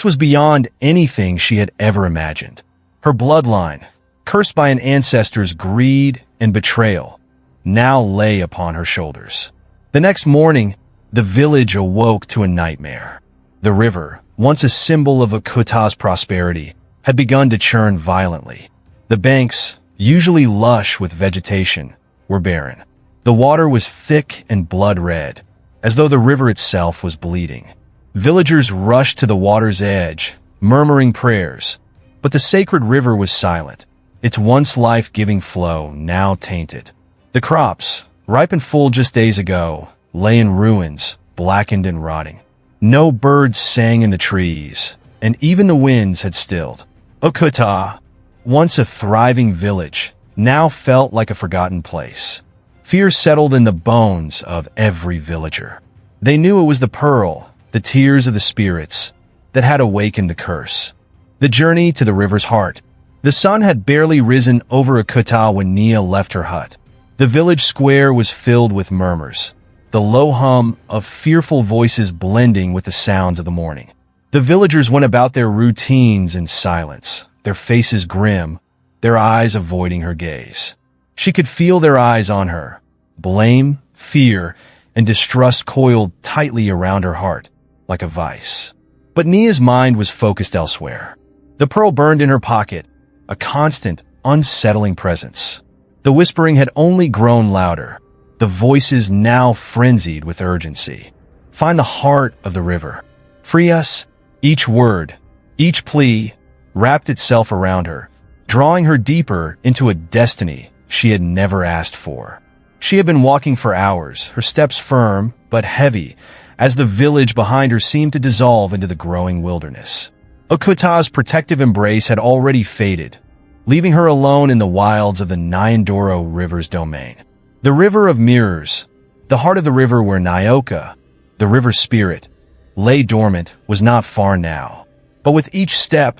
A: was beyond anything she had ever imagined. Her bloodline, cursed by an ancestor's greed and betrayal, now lay upon her shoulders. The next morning, the village awoke to a nightmare. The river, once a symbol of Akuta's prosperity, had begun to churn violently. The banks, usually lush with vegetation, were barren. The water was thick and blood-red, as though the river itself was bleeding. Villagers rushed to the water's edge, murmuring prayers, but the sacred river was silent, its once life-giving flow now tainted. The crops, ripened full just days ago, lay in ruins, blackened and rotting. No birds sang in the trees, and even the winds had stilled. Akuta, once a thriving village, now felt like a forgotten place. Fear settled in the bones of every villager. They knew it was the pearl, the tears of the spirits, that had awakened the curse. The journey to the river's heart. The sun had barely risen over Akuta when Nia left her hut. The village square was filled with murmurs, the low hum of fearful voices blending with the sounds of the morning. The villagers went about their routines in silence, their faces grim, their eyes avoiding her gaze. She could feel their eyes on her. Blame, fear, and distrust coiled tightly around her heart, like a vice. But Nia's mind was focused elsewhere. The pearl burned in her pocket, a constant, unsettling presence. The whispering had only grown louder, the voices now frenzied with urgency. "Find the heart of the river. Free us." Each word, each plea, wrapped itself around her, drawing her deeper into a destiny she had never asked for. She had been walking for hours, her steps firm but heavy, as the village behind her seemed to dissolve into the growing wilderness. Akuta's protective embrace had already faded, leaving her alone in the wilds of the Nyandoro River's domain. The River of Mirrors, the heart of the river where Nyoka, the river spirit, lay dormant, was not far now. But with each step,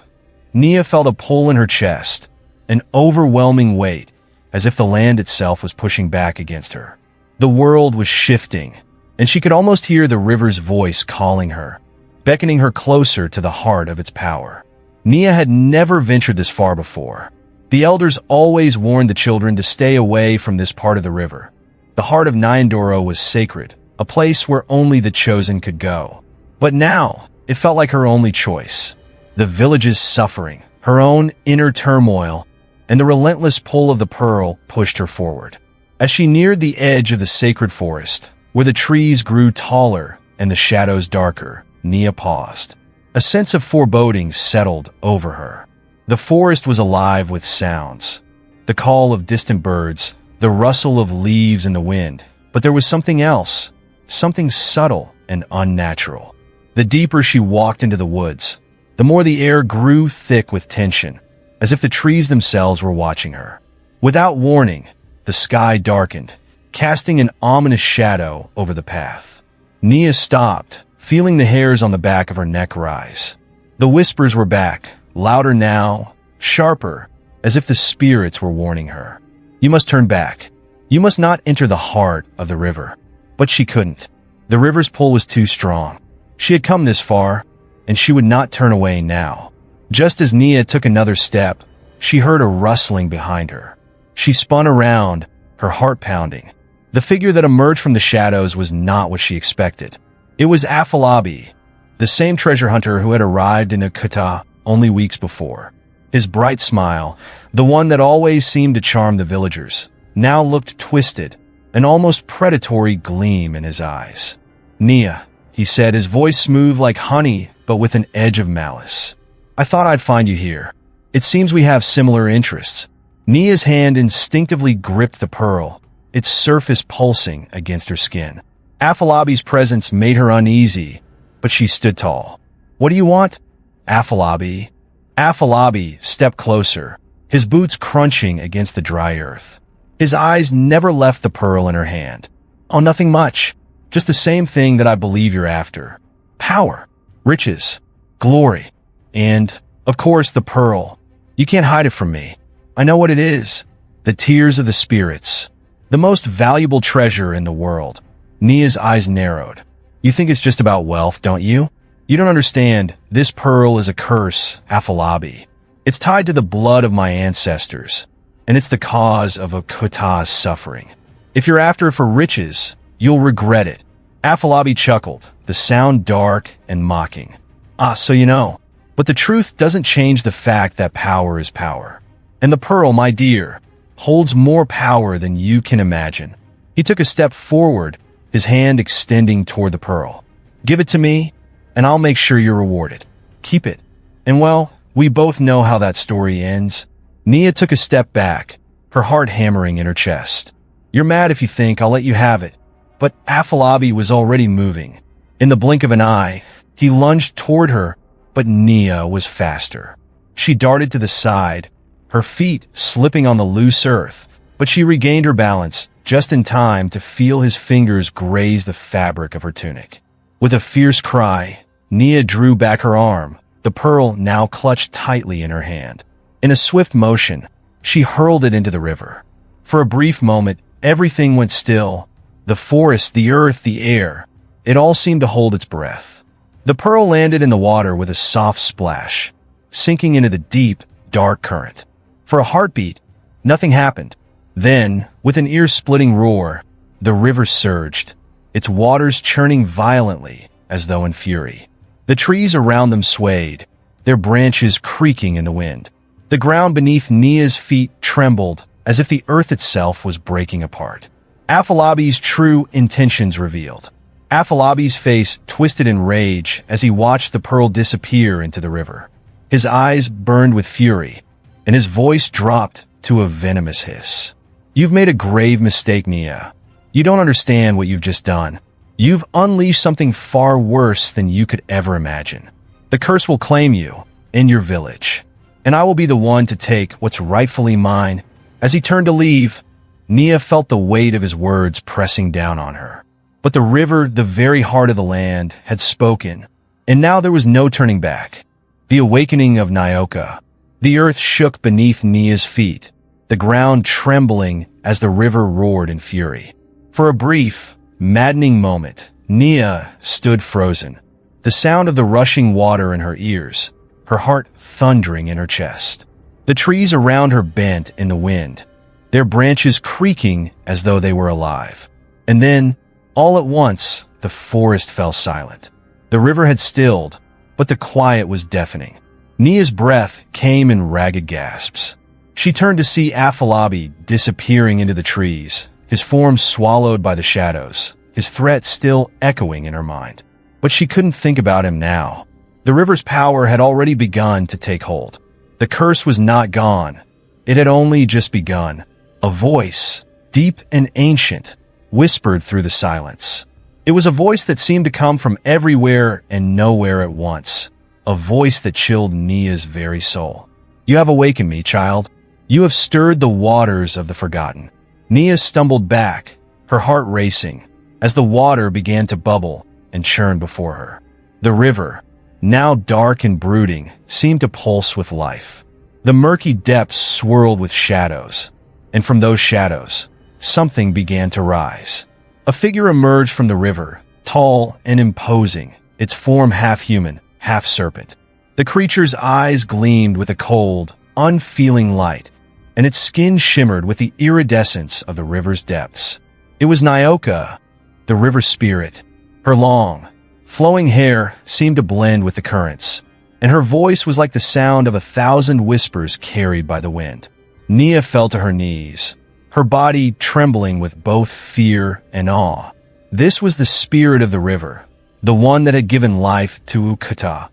A: Nia felt a pull in her chest, an overwhelming weight, as if the land itself was pushing back against her. The world was shifting, and she could almost hear the river's voice calling her, beckoning her closer to the heart of its power. Nia had never ventured this far before. The elders always warned the children to stay away from this part of the river. The heart of Nyandoro was sacred, a place where only the chosen could go. But now, it felt like her only choice. The village's suffering, her own inner turmoil, and the relentless pull of the pearl pushed her forward. As she neared the edge of the sacred forest, where the trees grew taller and the shadows darker, Nia paused. A sense of foreboding settled over her. The forest was alive with sounds. The call of distant birds, the rustle of leaves in the wind. But there was something else, something subtle and unnatural. The deeper she walked into the woods, the more the air grew thick with tension, as if the trees themselves were watching her. Without warning, the sky darkened, casting an ominous shadow over the path. Nia stopped, feeling the hairs on the back of her neck rise. The whispers were back, louder now, sharper, as if the spirits were warning her. You must turn back. You must not enter the heart of the river. But she couldn't. The river's pull was too strong. She had come this far, and she would not turn away now. Just as Nia took another step, she heard a rustling behind her. She spun around, her heart pounding. The figure that emerged from the shadows was not what she expected. It was Afolabi, the same treasure hunter who had arrived in Akuta only weeks before. His bright smile, the one that always seemed to charm the villagers, now looked twisted, an almost predatory gleam in his eyes. "Nia," he said, his voice smooth like honey, but with an edge of malice. "I thought I'd find you here. It seems we have similar interests." Nia's hand instinctively gripped the pearl, its surface pulsing against her skin. Afolabi's presence made her uneasy, but she stood tall. "What do you want?" "Afolabi." Afolabi stepped closer, his boots crunching against the dry earth. His eyes never left the pearl in her hand. "Oh, nothing much. Just the same thing that I believe you're after. Power, riches, glory, and, of course, the pearl. You can't hide it from me. I know what it is. The tears of the spirits. The most valuable treasure in the world." Nia's eyes narrowed. "You think it's just about wealth, don't you? You don't understand. This pearl is a curse, Afolabi. It's tied to the blood of my ancestors, and it's the cause of Akuta's suffering. If you're after it for riches, you'll regret it." Afolabi chuckled, the sound dark and mocking. "Ah, so you know. But the truth doesn't change the fact that power is power. And the pearl, my dear, holds more power than you can imagine." He took a step forward, his hand extending toward the pearl. "Give it to me, and I'll make sure you're rewarded. Keep it." And well, we both know how that story ends. Nia took a step back, her heart hammering in her chest. "You're mad if you think I'll let you have it." But Afolabi was already moving. In the blink of an eye, he lunged toward her, but Nia was faster. She darted to the side, her feet slipping on the loose earth, but she regained her balance just in time to feel his fingers graze the fabric of her tunic. With a fierce cry, Nia drew back her arm, the pearl now clutched tightly in her hand. In a swift motion, she hurled it into the river. For a brief moment, everything went still. The forest, the earth, the air. It all seemed to hold its breath. The pearl landed in the water with a soft splash, sinking into the deep, dark current. For a heartbeat, nothing happened. Then, with an ear-splitting roar, the river surged, its waters churning violently as though in fury. The trees around them swayed, their branches creaking in the wind. The ground beneath Nia's feet trembled as if the earth itself was breaking apart. Afolabi's true intentions revealed. Afolabi's face twisted in rage as he watched the pearl disappear into the river. His eyes burned with fury, and his voice dropped to a venomous hiss. "You've made a grave mistake, Nia. You don't understand what you've just done. You've unleashed something far worse than you could ever imagine. The curse will claim you in your village, and I will be the one to take what's rightfully mine." As he turned to leave, Nia felt the weight of his words pressing down on her. But the river, the very heart of the land, had spoken, and now there was no turning back. The awakening of Nyoka. The earth shook beneath Nia's feet. the ground trembling as the river roared in fury. For a brief, maddening moment, Nia stood frozen, the sound of the rushing water in her ears, her heart thundering in her chest. The trees around her bent in the wind, their branches creaking as though they were alive. And then, all at once, the forest fell silent. The river had stilled, but the quiet was deafening. Nia's breath came in ragged gasps. She turned to see Afalabi disappearing into the trees, his form swallowed by the shadows, his threat still echoing in her mind. But she couldn't think about him now. The river's power had already begun to take hold. The curse was not gone. It had only just begun. A voice, deep and ancient, whispered through the silence. It was a voice that seemed to come from everywhere and nowhere at once. A voice that chilled Nia's very soul. "You have awakened me, child. You have stirred the waters of the forgotten." Nia stumbled back, her heart racing, as the water began to bubble and churn before her. The river, now dark and brooding, seemed to pulse with life. The murky depths swirled with shadows, and from those shadows, something began to rise. A figure emerged from the river, tall and imposing, its form half-human, half-serpent. The creature's eyes gleamed with a cold, unfeeling light, and its skin shimmered with the iridescence of the river's depths. It was Nyoka, the river spirit. Her long, flowing hair seemed to blend with the currents, and her voice was like the sound of 1,000 whispers carried by the wind. Nia fell to her knees, her body trembling with both fear and awe. This was the spirit of the river, the one that had given life to Ukuta,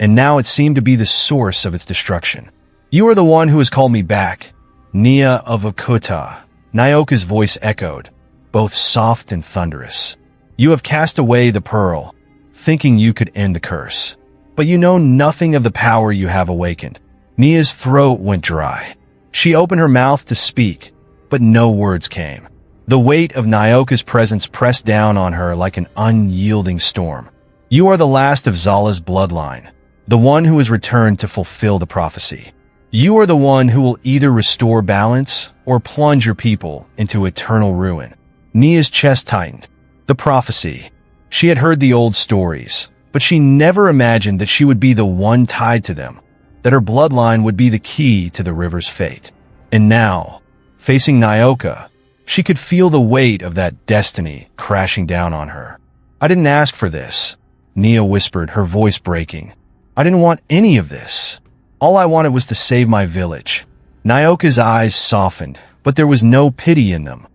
A: and now it seemed to be the source of its destruction. "You are the one who has called me back, Nia of Ukuta," Nyoka's voice echoed, both soft and thunderous. "You have cast away the pearl, thinking you could end the curse. But you know nothing of the power you have awakened." Nia's throat went dry. She opened her mouth to speak, but no words came. The weight of Nyoka's presence pressed down on her like an unyielding storm. "You are the last of Zala's bloodline, the one who has returned to fulfill the prophecy. You are the one who will either restore balance or plunge your people into eternal ruin." Nia's chest tightened. The prophecy. She had heard the old stories, but she never imagined that she would be the one tied to them, that her bloodline would be the key to the river's fate. And now, facing Nyoka, she could feel the weight of that destiny crashing down on her. "I didn't ask for this," Nia whispered, her voice breaking. "I didn't want any of this. All I wanted was to save my village." Nyoka's eyes softened, but there was no pity in them,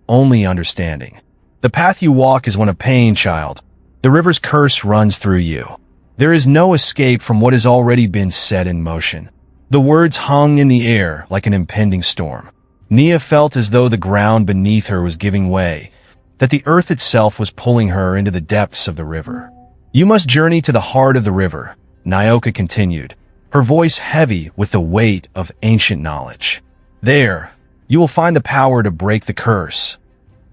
A: only understanding. "The path you walk is one of pain, child. The river's curse runs through you. There is no escape from what has already been set in motion." The words hung in the air like an impending storm. Nia felt as though the ground beneath her was giving way, that the earth itself was pulling her into the depths of the river. "You must journey to the heart of the river," Nyoka continued, her voice heavy with the weight of ancient knowledge. "There, you will find the power to break the curse,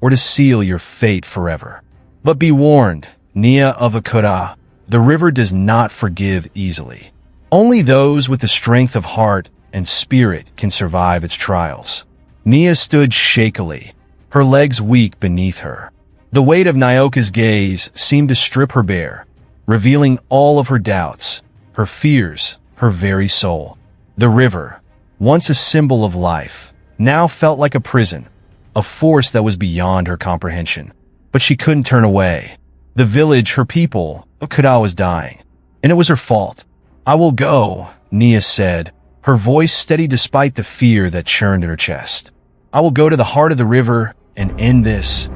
A: or to seal your fate forever. But be warned, Nia of Akuta, the river does not forgive easily. Only those with the strength of heart and spirit can survive its trials." Nia stood shakily, her legs weak beneath her. The weight of Nyoka's gaze seemed to strip her bare, revealing all of her doubts, her fears, her very soul. The river, once a symbol of life, now felt like a prison, a force that was beyond her comprehension. But she couldn't turn away. The village, her people, Okuda was dying, and it was her fault. "I will go," Nia said, her voice steady despite the fear that churned in her chest. "I will go to the heart of the river and end this."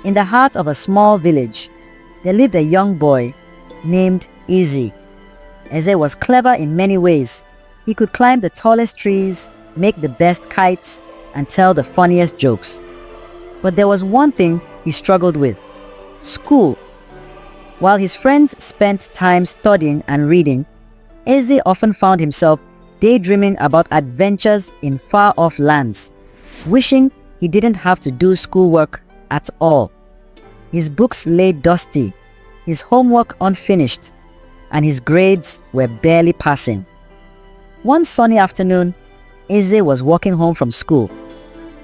C: In the heart of a small village, there lived a young boy named Eze. Eze was clever in many ways. He could climb the tallest trees, make the best kites, and tell the funniest jokes. But there was one thing he struggled with: school. While his friends spent time studying and reading, Eze often found himself daydreaming about adventures in far-off lands, wishing he didn't have to do schoolwork at all. His books lay dusty, his homework unfinished, and his grades were barely passing. One sunny afternoon, Eze was walking home from school,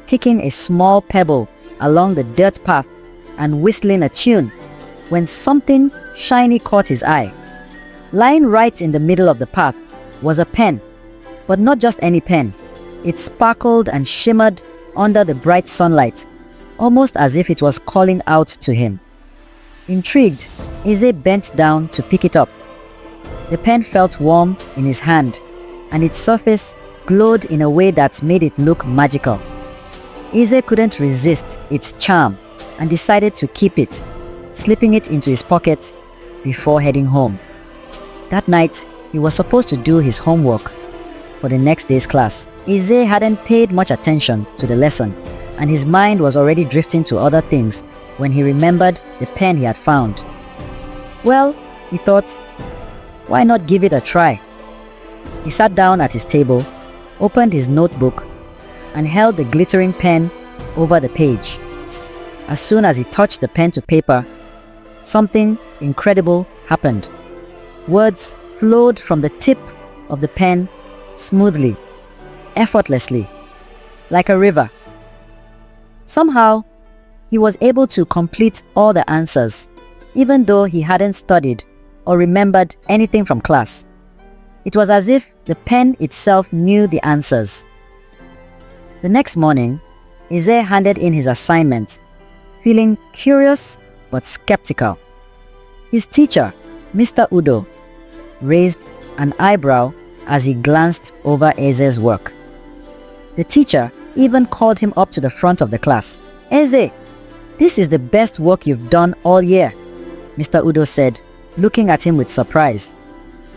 C: kicking a small pebble along the dirt path and whistling a tune, when something shiny caught his eye. Lying right in the middle of the path was a pen, but not just any pen. It sparkled and shimmered under the bright sunlight, almost as if it was calling out to him. Intrigued, Eze bent down to pick it up. The pen felt warm in his hand, and its surface glowed in a way that made it look magical. Eze couldn't resist its charm and decided to keep it, slipping it into his pocket before heading home. That night, he was supposed to do his homework for the next day's class. Eze hadn't paid much attention to the lesson, and his mind was already drifting to other things when he remembered the pen he had found. Well, he thought, why not give it a try? He sat down at his table, opened his notebook, and held the glittering pen over the page. As soon as he touched the pen to paper, something incredible happened. Words flowed from the tip of the pen smoothly, effortlessly, like a river. Somehow, he was able to complete all the answers, even though he hadn't studied or remembered anything from class. It was as if the pen itself knew the answers. The next morning, Eze handed in his assignment, feeling curious but skeptical. His teacher, Mr. Udo, raised an eyebrow as he glanced over Eze's work. The teacher even called him up to the front of the class. "Eze, this is the best work you've done all year," Mr. Udo said, looking at him with surprise.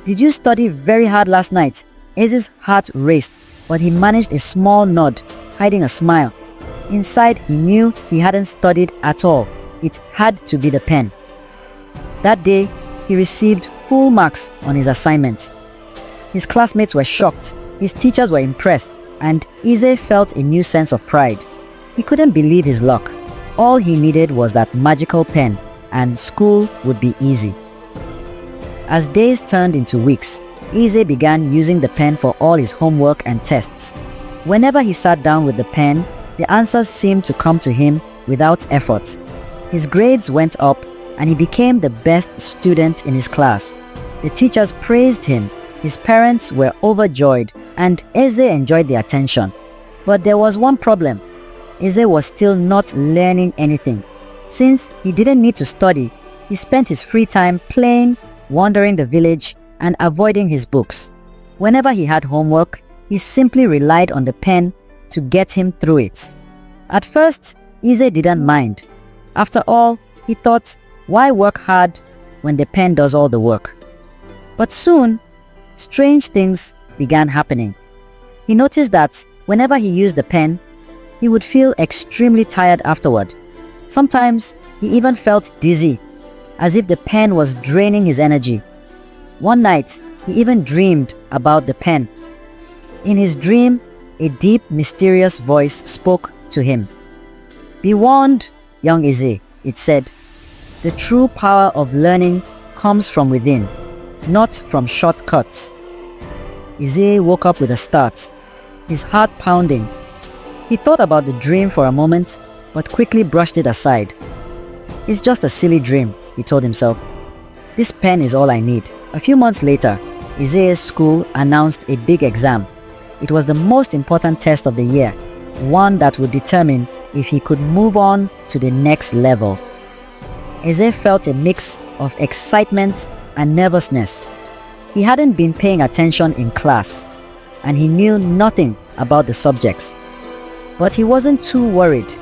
C: "Did you study very hard last night?" Eze's heart raced, but he managed a small nod, hiding a smile. Inside, he knew he hadn't studied at all. It had to be the pen. That day, he received full marks on his assignment. His classmates were shocked, his teachers were impressed, and Eze felt a new sense of pride. He couldn't believe his luck. All he needed was that magical pen, and school would be easy. As days turned into weeks, Eze began using the pen for all his homework and tests. Whenever he sat down with the pen, the answers seemed to come to him without effort. His grades went up, and he became the best student in his class. The teachers praised him, his parents were overjoyed, and Eze enjoyed the attention. But there was one problem. Eze was still not learning anything. Since he didn't need to study, he spent his free time playing, wandering the village, and avoiding his books. Whenever he had homework, he simply relied on the pen to get him through it. At first, Eze didn't mind. After all, he thought, why work hard when the pen does all the work? But soon, strange things began happening. He noticed that whenever he used the pen, he would feel extremely tired afterward. Sometimes, he even felt dizzy, as if the pen was draining his energy. One night, he even dreamed about the pen. In his dream, a deep, mysterious voice spoke to him. "Be warned, young Eze," it said. "The true power of learning comes from within, not from shortcuts." Eze woke up with a start, his heart pounding. He thought about the dream for a moment, but quickly brushed it aside. "It's just a silly dream," he told himself. "This pen is all I need." A few months later, Eze's school announced a big exam. It was the most important test of the year, one that would determine if he could move on to the next level. Eze felt a mix of excitement and nervousness. He hadn't been paying attention in class, and he knew nothing about the subjects. But he wasn't too worried.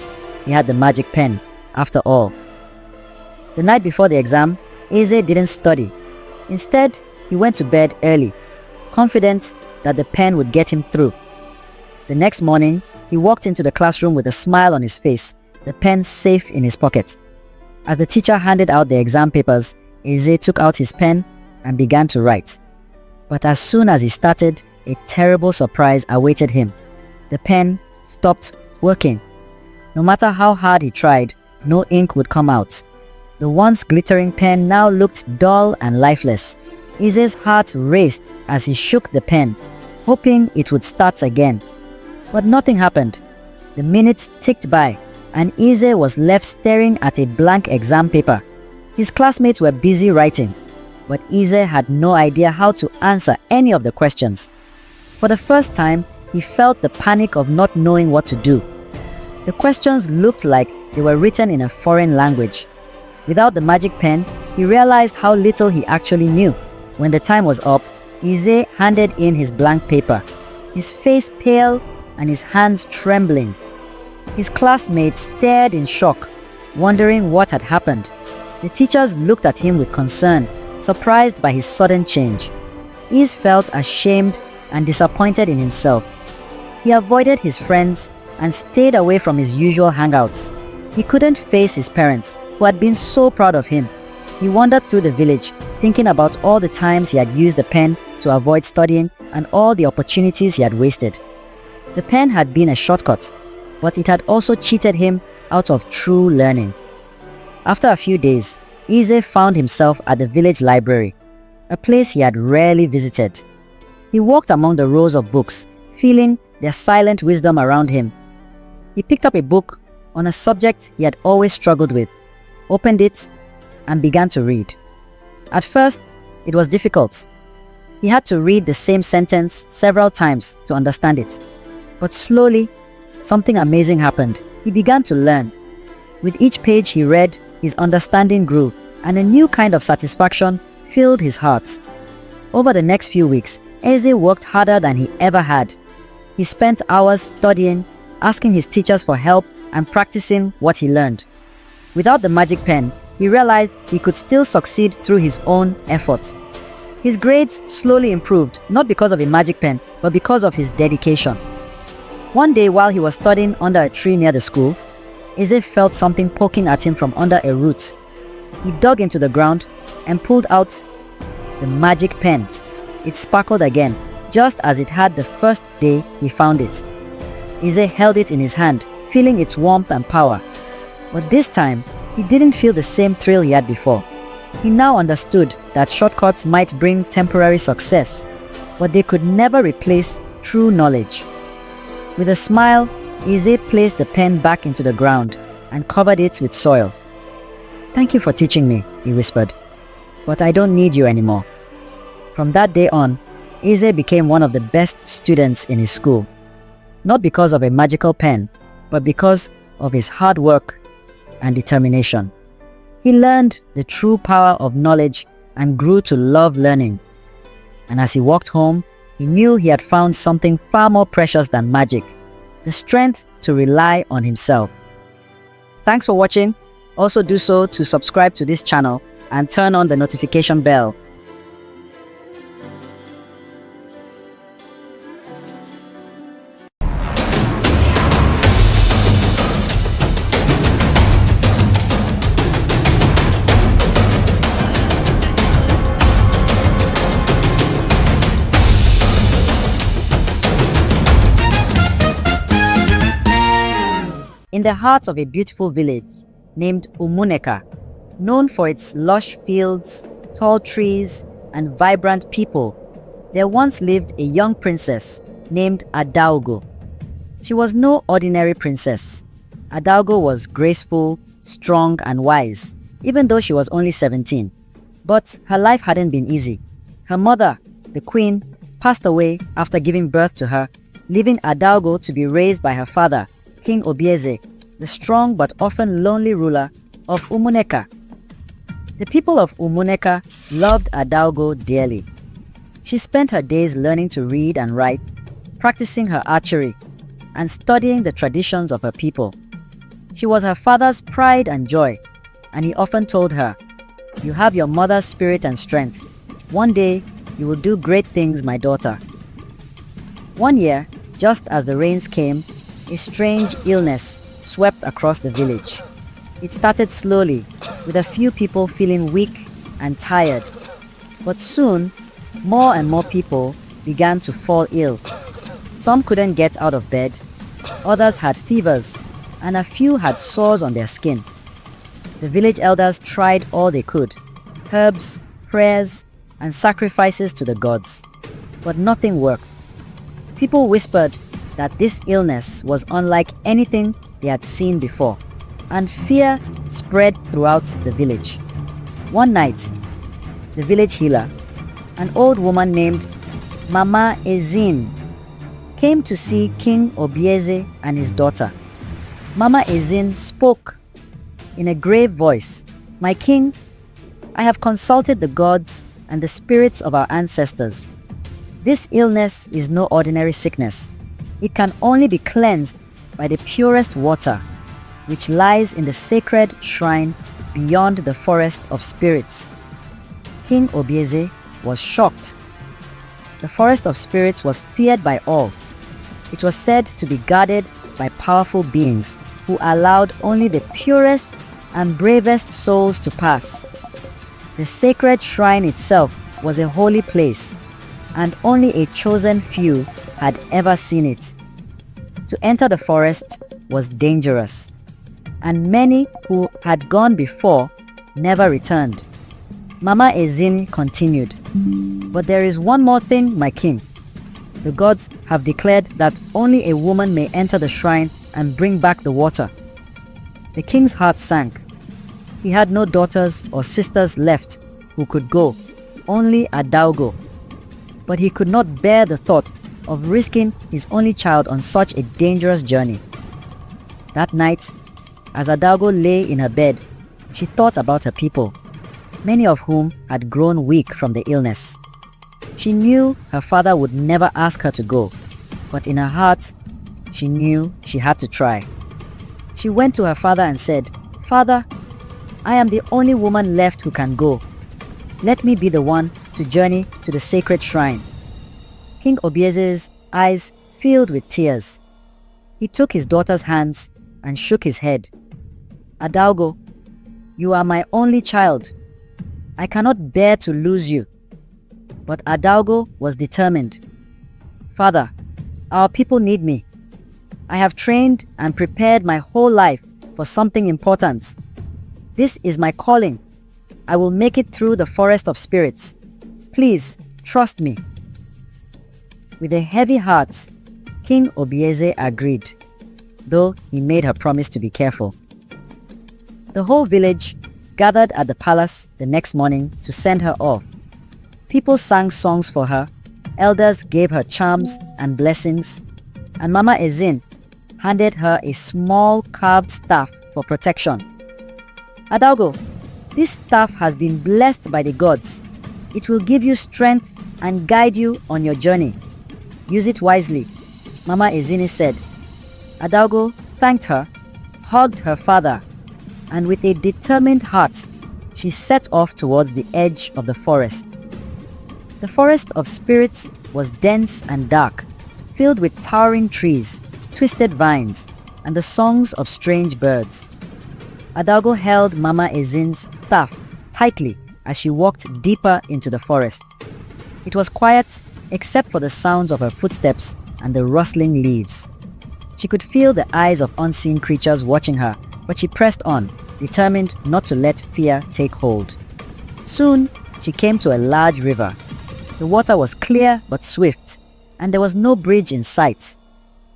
C: He had the magic pen, after all. The night before the exam, Eze didn't study. Instead, he went to bed early, confident that the pen would get him through. The next morning, he walked into the classroom with a smile on his face, the pen safe in his pocket. As the teacher handed out the exam papers, Eze took out his pen and began to write. But as soon as he started, a terrible surprise awaited him. The pen stopped working. No matter how hard he tried, no ink would come out. The once glittering pen now looked dull and lifeless. Eze's heart raced as he shook the pen, hoping it would start again. But nothing happened. The minutes ticked by, and Eze was left staring at a blank exam paper. His classmates were busy writing, but Eze had no idea how to answer any of the questions. For the first time, he felt the panic of not knowing what to do. The questions looked like they were written in a foreign language. Without the magic pen, he realized how little he actually knew. When the time was up, Eze handed in his blank paper, his face pale and his hands trembling. His classmates stared in shock, wondering what had happened. The teachers looked at him with concern, surprised by his sudden change. Eze felt ashamed and disappointed in himself. He avoided his friends and stayed away from his usual hangouts. He couldn't face his parents, who had been so proud of him. He wandered through the village, thinking about all the times he had used the pen to avoid studying and all the opportunities he had wasted. The pen had been a shortcut, but it had also cheated him out of true learning. After a few days, Eze found himself at the village library, a place he had rarely visited. He walked among the rows of books, feeling their silent wisdom around him. He picked up a book on a subject he had always struggled with, opened it, and began to read. At first, it was difficult. He had to read the same sentence several times to understand it. But slowly, something amazing happened. He began to learn. With each page he read, his understanding grew, and a new kind of satisfaction filled his heart. Over the next few weeks, Eze worked harder than he ever had. He spent hours studying, asking his teachers for help, and practicing what he learned. Without the magic pen, he realized he could still succeed through his own efforts. His grades slowly improved, not because of a magic pen, but because of his dedication. One day while he was studying under a tree near the school, Eze felt something poking at him from under a root. He dug into the ground and pulled out the magic pen. It sparkled again, just as it had the first day he found it. Eze held it in his hand, feeling its warmth and power. But this time, he didn't feel the same thrill he had before. He now understood that shortcuts might bring temporary success, but they could never replace true knowledge. With a smile, Eze placed the pen back into the ground and covered it with soil. "Thank you for teaching me," he whispered, "but I don't need you anymore." From that day on, Eze became one of the best students in his school. Not because of a magical pen, but because of his hard work and determination. He learned the true power of knowledge and grew to love learning. And as he walked home, he knew he had found something far more precious than magic: the strength to rely on himself. Thanks for watching. Also do so to subscribe to this channel and turn on the notification bell. In the heart of a beautiful village named Umuneka, known for its lush fields, tall trees, and vibrant people, there once lived a young princess named Adaugo. She was no ordinary princess. Adaugo was graceful, strong, and wise, even though she was only 17. But her life hadn't been easy. Her mother, the queen, passed away after giving birth to her, leaving Adaugo to be raised by her father, King Obieze, the strong but often lonely ruler of Umuneka. The people of Umuneka loved Adaugo dearly. She spent her days learning to read and write, practicing her archery, and studying the traditions of her people. She was her father's pride and joy, and he often told her, "You have your mother's spirit and strength. One day, you will do great things, my daughter." One year, just as the rains came, a strange illness swept across the village. It started slowly, with a few people feeling weak and tired. But soon, more and more people began to fall ill. Some couldn't get out of bed, others had fevers, and a few had sores on their skin. The village elders tried all they could, herbs, prayers, and sacrifices to the gods, but nothing worked. People whispered that this illness was unlike anything they had seen before, and fear spread throughout the village. One night, the village healer, an old woman named Mama Ezin, came to see King Obieze and his daughter. Mama Ezin spoke in a grave voice, "My king, I have consulted the gods and the spirits of our ancestors. This illness is no ordinary sickness. It can only be cleansed by the purest water, which lies in the sacred shrine beyond the forest of spirits." King Obieze was shocked. The forest of spirits was feared by all. It was said to be guarded by powerful beings who allowed only the purest and bravest souls to pass. The sacred shrine itself was a holy place, and only a chosen few had ever seen it. To enter the forest was dangerous, and many who had gone before never returned. Mama Ezin continued, "But there is one more thing, my king. The gods have declared that only a woman may enter the shrine and bring back the water." The king's heart sank. He had no daughters or sisters left who could go, only Adaugo. But he could not bear the thought of risking his only child on such a dangerous journey. That night, as Adaugo lay in her bed, she thought about her people, many of whom had grown weak from the illness. She knew her father would never ask her to go, but in her heart, she knew she had to try. She went to her father and said, "Father, I am the only woman left who can go. Let me be the one to journey to the sacred shrine." King Obieze's eyes filled with tears. He took his daughter's hands and shook his head. "Adaugo, you are my only child. I cannot bear to lose you." But Adaugo was determined. "Father, our people need me. I have trained and prepared my whole life for something important. This is my calling. I will make it through the forest of spirits. Please, trust me." With a heavy heart, King Obieze agreed, though he made her promise to be careful. The whole village gathered at the palace the next morning to send her off. People sang songs for her, elders gave her charms and blessings, and Mama Ezin handed her a small carved staff for protection. "Adaugo, this staff has been blessed by the gods. It will give you strength and guide you on your journey. Use it wisely," Mama Ezini said. Adaugo thanked her, hugged her father, and with a determined heart, she set off towards the edge of the forest. The forest of spirits was dense and dark, filled with towering trees, twisted vines, and the songs of strange birds. Adaugo held Mama Ezin's staff tightly as she walked deeper into the forest. It was quiet except for the sounds of her footsteps and the rustling leaves. She could feel the eyes of unseen creatures watching her, but she pressed on, determined not to let fear take hold. Soon, she came to a large river. The water was clear but swift, and there was no bridge in sight.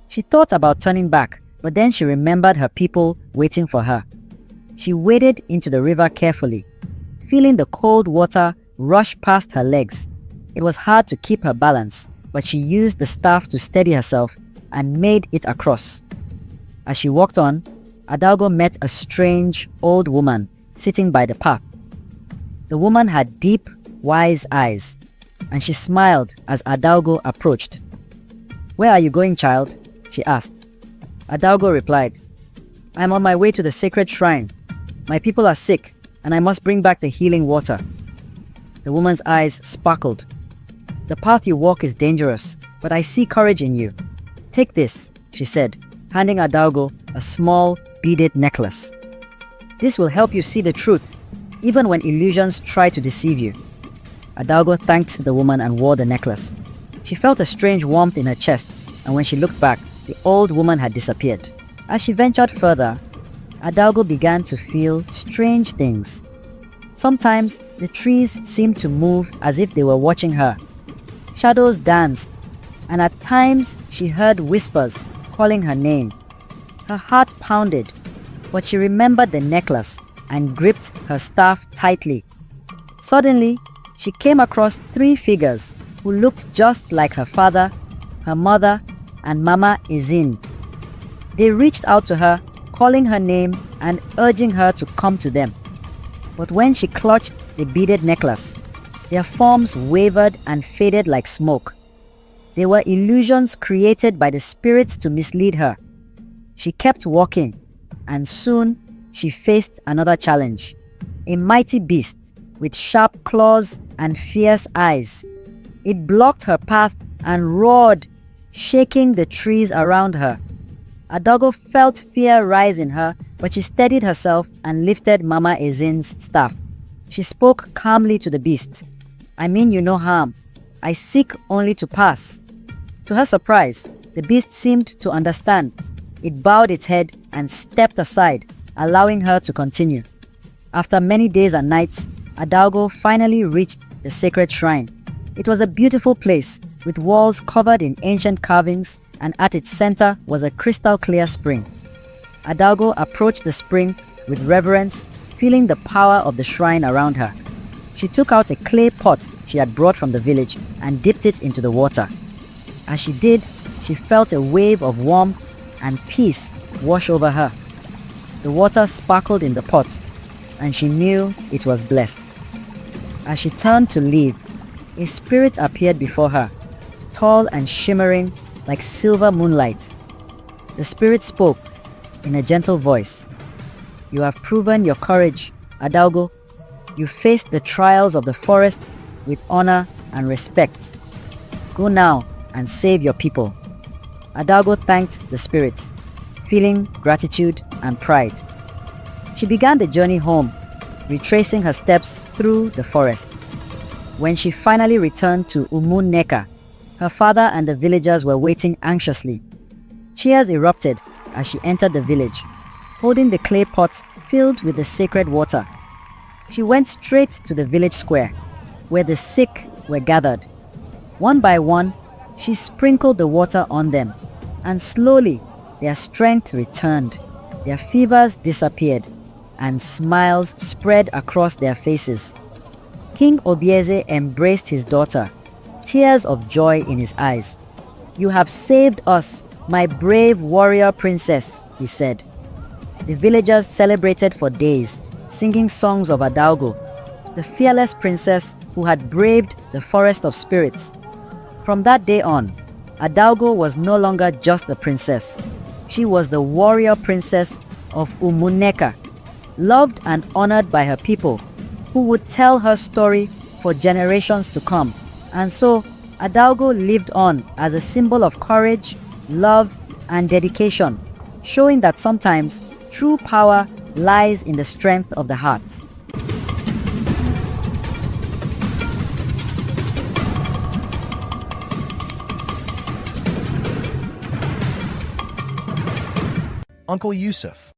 C: She thought about turning back, but then she remembered her people waiting for her. She waded into the river carefully, feeling the cold water rush past her legs. It was hard to keep her balance, but she used the staff to steady herself and made it across. As she walked on, Adaugo met a strange old woman sitting by the path. The woman had deep, wise eyes, and she smiled as Adaugo approached. "Where are you going, child?" she asked. Adaugo replied, "I am on my way to the sacred shrine. My people are sick, and I must bring back the healing water." The woman's eyes sparkled. "The path you walk is dangerous, but I see courage in you. Take this," she said, handing Adalgo a small beaded necklace. "This will help you see the truth, even when illusions try to deceive you." Adalgo thanked the woman and wore the necklace. She felt a strange warmth in her chest, and when she looked back, the old woman had disappeared. As she ventured further, Adalgo began to feel strange things. Sometimes the trees seemed to move as if they were watching her. Shadows danced, and at times she heard whispers calling her name. Her heart pounded, but she remembered the necklace and gripped her staff tightly. Suddenly, she came across 3 figures who looked just like her father, her mother, and Mama Izin. They reached out to her, calling her name and urging her to come to them. But when she clutched the beaded necklace, their forms wavered and faded like smoke. They were illusions created by the spirits to mislead her. She kept walking, and soon she faced another challenge. A mighty beast with sharp claws and fierce eyes. It blocked her path and roared, shaking the trees around her. Adalgo felt fear rise in her, but she steadied herself and lifted Mama Ezin's staff. She spoke calmly to the beast. "I mean you no harm. I seek only to pass." To her surprise, the beast seemed to understand. It bowed its head and stepped aside, allowing her to continue. After many days and nights, Adalgo finally reached the sacred shrine. It was a beautiful place with walls covered in ancient carvings, and at its center was a crystal-clear spring. Adalgo approached the spring with reverence, feeling the power of the shrine around her. She took out a clay pot she had brought from the village and dipped it into the water. As she did, she felt a wave of warmth and peace wash over her. The water sparkled in the pot, and she knew it was blessed. As she turned to leave, a spirit appeared before her, tall and shimmering like silver moonlight. The spirit spoke in a gentle voice. "You have proven your courage, Adalgo. You faced the trials of the forest with honor and respect. Go now and save your people." Adalgo thanked the spirit, feeling gratitude and pride. She began the journey home, retracing her steps through the forest. When she finally returned to Umuneka, her father and the villagers were waiting anxiously. Cheers erupted as she entered the village, holding the clay pot filled with the sacred water. She went straight to the village square, where the sick were gathered. One by one, she sprinkled the water on them, and slowly their strength returned, their fevers disappeared, and smiles spread across their faces. King Obieze embraced his daughter, tears of joy in his eyes. "You have saved us, my brave warrior princess," he said. The villagers celebrated for days, singing songs of Adalgo, the fearless princess who had braved the forest of spirits. From that day on, Adalgo was no longer just a princess. She was the warrior princess of Umuneka, loved and honored by her people, who would tell her story for generations to come. And so, Adalgo lived on as a symbol of courage, love, and dedication, showing that sometimes true power lies in the strength of the heart.
A: Uncle Yusuf.